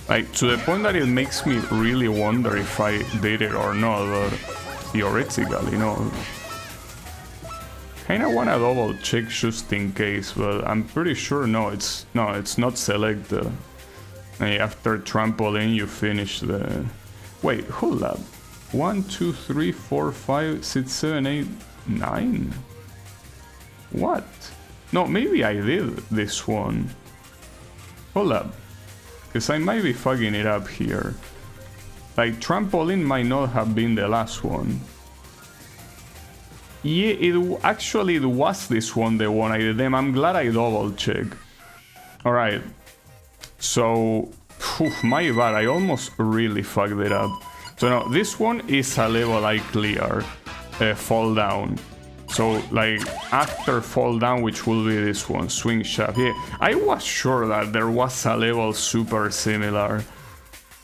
Like, to the point that it makes me really wonder if I did it or not, but theoretically, no. Kinda wanna double check just in case, but I'm pretty sure it's not selected. After trampoline you finish the... Wait, hold up. 1, 2, 3, 4, 5, 6, 7, 8, 9? What? No, maybe I did this one. Hold up. Because I might be fucking it up here. Like, trampoline might not have been the last one. Yeah, it was this one, the one I did them. I'm glad I double checked. Alright. So, my bad, I almost really fucked it up. So no, this one is a level I clear. Fall down. So, like, after fall down, which will be this one, swing shaft. Yeah, I was sure that there was a level super similar.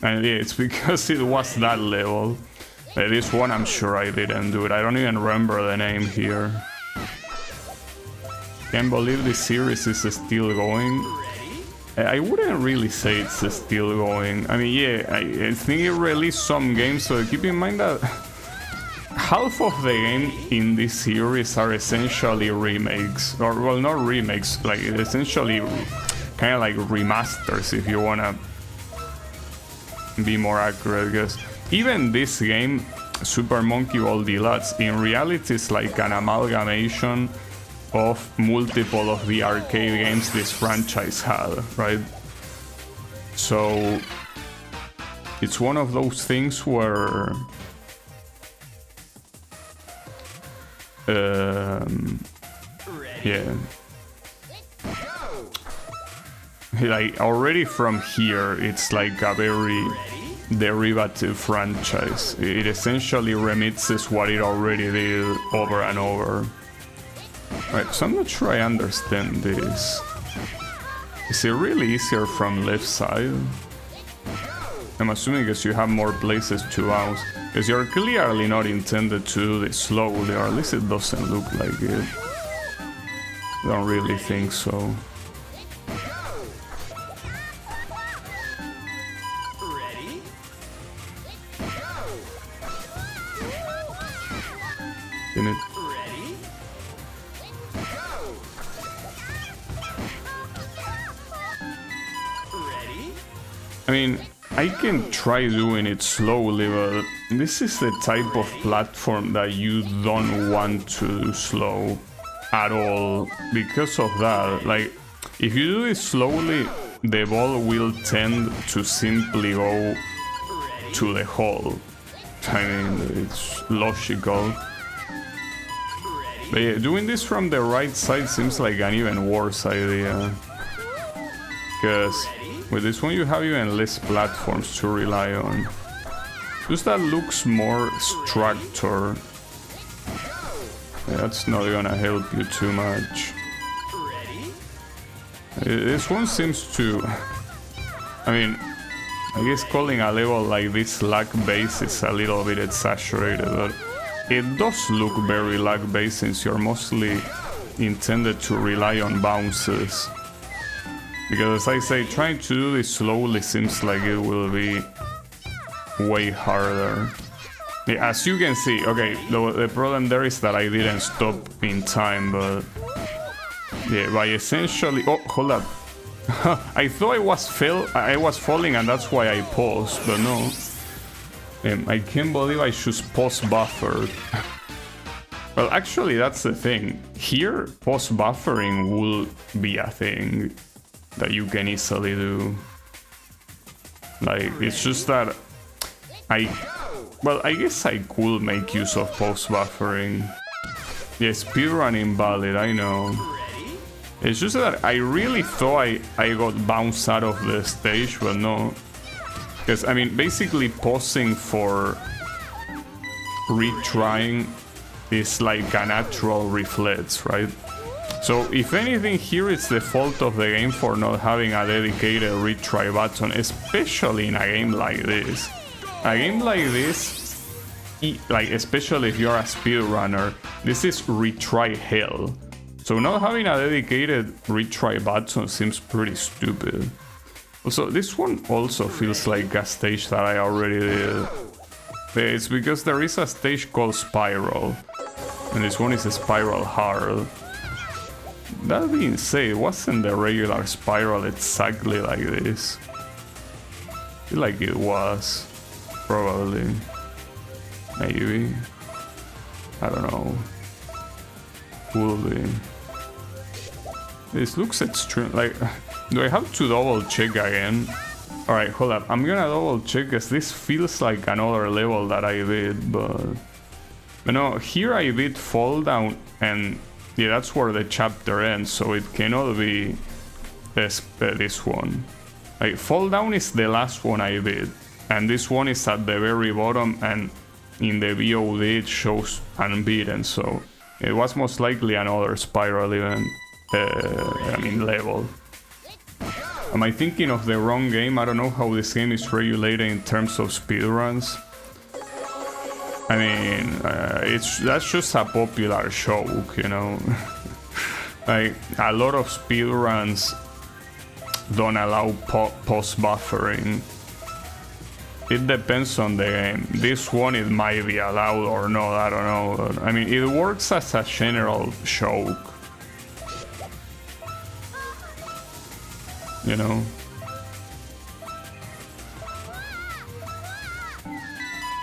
And yeah, it's because it was that level. This one, I'm sure I didn't do it. I don't even remember the name here. Can't believe this series is still going. I wouldn't really say it's still going. I mean, yeah, I think it released some games, so keep in mind that half of the game in this series are essentially remakes. Or, well, not remakes, like, essentially kind of like remasters, if you want to be more accurate, because even this game, Super Monkey Ball Deluxe, in reality is like an amalgamation of multiple of the arcade games this franchise had, right? So it's one of those things where yeah, like already from here it's like a very derivative franchise. It essentially remixes what it already did over and over. Right, so I'm not sure I understand this. Is it really easier from left side? I'm assuming because you have more places to bounce. Because you're clearly not intended to do this slowly, or at least it doesn't look like it. Don't really think so. In it. I mean, I can try doing it slowly, but this is the type of platform that you don't want to do slow at all. Because of that, like, if you do it slowly, the ball will tend to simply go to the hole. I mean, it's logical. But yeah, doing this from the right side seems like an even worse idea. Because with this one you have even less platforms to rely on. Just that looks more structured. Yeah, that's not gonna help you too much. This one seems to... I mean, I guess calling a level like this lag-based is a little bit exaggerated, but it does look very lag-based since you're mostly intended to rely on bounces. Because as I say, trying to do this slowly seems like it will be way harder. Yeah, as you can see, okay, the problem there is that I didn't stop in time, but... yeah, by essentially... oh, hold up. I thought I was falling and that's why I paused, but no. I can't believe I just pause buffered. Well, actually, that's the thing. Here, pause buffering will be a thing that you can easily do. Like, it's just that well, I guess I could make use of post-buffering. Yeah, speedrun invalid, I know. It's just that I really thought I got bounced out of the stage, but no. Because, I mean, basically pausing for retrying is like a natural reflex, right? So, if anything, here it's the fault of the game for not having a dedicated retry button, especially in a game like this. A game like this, like especially if you're a speedrunner, this is retry hell. So not having a dedicated retry button seems pretty stupid. Also, this one also feels like a stage that I already did. It's because there is a stage called Spiral, and this one is a Spiral Hard. That being said, it wasn't the regular Spiral exactly like this. I feel like it was. Probably. Maybe. I don't know. Could be. This looks extreme. Like, do I have to double check again? Alright, hold up. I'm gonna double check because this feels like another level that I did, but... You know, here I did Fall Down, and yeah, that's where the chapter ends, so it cannot be this one. Like, Fall Down is the last one I did. And this one is at the very bottom, and in the VOD it shows unbeaten, so it was most likely another Spiral event, I mean level. Am I thinking of the wrong game? I don't know how this game is regulated in terms of speedruns. I mean, that's just a popular joke, you know. Like, a lot of speedruns don't allow post-buffering. It depends on the game. This one, it might be allowed or not, I don't know. I mean, it works as a general joke. You know?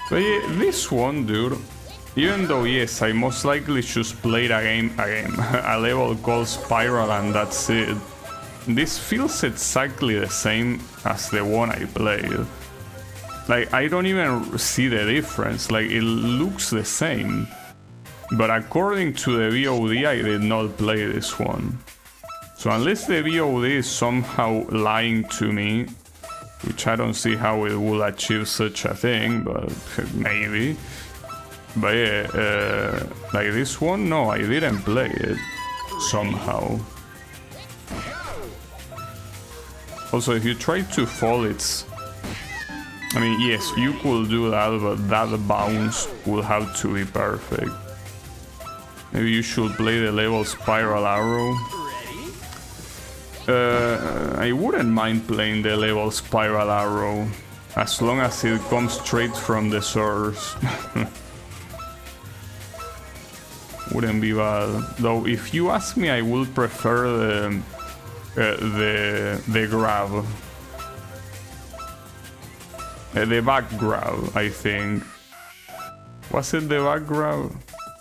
But yeah, this one, dude, even though, yes, I most likely just played a level called Spiral and that's it, this feels exactly the same as the one I played. Like, I don't even see the difference, like, it looks the same. But according to the VOD, I did not play this one. So unless the VOD is somehow lying to me, which I don't see how it will achieve such a thing, but maybe. But yeah, like this one, no, I didn't play it, somehow. Also, if you try to fall, it's... I mean, yes, you could do that, but that bounce will have to be perfect. Maybe you should play the level Spiral Arrow. I wouldn't mind playing the level Spiral Arrow, as long as it comes straight from the source. Wouldn't be bad. Though, if you ask me, I would prefer the grab. The back grab, I think. Was it the back grab?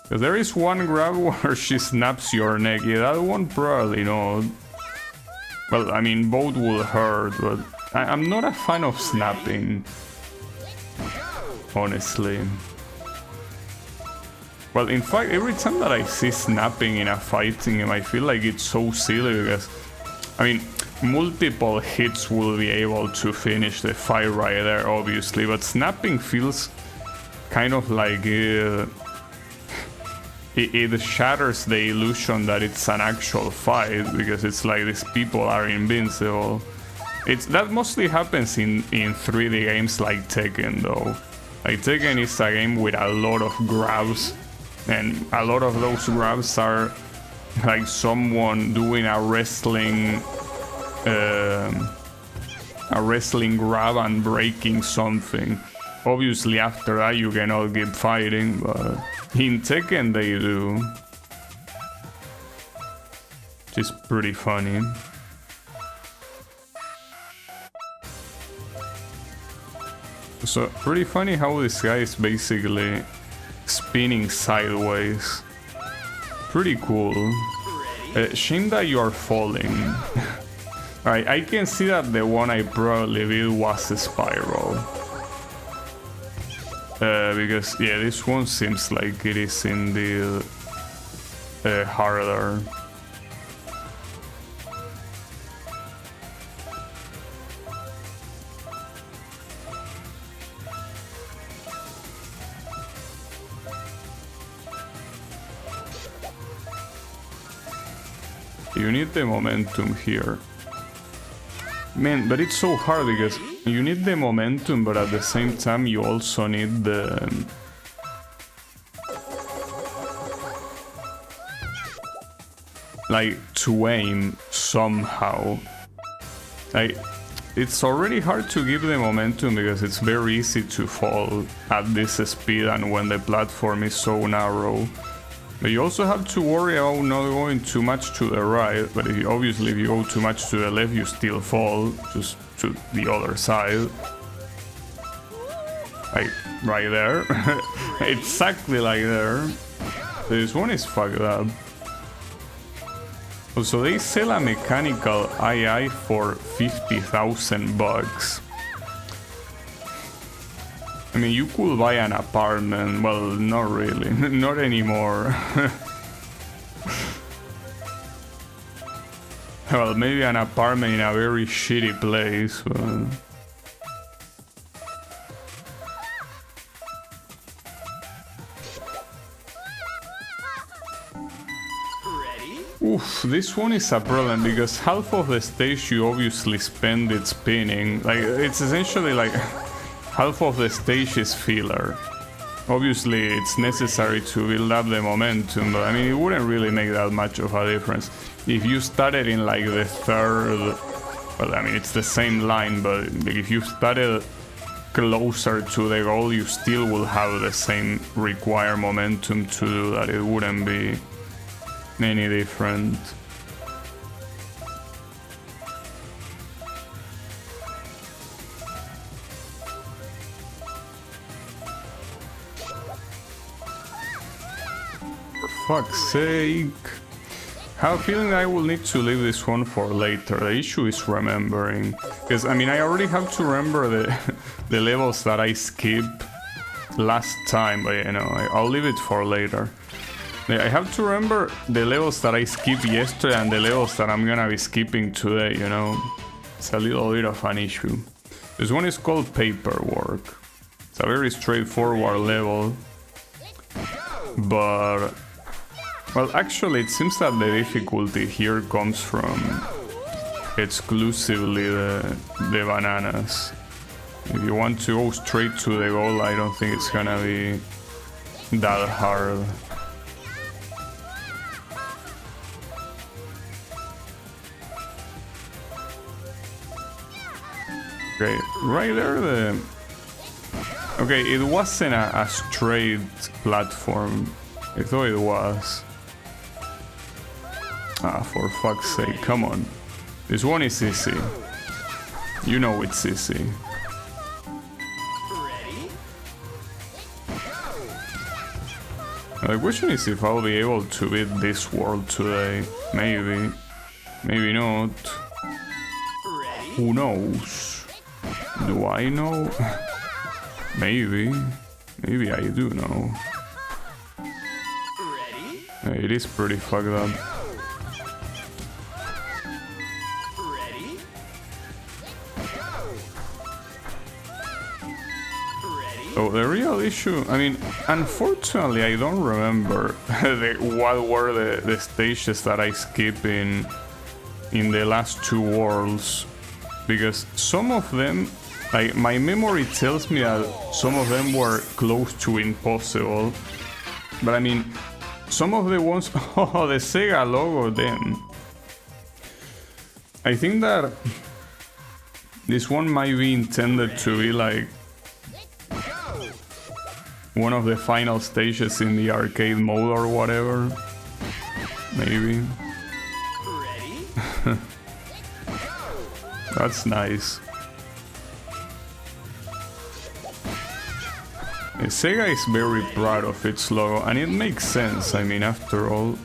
Because there is one grab where she snaps your neck. Yeah, that one probably not. Well, I mean, both will hurt, but I'm not a fan of snapping. Honestly. Well, in fact, every time that I see snapping in a fighting game, I feel like it's so silly because... I mean, multiple hits will be able to finish the fight right there, obviously, but snapping feels kind of like it shatters the illusion that it's an actual fight, because it's like these people are invincible. That mostly happens in 3D games like Tekken, though. Like, Tekken is a game with a lot of grabs, and a lot of those grabs are like someone doing a wrestling grab and breaking something. Obviously after that you cannot keep fighting, but in Tekken they do. Which is pretty funny. So pretty funny how this guy is basically spinning sideways. Pretty cool. Shame that you are falling. Alright, I can see that the one I probably did was a spiral. Because, yeah, this one seems like it is indeed harder. You need the momentum here. Man, but it's so hard because you need the momentum, but at the same time you also need the... like, to aim somehow. Like, it's already hard to give the momentum because it's very easy to fall at this speed and when the platform is so narrow. But you also have to worry about not going too much to the right, but if you, obviously if you go too much to the left you still fall, just to the other side. Like, right there. Exactly like there. This one is fucked up. Also, they sell a mechanical AI for 50,000 bucks. I mean, you could buy an apartment. Well, not really. Not anymore. Well, maybe an apartment in a very shitty place, but... Oof, this one is a problem because half of the stage you obviously spend it spinning. Like, it's essentially like... half of the stage is filler. Obviously it's necessary to build up the momentum, but I mean it wouldn't really make that much of a difference. If you started in like the third... well, I mean it's the same line, but if you started closer to the goal you still will have the same required momentum to do that. It wouldn't be any different. Fuck's sake. I have a feeling that I will need to leave this one for later. The issue is remembering. Because, I mean, I already have to remember the levels that I skipped last time, but, you know, I'll leave it for later. I have to remember the levels that I skipped yesterday and the levels that I'm gonna be skipping today, you know. It's a little bit of an issue. This one is called Paperwork. It's a very straightforward level. But... well, actually, it seems that the difficulty here comes from exclusively the bananas. If you want to go straight to the goal, I don't think it's gonna be that hard. Okay, right there the... okay, it wasn't a straight platform. I thought it was. Ah, for fuck's sake, come on. This one is easy. You know it's easy. Now the question is if I'll be able to beat this world today. Maybe. Maybe not. Who knows? Do I know? Maybe. Maybe I do know. It is pretty fucked up. So the real issue, I mean, unfortunately I don't remember what were the stages that I skipped in the last two worlds, because some of them, like, my memory tells me that some of them were close to impossible, but I mean, some of the ones, oh, the Sega logo, damn. I think that this one might be intended to be like one of the final stages in the arcade mode or whatever. Maybe. That's nice. Sega is very proud of its logo, and it makes sense. I mean, after all,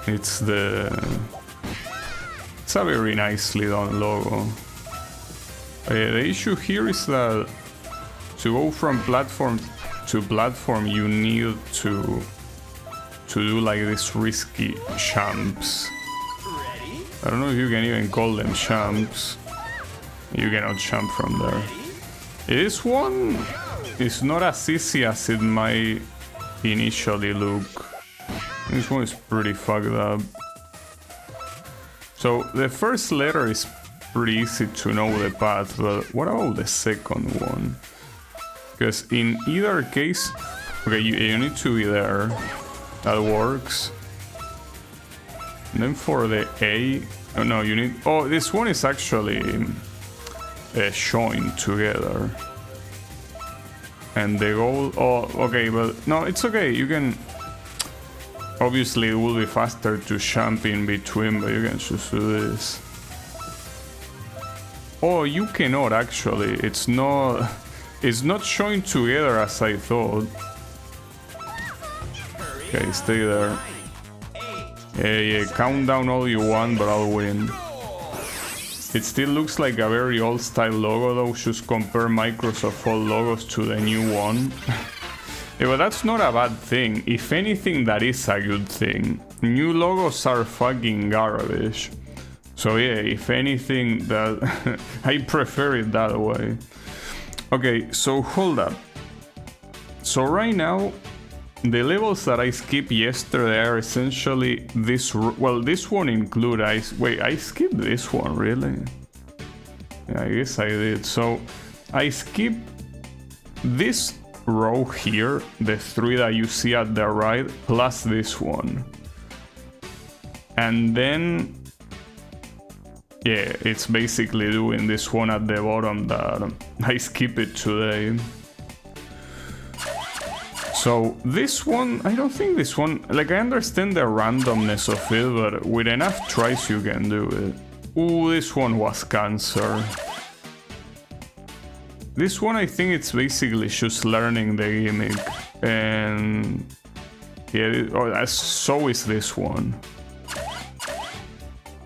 it's the It's a very nicely done logo. The issue here is that to go from platform to platform, you need to do like these risky jumps. Ready? I don't know if you can even call them jumps. You cannot jump from there. This one is not as easy as it might initially look. This one is pretty fucked up. So the first letter is pretty easy to know the path, but what about the second one? Because in either case, okay, you need to be there. That works. And then for the A, oh no, you need. Oh, this one is actually joined together. And the goal. Oh, okay, but no, it's okay. You can. Obviously, it will be faster to jump in between, but you can just do this. Oh, you cannot actually. It's not joined together as I thought. Okay, stay there. Yeah, count down all you want, but I'll win. It still looks like a very old style logo though. Just compare Microsoft old logos to the new one. Yeah, but that's not a bad thing. If anything, that is a good thing. New logos are fucking garbage. So yeah, if anything, that I prefer it that way. Okay, so hold up. So right now, the levels that I skipped yesterday are essentially this. Well, this one include wait, I skipped this one, really? Yeah, I guess I did. So I skipped this row here, the 3 that you see at the right, plus this one. And then yeah, it's basically doing this one at the bottom that I skip it today. So this one, I don't think this one, like I understand the randomness of it, but with enough tries you can do it. Ooh, this one was cancer. This one I think it's basically just learning the gimmick. And yeah, so is this one.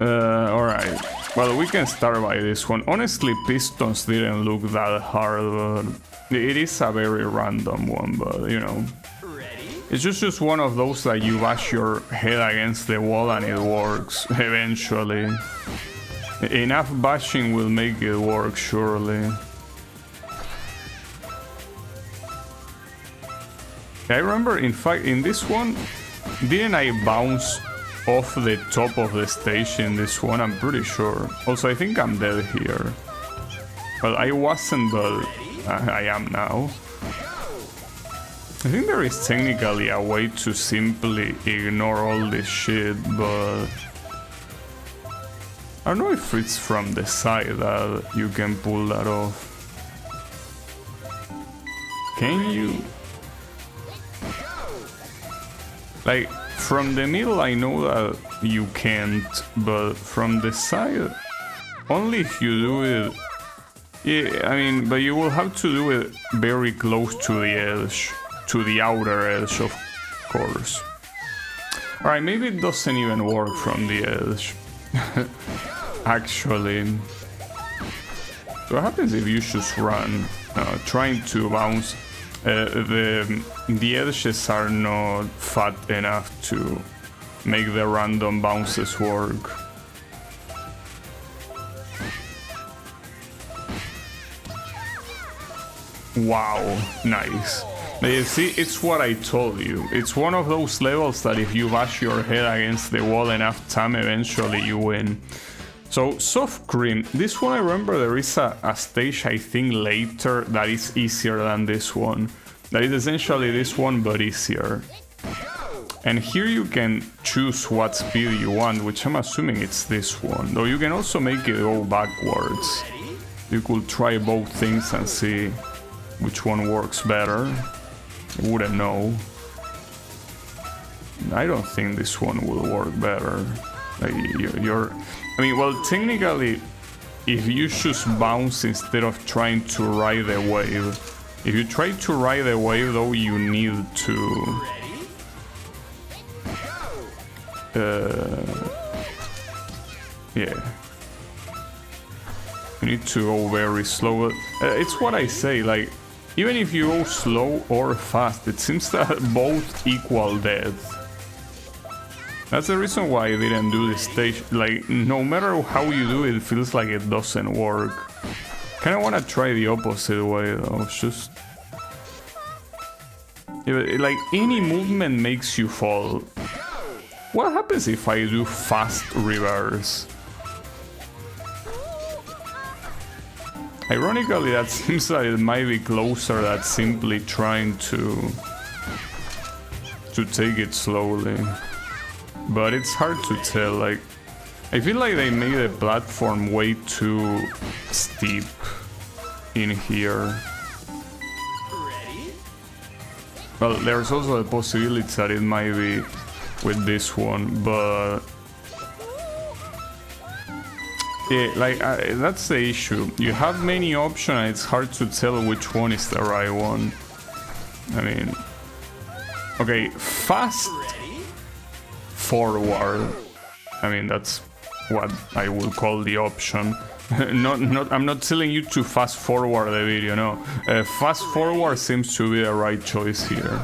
Alright. Well, we can start by this one. Honestly, pistons didn't look that hard, but it is a very random one, but you know. Ready? It's just one of those that you bash your head against the wall and it works, eventually. Enough bashing will make it work, surely. I remember, in fact, in this one, didn't I bounce off the top of the stage in this one? I'm pretty sure. Also, I think I'm dead here. Well, I wasn't, but I am now. I think there is technically a way to simply ignore all this shit, but I don't know if it's from the side that you can pull that off. Can you? Like, from the middle I know that you can't, but from the side, only if you do it. Yeah, I mean, but you will have to do it very close to the edge, to the outer edge, of course. Alright, maybe it doesn't even work from the edge. Actually. So what happens if you just run, trying to bounce? The edges are not fat enough to make the random bounces work. Wow, nice. But you see, it's what I told you. It's one of those levels that if you bash your head against the wall enough time, eventually you win. So, Soft Cream. This one I remember there is a stage, I think, later that is easier than this one. That is essentially this one, but easier. And here you can choose what speed you want, which I'm assuming it's this one. Though you can also make it go backwards. You could try both things and see which one works better. I wouldn't know. I don't think this one will work better. Like I mean, well, technically, if you just bounce instead of trying to ride the wave. If you try to ride the wave, though, you need to... Yeah. You need to go very slow. It's what I say, like, even if you go slow or fast, it seems that both equal death. That's the reason why I didn't do this stage. Like, no matter how you do it, it feels like it doesn't work. Kinda wanna try the opposite way though, just... like, any movement makes you fall. What happens if I do fast reverse? Ironically, that seems like it might be closer than simply trying to take it slowly. But it's hard to tell, like, I feel like they made the platform way too steep in here. Ready? Well, there's also a possibility that it might be with this one, but... yeah, like, that's the issue. You have many options and it's hard to tell which one is the right one. I mean... okay, fast forward. I mean, that's what I would call the option. I'm not telling you to fast forward the video, no. Fast forward seems to be the right choice here.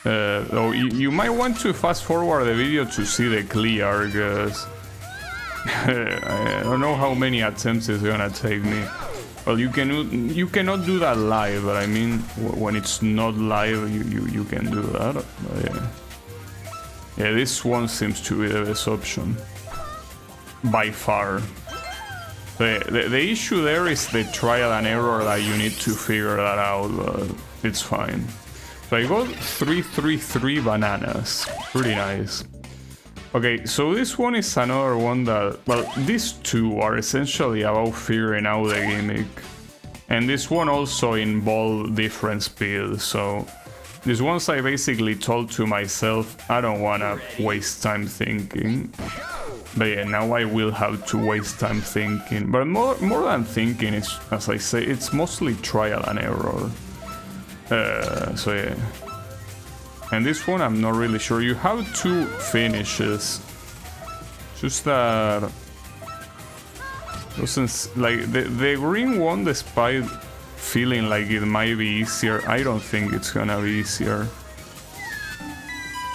Though you might want to fast forward the video to see the clear, because I don't know how many attempts it's gonna take me. Well, you cannot do that live, but I mean, when it's not live, you can do that. But yeah. Yeah, this one seems to be the best option. By far. The issue there is the trial and error that you need to figure that out, but it's fine. So I got 333 bananas. Pretty nice. Okay, so this one is another one that... well, these two are essentially about figuring out the gimmick. And this one also involved different speeds, so... these ones I basically told to myself, I don't wanna waste time thinking. But yeah, now I will have to waste time thinking. But more than thinking, it's, as I say, it's mostly trial and error. So yeah. And this one I'm not really sure. You have two finishes. Just that... doesn't... like, the green one, despite feeling like it might be easier, I don't think it's gonna be easier.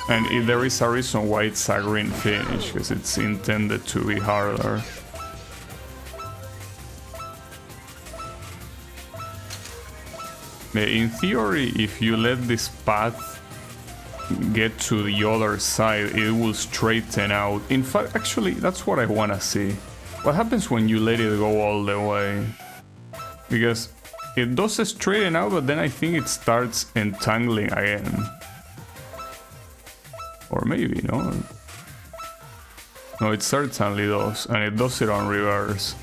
And if there is a reason why it's a green finish, because it's intended to be harder. In theory, if you let this path get to the other side, it will straighten out. In fact, actually, that's what I wanna see. What happens when you let it go all the way? Because it does straighten out, but then I think it starts entangling again. Or maybe, no? No, it certainly does, and it does it on reverse.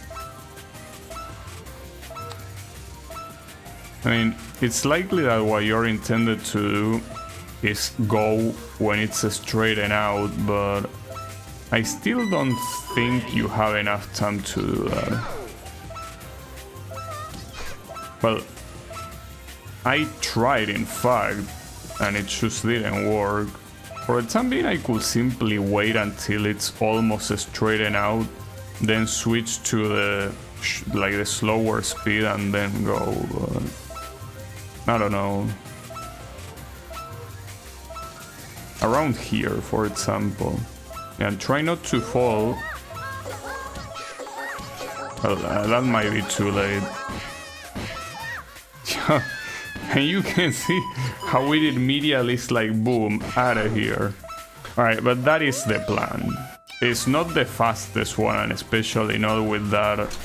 I mean, it's likely that what you're intended to do is go when it's straightened out, but I still don't think you have enough time to do that. Well, I tried in fact, and it just didn't work. For the time being, I could simply wait until it's almost straightened out, then switch to the the slower speed and then go, but I don't know. Around here, for example. And try not to fall. Well, that might be too late. And you can see how it immediately is like, boom, out of here. Alright, but that is the plan. It's not the fastest one, and especially not with that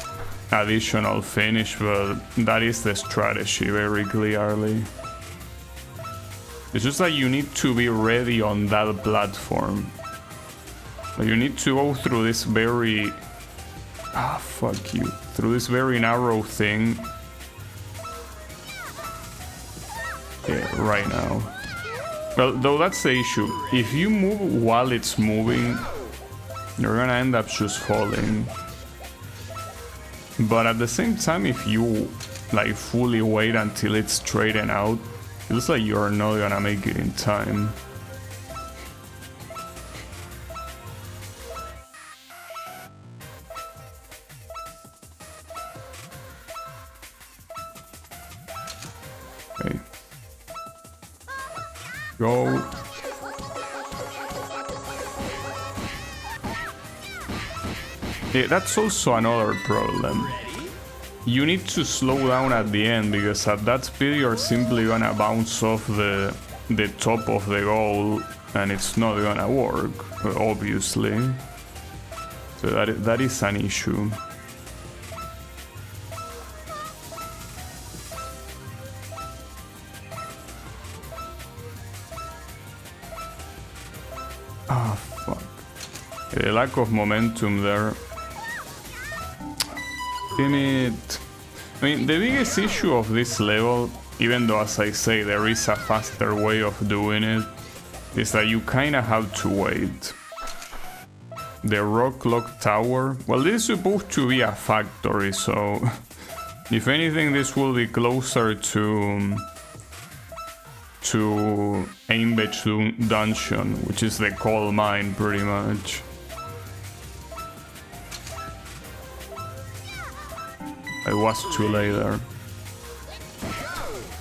additional finish, but that is the strategy very clearly. It's just that you need to be ready on that platform. You need to go through this very... fuck you. Through this very narrow thing. Yeah, right now. Well, though that's the issue. If you move while it's moving, you're gonna end up just falling. But at the same time, if you like fully wait until it's straightened out, it looks like you're not gonna make it in time. Okay. Go. Yeah, that's also another problem. You need to slow down at the end, because at that speed you're simply gonna bounce off the top of the goal, and it's not gonna work, obviously. So that is an issue. Ah, fuck. The lack of momentum there. Damn it. I mean, the biggest issue of this level, even though as I say there is a faster way of doing it, is that you kinda have to wait. The rock clock tower, well, this is supposed to be a factory, so if anything this will be closer to Aimbech Dungeon, which is the coal mine pretty much. I was too late there.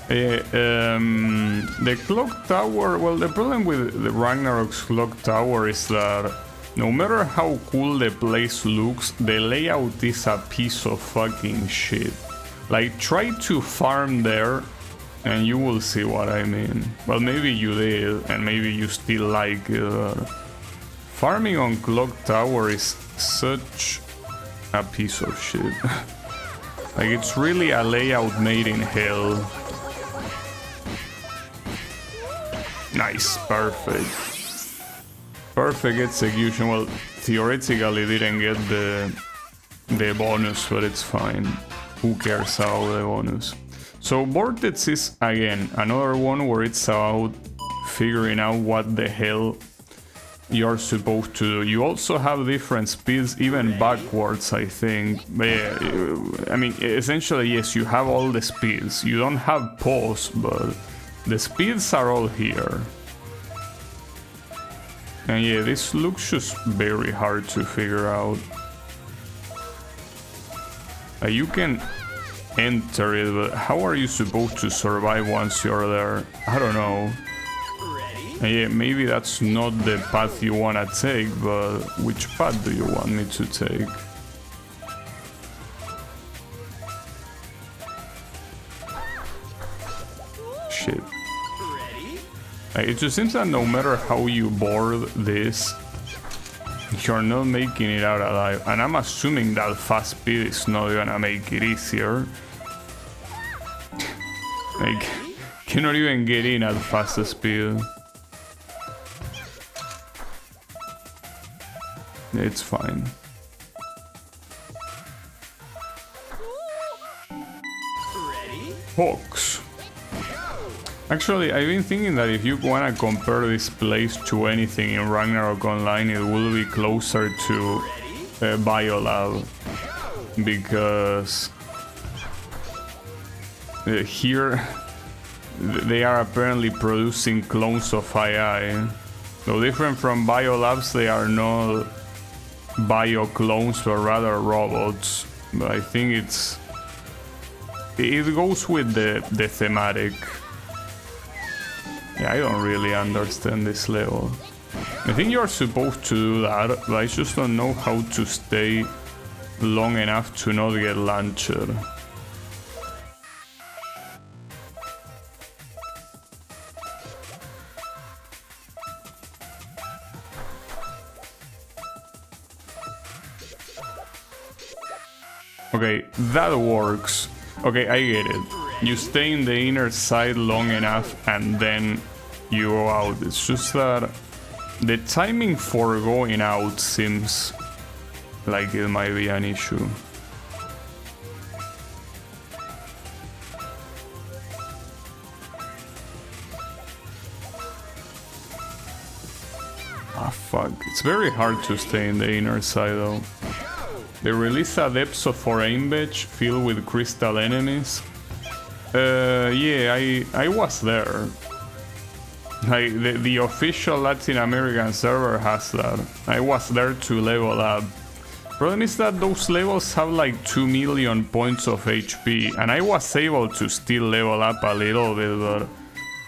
The clock tower, well, the problem with the Ragnarok's clock tower is that no matter how cool the place looks, the layout is a piece of fucking shit. Like, try to farm there and you will see what I mean. Well, maybe you did and maybe you still like it. Farming on clock tower is such a piece of shit. Like, it's really a layout made in hell. Nice, perfect. Perfect execution. Well, theoretically didn't get the bonus, but it's fine. Who cares about the bonus? So Vortex is, again, another one where it's about figuring out what the hell you're supposed to do. You also have different speeds, even backwards, I think. But yeah, I mean, essentially, yes, you have all the speeds. You don't have pause, but the speeds are all here. And yeah, this looks just very hard to figure out. You can enter it, but how are you supposed to survive once you're there? I don't know. And yeah, maybe that's not the path you wanna take, but which path do you want me to take? Shit. It just seems that no matter how you board this, you're not making it out alive. And I'm assuming that fast speed is not gonna make it easier. Like, cannot even get in at fast speed. It's fine. Hawks. Actually, I've been thinking that if you wanna compare this place to anything in Ragnarok Online, it will be closer to Biolab, because here they are apparently producing clones of AI. Though different from Biolabs, they are not bio clones, but rather robots. But I think it goes with the thematic. Yeah, I don't really understand this level. I think you're supposed to do that, but I just don't know how to stay long enough to not get launched. Okay, that works. Okay, I get it. You stay in the inner side long enough and then you go out. It's just that the timing for going out seems like it might be an issue. Ah, fuck. It's very hard to stay in the inner side though. They release a depths for Aimbech filled with crystal enemies. Yeah, I was there. Like, the official Latin American server has that. I was there to level up. Problem is that those levels have like 2 million points of HP, and I was able to still level up a little bit, but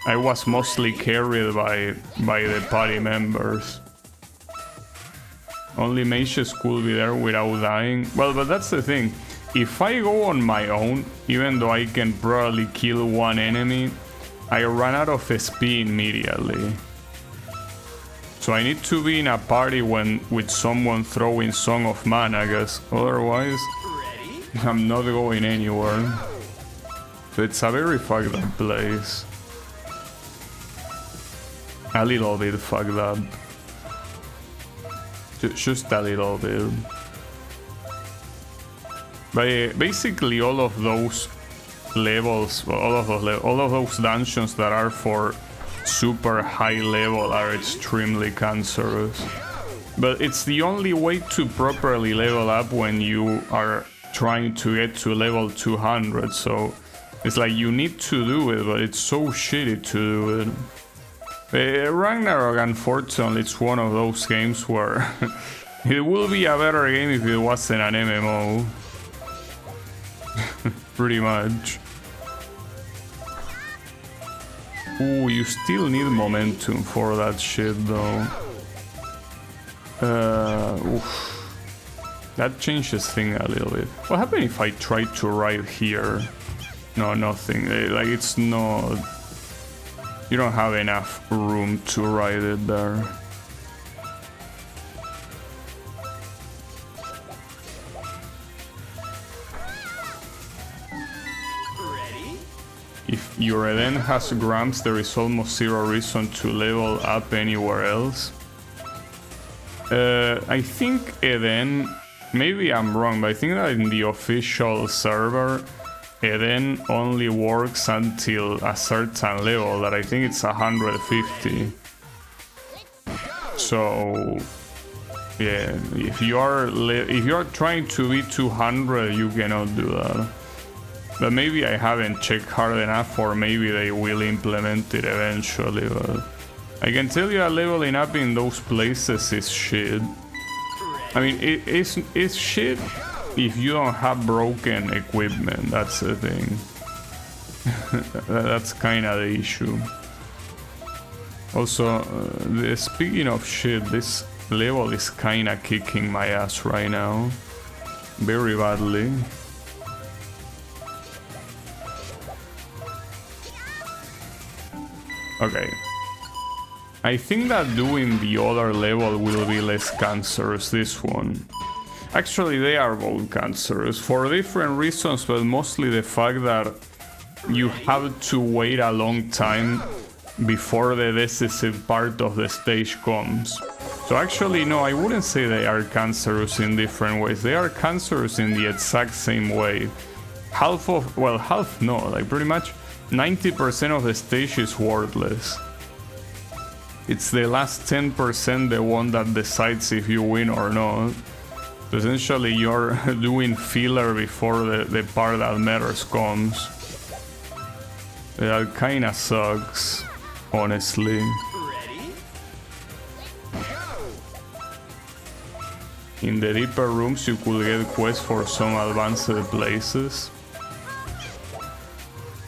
I was mostly carried by the party members. Only mages could be there without dying. Well, but that's the thing. If I go on my own, even though I can probably kill one enemy, I run out of SP immediately. So I need to be in a party with someone throwing Song of Mana, because otherwise I'm not going anywhere. So it's a very fucked up place. A little bit fucked up. Just a little bit. But basically all of those levels, all of those dungeons that are for super high level are extremely cancerous. But it's the only way to properly level up when you are trying to get to level 200, so it's like you need to do it, but it's so shitty to do it. Ragnarok, unfortunately, it's one of those games where it would be a better game if it wasn't an MMO. Pretty much. Ooh, you still need momentum for that shit though. Oof. That changes things a little bit. What happens if I try to ride here? No, nothing. Like, it's not... You don't have enough room to ride it there. If your Eden has grams, there is almost zero reason to level up anywhere else. I think Eden, maybe I'm wrong, but I think that in the official server, Eden only works until a certain level, that I think it's 150. So, yeah, if you are trying to be 200, you cannot do that. But maybe I haven't checked hard enough, or maybe they will implement it eventually, but I can tell you that leveling up in those places is shit. I mean, it's shit if you don't have broken equipment, that's the thing. That's kind of the issue. Also, speaking of shit, this level is kind of kicking my ass right now. Very badly. Okay. I think that doing the other level will be less cancerous, this one. Actually, they are both cancerous for different reasons, but mostly the fact that you have to wait a long time before the decisive part of the stage comes. So actually, no, I wouldn't say they are cancerous in different ways. They are cancerous in the exact same way. Half no, like pretty much 90% of the stage is worthless. It's the last 10% the one that decides if you win or not. So essentially you're doing filler before the part that matters comes. That kinda sucks, honestly. In the deeper rooms you could get quests for some advanced places.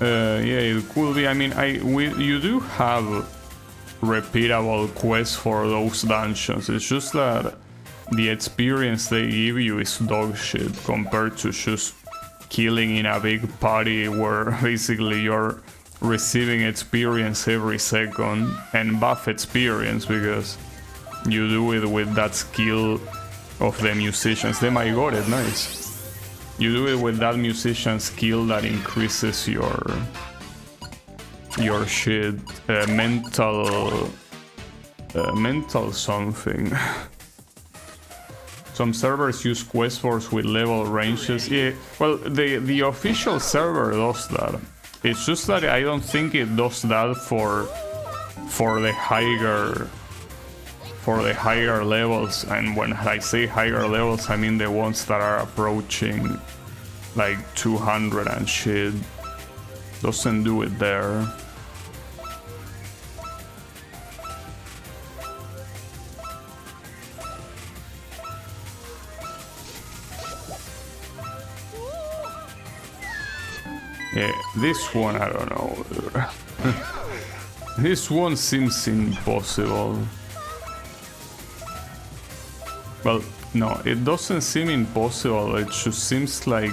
Yeah, it could be. I mean, you do have repeatable quests for those dungeons. It's just that the experience they give you is dog shit compared to just killing in a big party where basically you're receiving experience every second, and buff experience because you do it with that skill of the musicians. They might got it, nice. You do it with that musician skill that increases your shit, mental something. Some servers use quest force with level ranges. Yeah, well, the official server does that. It's just that I don't think it does that for the higher levels, and when I say higher levels, I mean the ones that are approaching like 200 and shit. Doesn't do it there. Yeah, this one, I don't know. This one seems impossible. Well, no, it doesn't seem impossible. It just seems like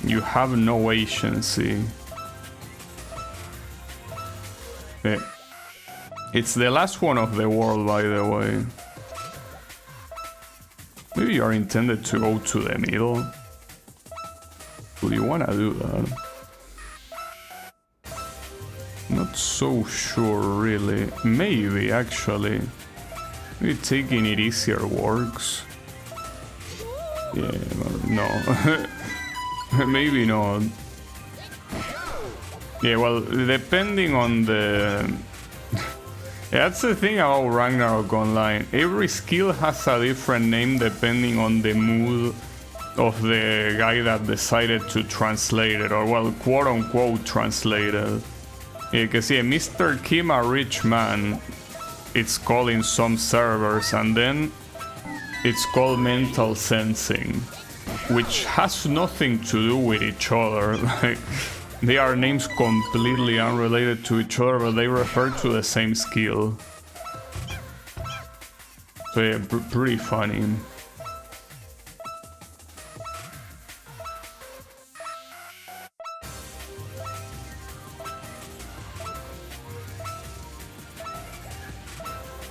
you have no agency. Yeah. It's the last one of the world, by the way. Maybe you are intended to go to the middle. Would you wanna do that? Not so sure, really. Maybe, actually. Maybe taking it easier works. Yeah, no. Maybe not. Yeah, well, depending on the... Yeah, that's the thing about Ragnarok Online. Every skill has a different name depending on the mood of the guy that decided to translate it, or well, quote-unquote translated. Yeah, because yeah, Mr. Kim, a rich man, it's called in some servers, and then it's called mental sensing, which has nothing to do with each other. Like, they are names completely unrelated to each other, but they refer to the same skill. So yeah, pretty funny.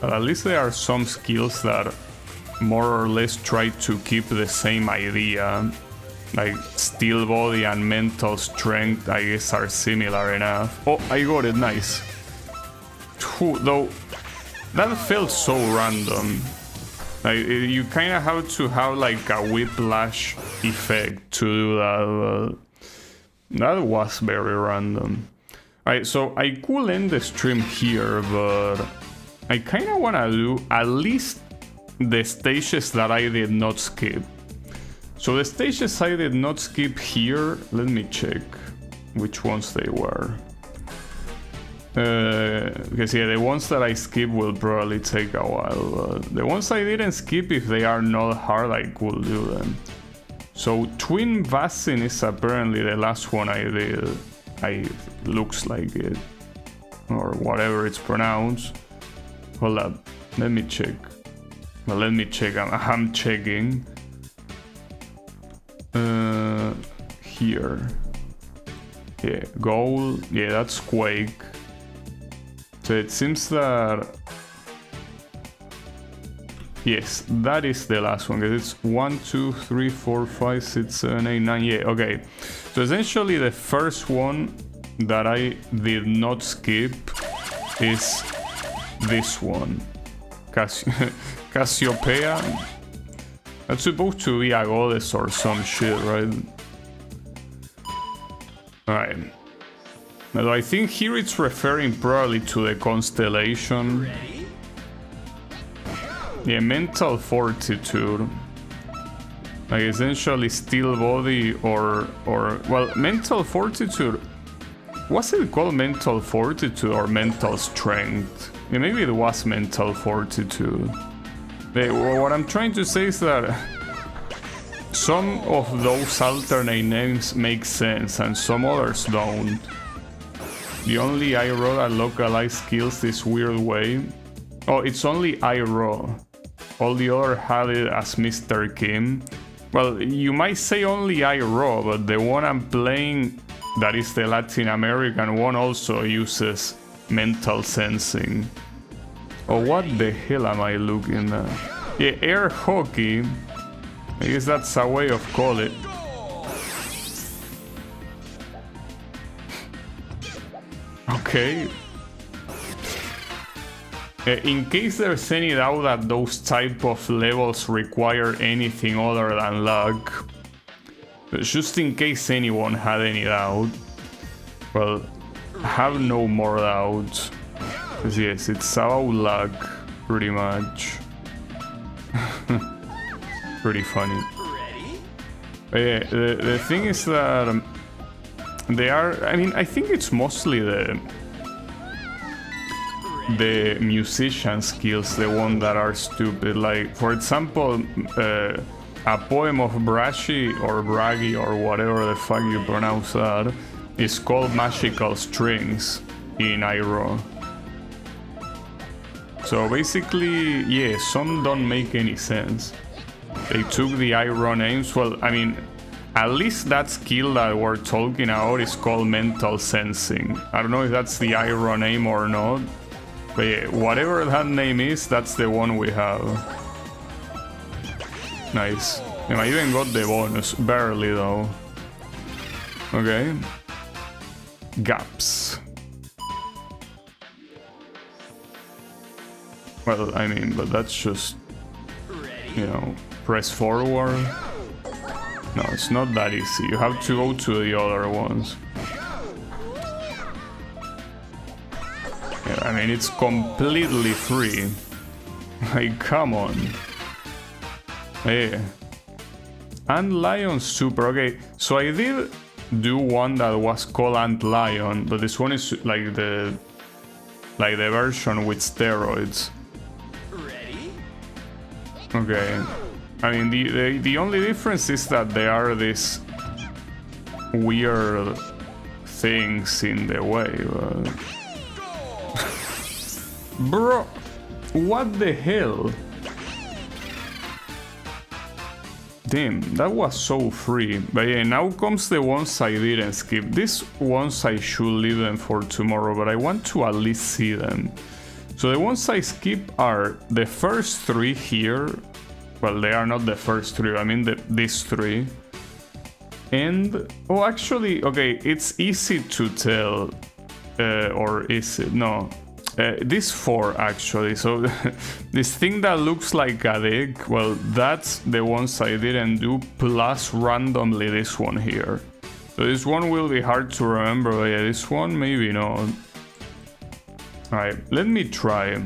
But at least there are some skills that more or less try to keep the same idea. Like steel body and mental strength, I guess, are similar enough. Oh, I got it, nice. Though, that felt so random. Like, you kind of have to have like a whiplash effect to do that. That was very random. Alright, so I could end the stream here, but I kind of want to do at least the stages that I did not skip. So the stages I did not skip here, let me check which ones they were. Because yeah, the ones that I skip will probably take a while, but the ones I didn't skip, if they are not hard, I could do them. So Twin Basin is apparently the last one I did. Looks like it, or whatever it's pronounced. Hold up, let me check. Well, let me check. I'm checking. Here. Yeah, goal. Yeah, that's Quake. So it seems that... Yes, that is the last one, because it's 1, 2, 3, 4, 5, 6, 7, 8, 9, yeah, okay. So essentially the first one that I did not skip is this one. Cassiopeia. That's supposed to be a goddess or some shit, right? Alright. Now I think here it's referring probably to the constellation. Ready? Yeah, mental fortitude. Like essentially steel body or well, mental fortitude. Was it called mental fortitude or mental strength? Yeah, maybe it was mental fortitude. What I'm trying to say is that some of those alternate names make sense and some others don't. The only IRO that localized skills this weird way. Oh, it's only IRO. All the other had it as Mr. Kim. Well, you might say only IRO, but the one I'm playing, that is the Latin American one, also uses mental sensing. Oh, what the hell am I looking at? Yeah, air hockey. I guess that's a way of call it. Okay. In case there's any doubt that those type of levels require anything other than luck, just in case anyone had any doubt, well, have no more doubt. Because yes, it's about luck, pretty much. Pretty funny. Yeah, the thing is that they are, I mean, I think it's mostly the musician skills, the one that are stupid. Like, for example, a poem of Brashi or Bragi or whatever the fuck you pronounce that is called Magical Strings in Iroh. So basically, yeah, some don't make any sense. They took the Iroh names. Well, I mean, at least that skill that we're talking about is called Mental Sensing. I don't know if that's the Iroh name or not. But yeah, whatever that name is, that's the one we have. Nice. And I even got the bonus. Barely, though. Okay. Gaps. Well, I mean, but that's just... You know, press forward. No, it's not that easy. You have to go to the other ones. Yeah, I mean, it's completely free. Like, come on. Yeah. Ant Lion Super. Okay, so I did do one that was called Ant Lion, but this one is like the version with steroids. Ready? Okay. I mean, the only difference is that there are these weird things in the way, but... Bro, what the hell? Damn, that was so free. But yeah, now comes the ones I didn't skip. These ones I should leave them for tomorrow, but I want to at least see them. So the ones I skip are the first three here. Well, they are not the first three, I mean these three. And, oh, actually, okay, it's easy to tell, or is it? No. These four, actually. So, this thing that looks like a dick, well, that's the ones I didn't do, plus randomly this one here. So, this one will be hard to remember, but yeah, this one, maybe not. Alright, let me try.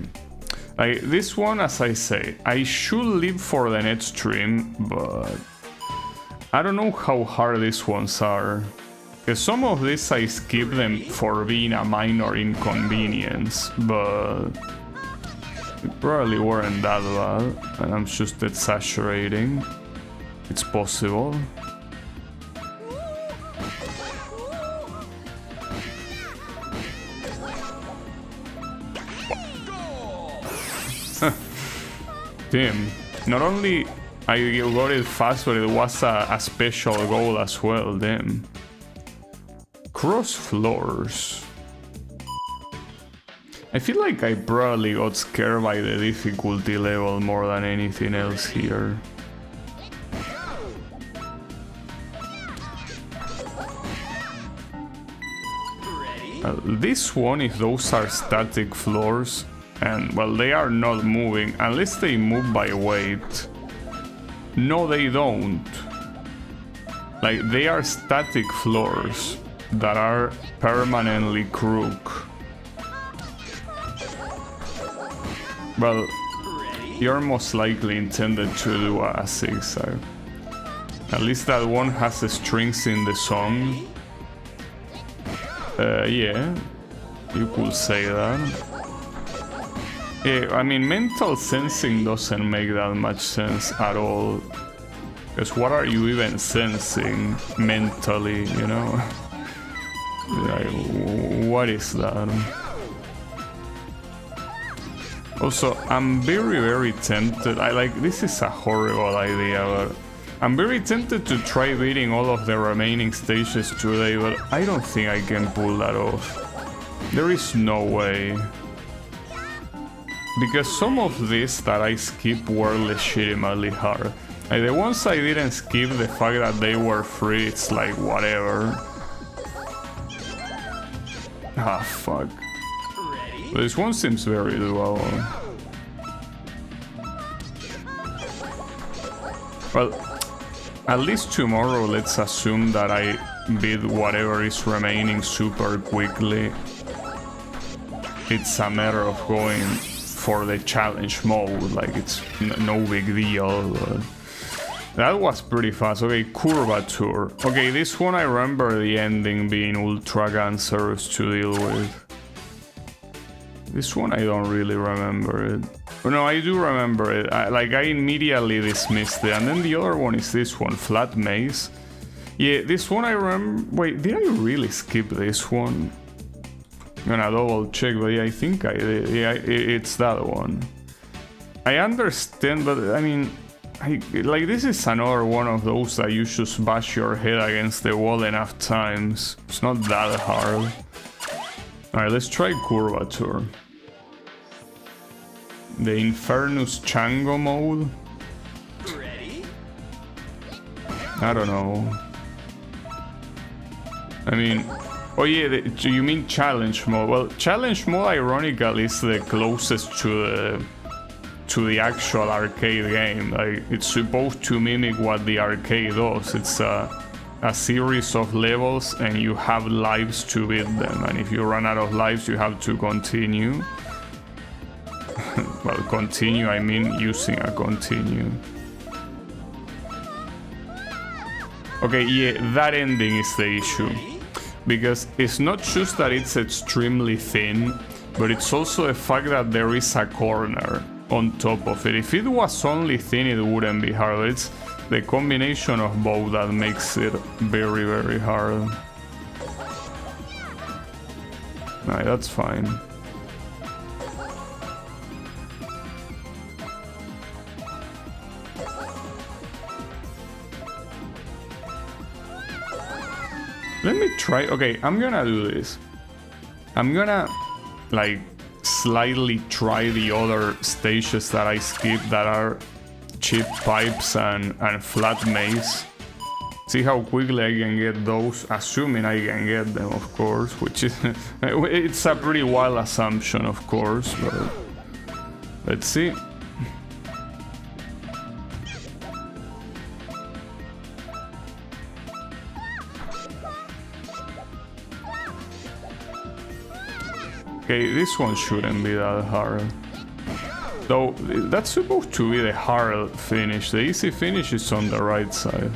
This one, as I say, I should leave for the next stream, but I don't know how hard these ones are. Because some of these I skip them for being a minor inconvenience, but it probably weren't that bad, and I'm just exaggerating. It's possible. Damn, not only I got it fast, but it was a special goal as well, damn. Cross floors. I feel like I probably got scared by the difficulty level more than anything else here. This one, if those are static floors, and well, they are not moving unless they move by weight. No, they don't. Like, they are static floors that are permanently crook. Well, you're most likely intended to do a zigzag. At least that one has the strings in the song. Yeah, you could say that. Yeah, I mean, mental sensing doesn't make that much sense at all. Because what are you even sensing mentally, you know? Like, what is that? Also, I'm very, very tempted. This is a horrible idea, but I'm very tempted to try beating all of the remaining stages today, but I don't think I can pull that off. There is no way. Because some of these that I skip were legitimately hard. Like the ones I didn't skip, the fact that they were free, it's like whatever. Ah, fuck. But this one seems very doable. Well, at least tomorrow, let's assume that I beat whatever is remaining super quickly. It's a matter of going for the challenge mode, like it's no big deal, but that was pretty fast. Okay, Curvature. Okay, this one I remember the ending being ultra cancerous to deal with. This one I don't really remember it. Oh, no, I do remember it. I immediately dismissed it. And then the other one is this one, Flat Maze. Yeah, this one I remember. Wait, did I really skip this one? I'm gonna double check, but yeah, I think I did. Yeah, it's that one. I understand, but I mean, like this is another one of those that you just bash your head against the wall enough times. It's not that hard. Alright, let's try Curvature. The Infernus Chango mode? Ready? I don't know. I mean... Oh yeah, you mean challenge mode? Well, challenge mode ironically is the closest to the actual arcade game. Like, it's supposed to mimic what the arcade does. It's a series of levels and you have lives to beat them, and if you run out of lives you have to continue. Well, continue, I mean using a continue. Okay, yeah, that ending is the issue. Because it's not just that it's extremely thin, but it's also the fact that there is a corner on top of it. If it was only thin, it wouldn't be hard. It's the combination of both that makes it very, very hard. Nah, that's fine. Let me try. Okay, I'm gonna do this. I'm gonna like slightly try the other stages that I skipped that are chip pipes and flat maze. See how quickly I can get those, assuming I can get them, of course, which is it's a pretty wild assumption, of course, but let's see. Okay, this one shouldn't be that hard. Though, that's supposed to be the hard finish. The easy finish is on the right side.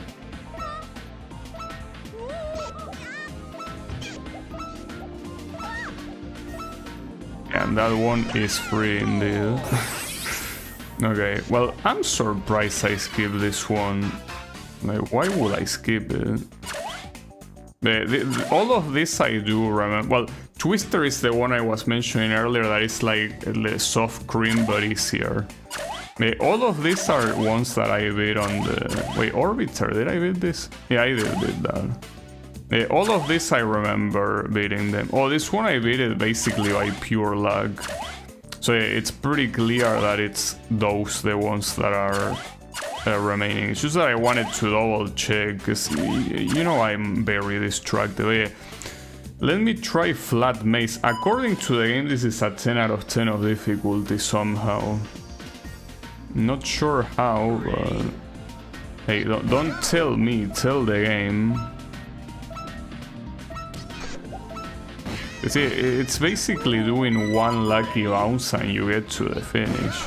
And that one is free indeed. Okay, well, I'm surprised I skipped this one. Like, why would I skip it? All of this I do remember. Well, Twister is the one I was mentioning earlier that is like the soft cream but easier. All of these are ones that I beat on the... Wait, Orbiter, did I beat this? Yeah, I did beat that. All of this I remember beating them. Oh, this one I beat it basically by pure luck. So yeah, it's pretty clear that it's those, the ones that are remaining. It's just that I wanted to double check, because you know I'm very distracted. Yeah. Let me try Flat Maze. According to the game, this is a 10 out of 10 of difficulty somehow. Not sure how, but... Hey, don't tell me, tell the game. See, it's basically doing one lucky bounce and you get to the finish.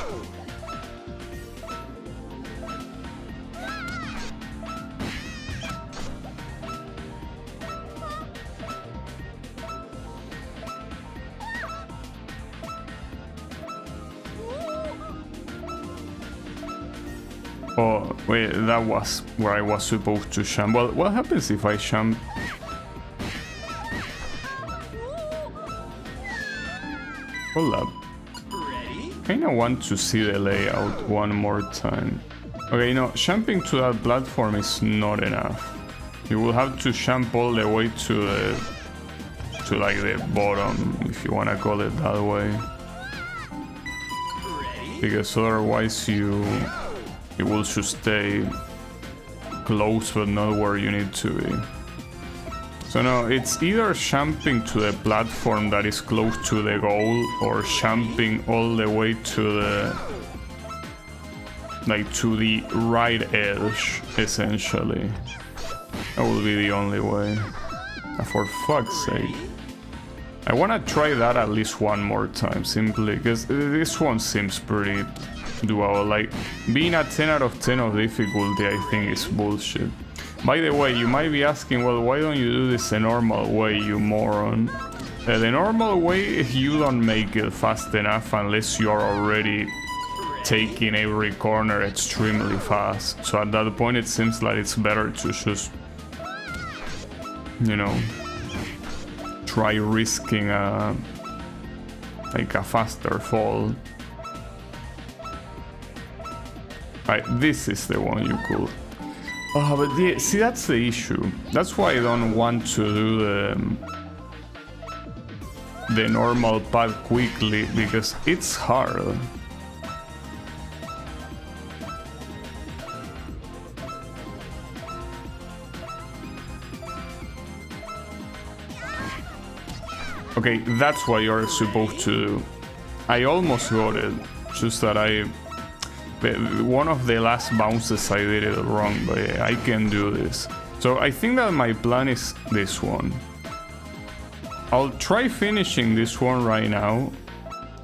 Oh, wait, that was where I was supposed to jump. Well, what happens if I jump? Hold up. Kinda want to see the layout one more time. Okay, no, jumping to that platform is not enough. You will have to jump all the way to like the bottom, if you wanna call it that way. Because otherwise you will just stay close but not where you need to be. So no, it's either jumping to the platform that is close to the goal or jumping all the way to the... like to the right edge, essentially. That will be the only way. For fuck's sake. I wanna try that at least one more time, simply because this one seems pretty doable. Like, being a 10 out of 10 of difficulty, I think is bullshit. By the way, you might be asking, well, why don't you do this the normal way, you moron? The normal way, you don't make it fast enough unless you are already taking every corner extremely fast. So at that point, it seems like it's better to just you know, try risking like a faster fall. Right, this is the one you could. Oh, but yeah, see, that's the issue. That's why I don't want to do the normal path quickly, because it's hard. Okay, that's what you're supposed to do. I almost got it, just that one of the last bounces I did it wrong, but yeah, I can do this. So I think that my plan is this one. I'll try finishing this one right now,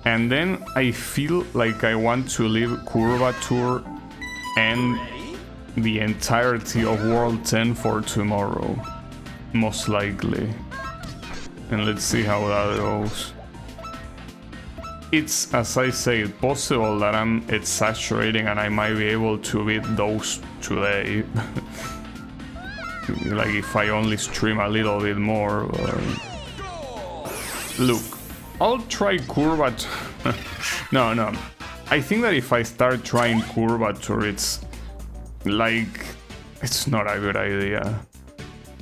and then I feel like I want to leave Curvature and the entirety of World 10 for tomorrow, most likely. And let's see how that goes. It's, as I say, possible that I'm exaggerating and I might be able to beat those today. Like if I only stream a little bit more. Look, I'll try Curvature. No. I think that if I start trying Curvature, it's like, it's not a good idea.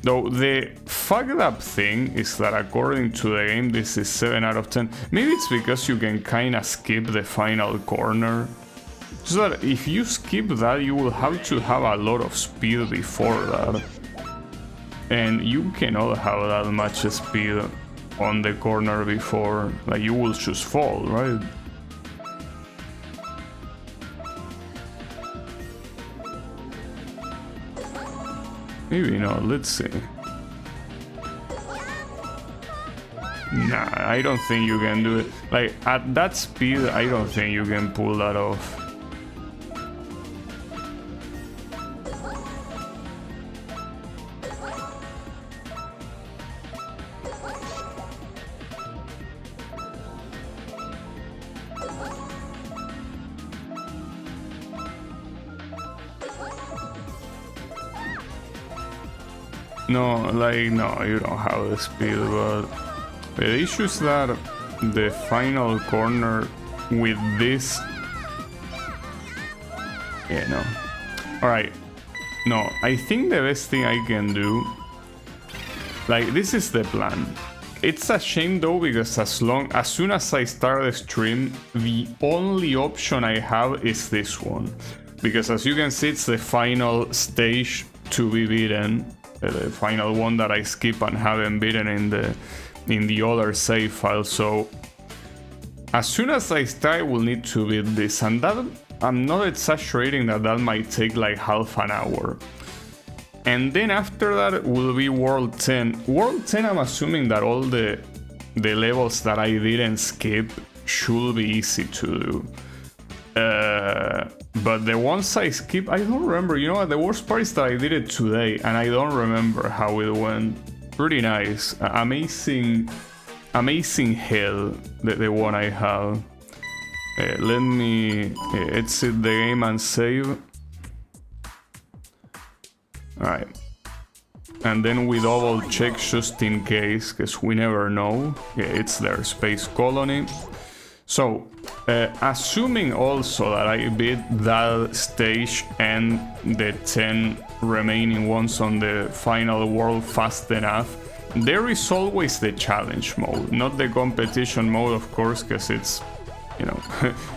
Though the fucked up thing is that according to the game, this is 7 out of 10. Maybe it's because you can kinda skip the final corner. So that if you skip that, you will have to have a lot of speed before that. And you cannot have that much speed on the corner before. Like, you will just fall, right? Maybe not, let's see. Nah, I don't think you can do it. Like, at that speed, I don't think you can pull that off. No, like, no, you don't have the speed, but the issue is that the final corner with this... Yeah, no. Alright, no, I think the best thing I can do... Like, this is the plan. It's a shame though, because as soon as I start the stream, the only option I have is this one. Because as you can see, it's the final stage to be beaten. The final one that I skip and haven't beaten in the other save file. So as soon as I start, I will need to beat this, and that, I'm not exaggerating, that might take like half an hour. And then after that will be World 10. World 10, I'm assuming that all the levels that I didn't skip should be easy to do. But the ones I skip, I don't remember. You know what? The worst part is that I did it today and I don't remember how it went. Pretty nice. Amazing hell, the one I have. Let me exit the game and save. Alright. And then we double check just in case, because we never know. Yeah, it's there, Space Colony. So, assuming also that I beat that stage and the 10 remaining ones on the final world fast enough, there is always the challenge mode, not the competition mode, of course, because it's, you know,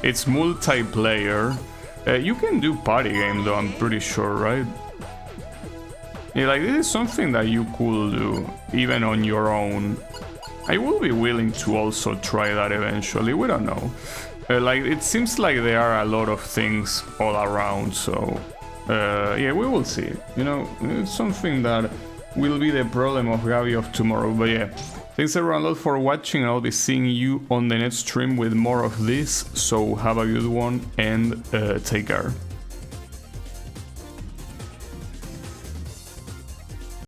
it's multiplayer. You can do party game though, I'm pretty sure, right? Yeah, like, this is something that you could do, even on your own. I will be willing to also try that eventually, we don't know. Like, it seems like there are a lot of things all around, so... yeah, we will see. You know, it's something that will be the problem of Gabi of tomorrow, but yeah. Thanks everyone a lot for watching, I'll be seeing you on the next stream with more of this, so have a good one and take care.